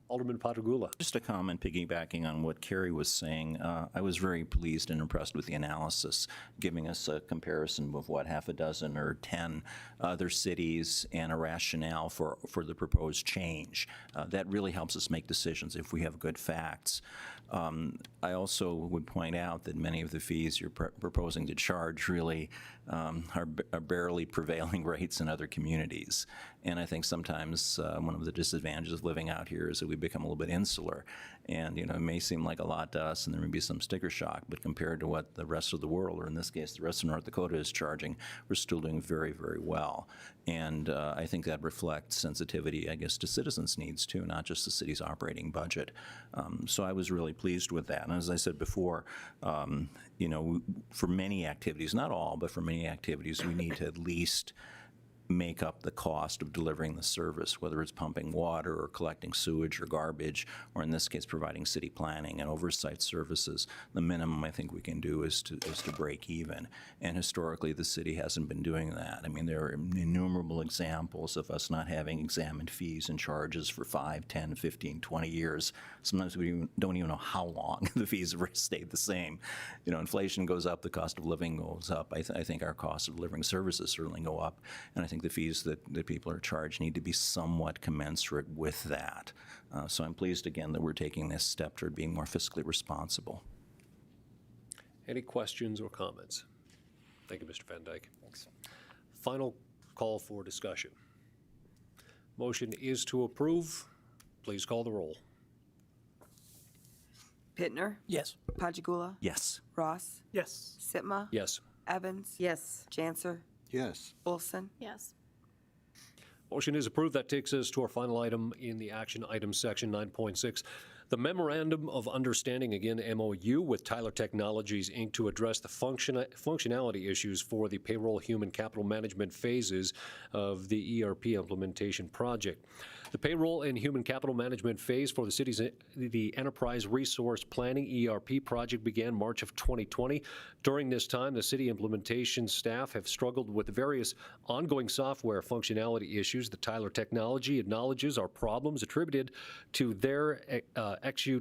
Alderman Patagula. Just a comment piggybacking on what Carrie was saying. I was very pleased and impressed with the analysis, giving us a comparison of half a dozen or 10 other cities and a rationale for the proposed change. That really helps us make decisions if we have good facts. I also would point out that many of the fees you're proposing to charge really are barely prevailing rates in other communities. And I think sometimes one of the disadvantages of living out here is that we we've become a little bit insular. And, it may seem like a lot to us, and there may be some sticker shock, but compared to what the rest of the world, or in this case, the rest of North Dakota is charging, we're still doing very, very well. And I think that reflects sensitivity, I guess, to citizens' needs too, not just the city's operating budget. So I was really pleased with that. And as I said before, for many activities, not all, but for many activities, we need to at least make up the cost of delivering the service, whether it's pumping water or collecting sewage or garbage, or in this case, providing city planning and oversight services. The minimum I think we can do is to break even. And historically, the city hasn't been doing that. I mean, there are innumerable examples of us not having examined fees and charges for 5, 10, 15, 20 years. Sometimes we don't even know how long the fees have stayed the same. Inflation goes up, the cost of living goes up. I think our cost of delivering services certainly go up. And I think the fees that people are charged need to be somewhat commensurate with that. So I'm pleased again that we're taking this step toward being more fiscally responsible. Any questions or comments? Thank you, Mr. Van Dyke. Thanks. Final call for discussion. Motion is to approve. Please call the roll. Pittner? Yes. Pajagula? Yes. Ross? Yes. Sitma? Yes. Evans? Yes. Janser? Yes. Olson? Yes. Motion is approved. That takes us to our final item in the action item section 9.6. The Memorandum of Understanding, again, MOU, with Tyler Technologies, Inc. to address the functionality issues for the payroll human capital management phases of the ERP implementation project. The payroll and human capital management phase for the city's Enterprise Resource Planning ERP project began March of 2020. During this time, the city implementation staff have struggled with various ongoing software functionality issues. The Tyler Technology acknowledges are problems attributed to their XU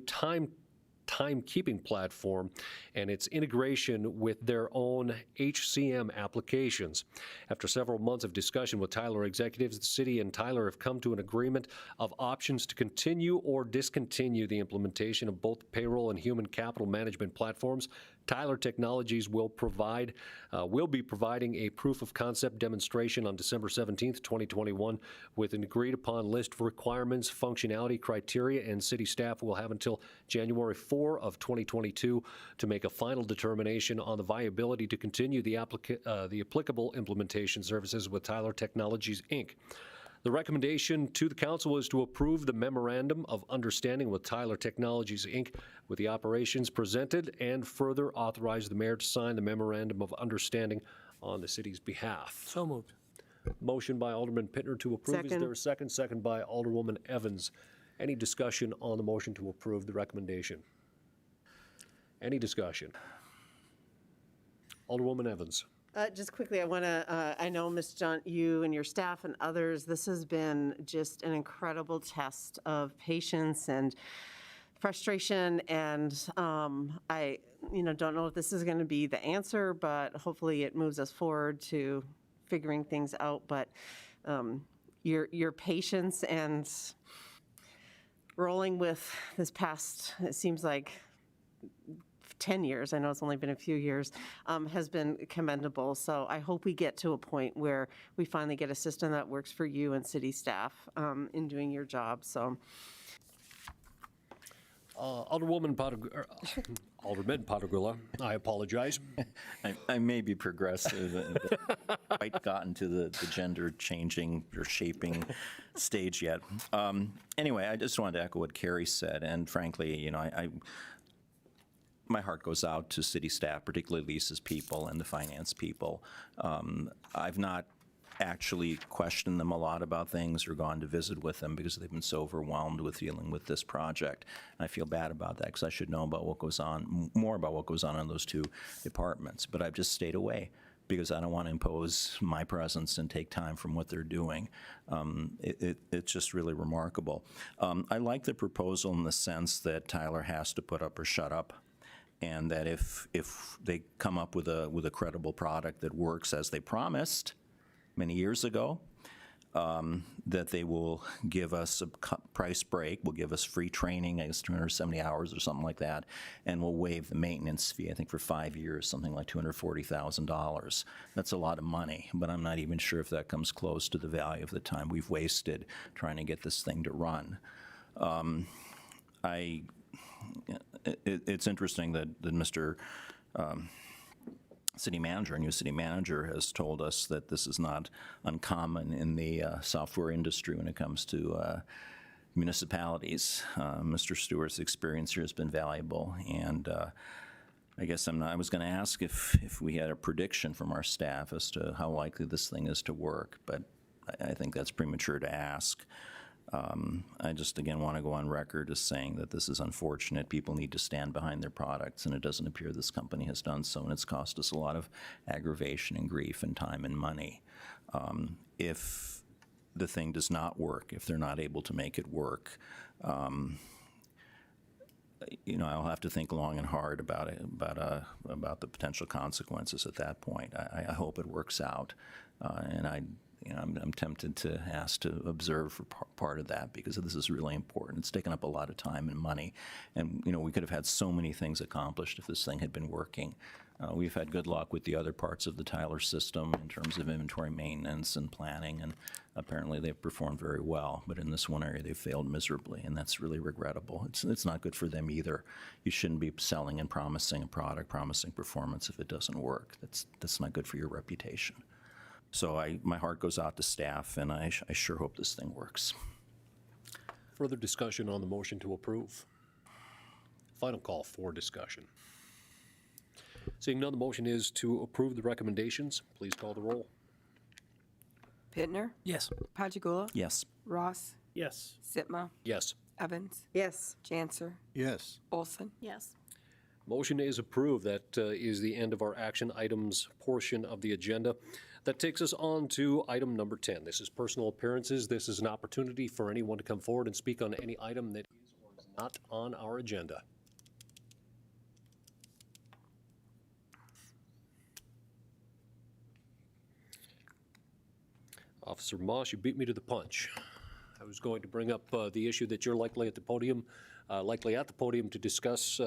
timekeeping platform and its integration with their own HCM applications. After several months of discussion with Tyler executives, the city and Tyler have come to an agreement of options to continue or discontinue the implementation of both payroll and human capital management platforms. Tyler Technologies will be providing a proof of concept demonstration on December 17th, 2021, with an agreed upon list of requirements, functionality criteria, and city staff will have until January 4 of 2022 to make a final determination on the viability to continue the applicable implementation services with Tyler Technologies, Inc. The recommendation to the council is to approve the Memorandum of Understanding with Tyler Technologies, Inc. with the operations presented, and further authorize the mayor to sign the Memorandum of Understanding on the city's behalf. So moved. Motion by Alderman Pittner to approve. Is Second. there a second? Second by Alderwoman Evans. Any discussion on the motion to approve the recommendation? Any discussion? Alderwoman Evans. Just quickly, I want to, I know, Ms. John, you and your staff and others, this has been just an incredible test of patience and frustration, and I, don't know if this is going to be the answer, but hopefully it moves us forward to figuring things out. But your patience and rolling with this past, it seems like 10 years, I know it's only been a few years, has been commendable. So I hope we get to a point where we finally get a system that works for you and city staff in doing your job. So, Alderman Patagula, I apologize. I may be progressive and quite gotten to the gender changing or shaping stage yet. Anyway, I just wanted to echo what Carrie said, and frankly, my heart goes out to city staff, particularly Lisa's people and the finance people. I've not actually questioned them a lot about things or gone to visit with them because they've been so overwhelmed with dealing with this project. And I feel bad about that because I should know about what goes on, more about what goes on in those two departments. But I've just stayed away because I don't want to impose my presence and take time from what they're doing. It's just really remarkable. I like the proposal in the sense that Tyler has to put up or shut up, and that if they come up with a credible product that works as they promised many years ago, that they will give us a price break, will give us free training, I guess 270 hours or something like that, and we'll waive the maintenance fee, I think for 5 years, something like $240,000. That's a lot of money, but I'm not even sure if that comes close to the value of the time we've wasted trying to get this thing to run. It's interesting that Mr. City Manager, new city manager, has told us that this is not uncommon in the software industry when it comes to municipalities. Mr. Stewart's experience here has been valuable, and I guess I was going to ask if we had a prediction from our staff as to how likely this thing is to work, but I think that's premature to ask. I just, again, want to go on record as saying that this is unfortunate. People need to stand behind their products, and it doesn't appear this company has done so, and it's cost us a lot of aggravation and grief and time and money. If the thing does not work, if they're not able to make it work, I'll have to think long and hard about it, about the potential consequences at that point. I hope it works out, and I'm tempted to ask to observe for part of that, because this is really important. It's taken up a lot of time and money, and we could have had so many things accomplished if this thing had been working. We've had good luck with the other parts of the Tyler system in terms of inventory maintenance and planning, and apparently they've performed very well. But in this one area, they've failed miserably, and that's really regrettable. It's not good for them either. You shouldn't be selling and promising a product, promising performance if it doesn't work. That's not good for your reputation. So my heart goes out to staff, and I sure hope this thing works. Further discussion on the motion to approve? Final call for discussion. Seeing none, the motion is to approve the recommendations. Please call the roll. Pittner, Yes. Pachigula, Yes. Ross, Yes. Sitma, Yes. Evans, Yes. Janser, Yes. Olson. Yes. Motion is approved. That is the end of our action items portion of the agenda. That takes us on to item number 10. This is personal appearances. This is an opportunity for anyone to come forward and speak on any item that is or is not on our agenda. Officer Moss, you beat me to the punch. I was going to bring up the issue that you're likely at the podium to discuss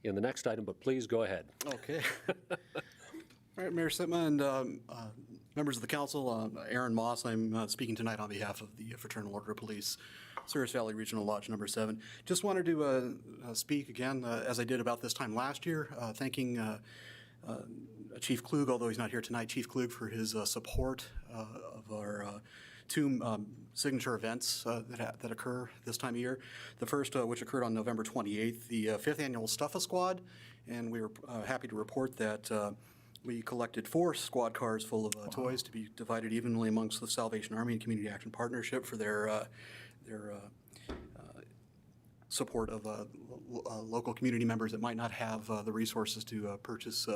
in the next item, but please go ahead. Okay. All right, Mayor Sitma and members of the council, Aaron Moss. I'm speaking tonight on behalf of the Fraternal Order of Police, Souris Valley Regional Lodge Number 7. Just wanted to speak again, as I did about this time last year, thanking Chief Klug, although he's not here tonight, Chief Klug for his support of our two signature events that occur this time of year. The first, which occurred on November 28th, the 5th Annual Stuffa Squad, and we were happy to report that we collected 4 squad cars full of toys to be divided evenly amongst the Salvation Army and Community Action Partnership for their support of local community members that might not have the resources to purchase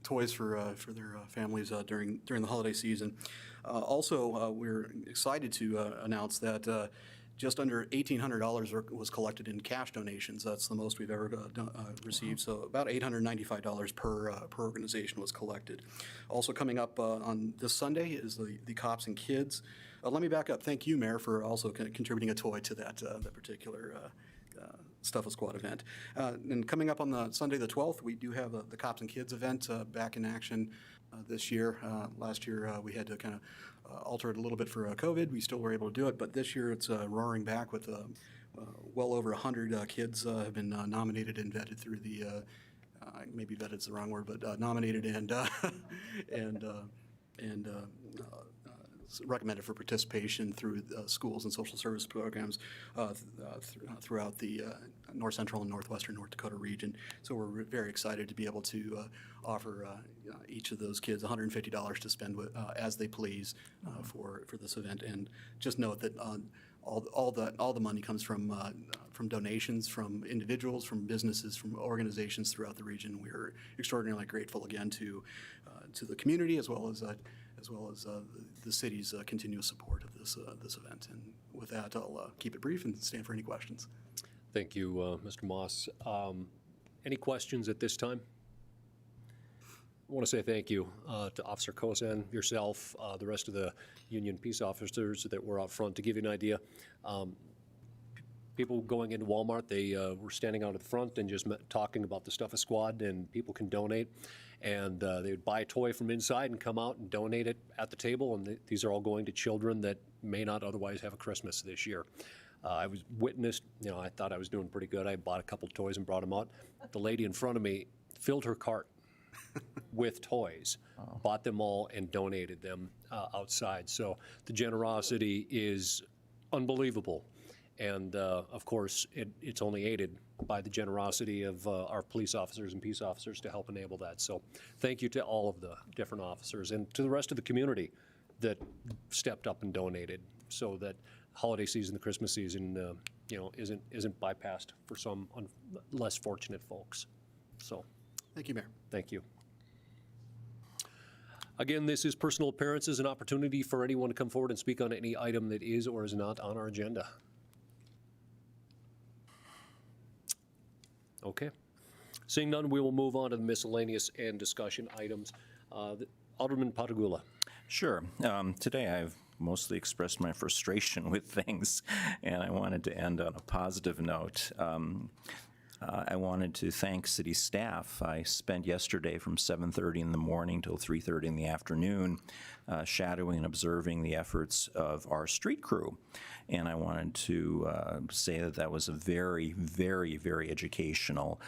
toys for their families during the holiday season. Also, we're excited to announce that just under $1,800 was collected in cash donations. That's the most we've ever received. So about $895 per organization was collected. Also coming up on this Sunday is the Cops and Kids. Let me back up. Thank you, Mayor, for also contributing a toy to that particular Stuffa Squad event. And coming up on the Sunday the 12th, we do have the Cops and Kids event back in action this year. Last year we had to kind of alter it a little bit for COVID. We still were able to do it, but this year it's roaring back with well over 100 kids have been nominated and vetted through the, maybe vetted is the wrong word, but nominated and recommended for participation through schools and social service programs throughout the north central and northwestern North Dakota region. So we're very excited to be able to offer each of those kids $150 to spend with, as they please for this event. And just note that all the money comes from donations from individuals, from businesses, from organizations throughout the region. We're extraordinarily grateful again to the community as well as the city's continuous support of this event. And with that, I'll keep it brief and stand for any questions. Thank you, Mr. Moss. Any questions at this time? I want to say thank you to Officer Kozan, yourself, the rest of the Union Peace officers that were out front. To give you an idea, people going into Walmart, they were standing out at the front and just talking about the Stuffa Squad, and people can donate. And they would buy a toy from inside and come out and donate it at the table. And these are all going to children that may not otherwise have a Christmas this year. I was witnessed, I thought I was doing pretty good. I bought a couple toys and brought them out. The lady in front of me filled her cart with toys, bought them all and donated them outside. So the generosity is unbelievable. And of course, it's only aided by the generosity of our police officers and peace officers to help enable that. So thank you to all of the different officers and to the rest of the community that stepped up and donated so that holiday season, the Christmas season, isn't bypassed for some less fortunate folks. So Thank you, Mayor. thank you. Again, this is personal appearances, an opportunity for anyone to come forward and speak on any item that is or is not on our agenda. Okay. Seeing none, we will move on to the miscellaneous and discussion items. Alderman Patagula. Sure. Today I've mostly expressed my frustration with things, and I wanted to end on a positive note. I wanted to thank city staff. I spent yesterday from 7:30 in the morning till 3:30 in the afternoon shadowing and observing the efforts of our street crew. And I wanted to say that that was a very, very, very educational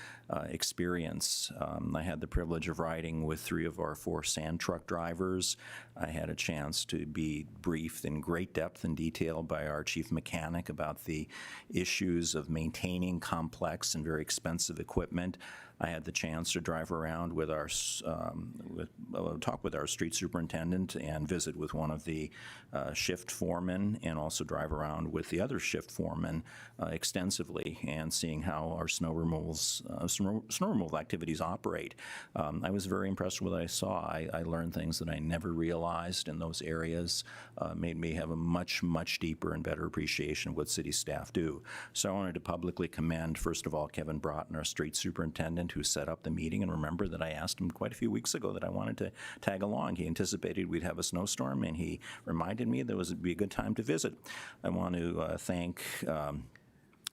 experience. I had the privilege of riding with 3 of our 4 sand truck drivers. I had a chance to be briefed in great depth and detail by our chief mechanic about the issues of maintaining complex and very expensive equipment. I had the chance to drive around with our, talk with our street superintendent and visit with one of the shift foremen, and also drive around with the other shift foreman extensively and seeing how our snow removal activities operate. I was very impressed with what I saw. I learned things that I never realized in those areas, made me have a much, much deeper and better appreciation of what city staff do. So I wanted to publicly commend, first of all, Kevin Broughton, our street superintendent, who set up the meeting. And remember that I asked him quite a few weeks ago that I wanted to tag along. He anticipated we'd have a snowstorm, and he reminded me that it would be a good time to visit. I want to thank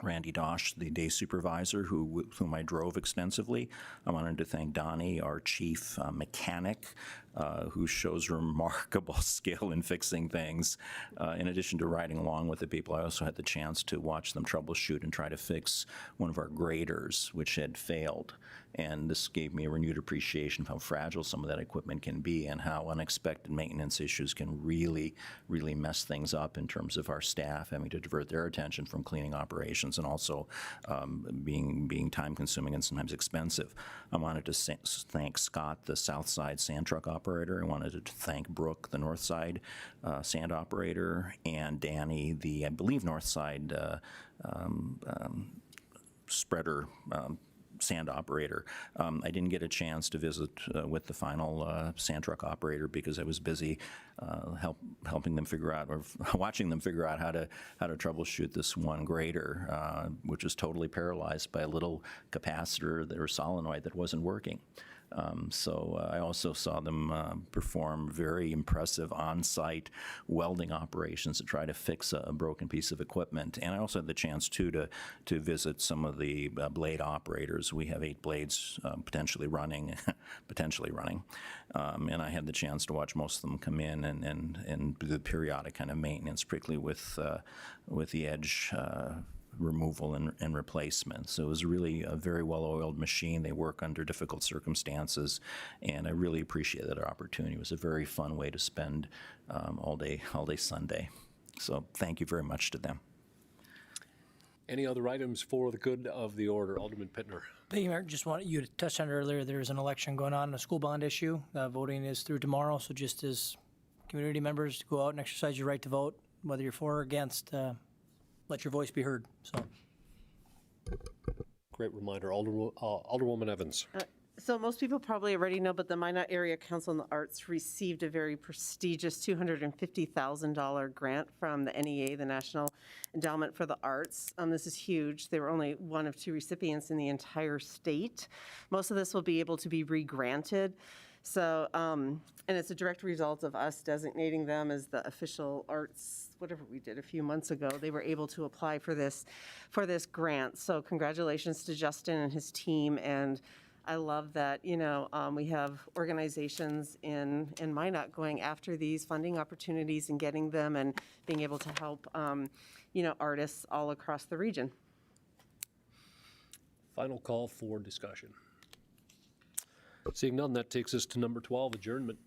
Randy Dosh, the day supervisor, whom I drove extensively. I wanted to thank Donnie, our chief mechanic, who shows remarkable skill in fixing things. In addition to riding along with the people, I also had the chance to watch them troubleshoot and try to fix one of our graders, which had failed. And this gave me a renewed appreciation of how fragile some of that equipment can be and how unexpected maintenance issues can really, really mess things up in terms of our staff having to divert their attention from cleaning operations and also being time-consuming and sometimes expensive. I wanted to thank Scott, the South Side sand truck operator. I wanted to thank Brooke, the North Side sand operator, and Danny, the, I believe, North Side spreader sand operator. I didn't get a chance to visit with the final sand truck operator because I was busy helping them figure out, or watching them figure out how to troubleshoot this one grader, which was totally paralyzed by a little capacitor or solenoid that wasn't working. So I also saw them perform very impressive on-site welding operations to try to fix a broken piece of equipment. And I also had the chance, too, to visit some of the blade operators. We have 8 blades potentially running, and I had the chance to watch most of them come in and do the periodic kind of maintenance, particularly with the edge removal and replacement. So it was really a very well-oiled machine. They work under difficult circumstances, and I really appreciated that opportunity. It was a very fun way to spend all day Sunday. So thank you very much to them. Any other items for the good of the order? Alderman Pittner. Thank you, Mayor. Just wanted you to touch on it earlier. There's an election going on, a school bond issue. Voting is through tomorrow, so just as community members, go out and exercise your right to vote, whether you're for or against. Let your voice be heard. So, great reminder. Alderwoman Evans. So most people probably already know, but the Minot Area Council on the Arts received a very prestigious $250,000 grant from the NEA, the National Endowment for the Arts. This is huge. They were only one of 2 recipients in the entire state. Most of this will be able to be re-granted. So, and it's a direct result of us designating them as the official arts, whatever we did a few months ago. They were able to apply for this grant. So congratulations to Justin and his team. And I love that, we have organizations in Minot going after these funding opportunities and getting them and being able to help artists all across the region. Final call for discussion. Seeing none, that takes us to number 12, adjournment.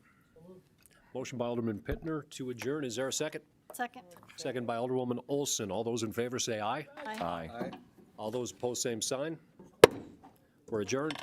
Motion by Alderman Pittner to adjourn. Is there a second? Second. Second by Alderwoman Olson. All those in favor say aye. Aye. All those opposed, same sign. We're adjourned.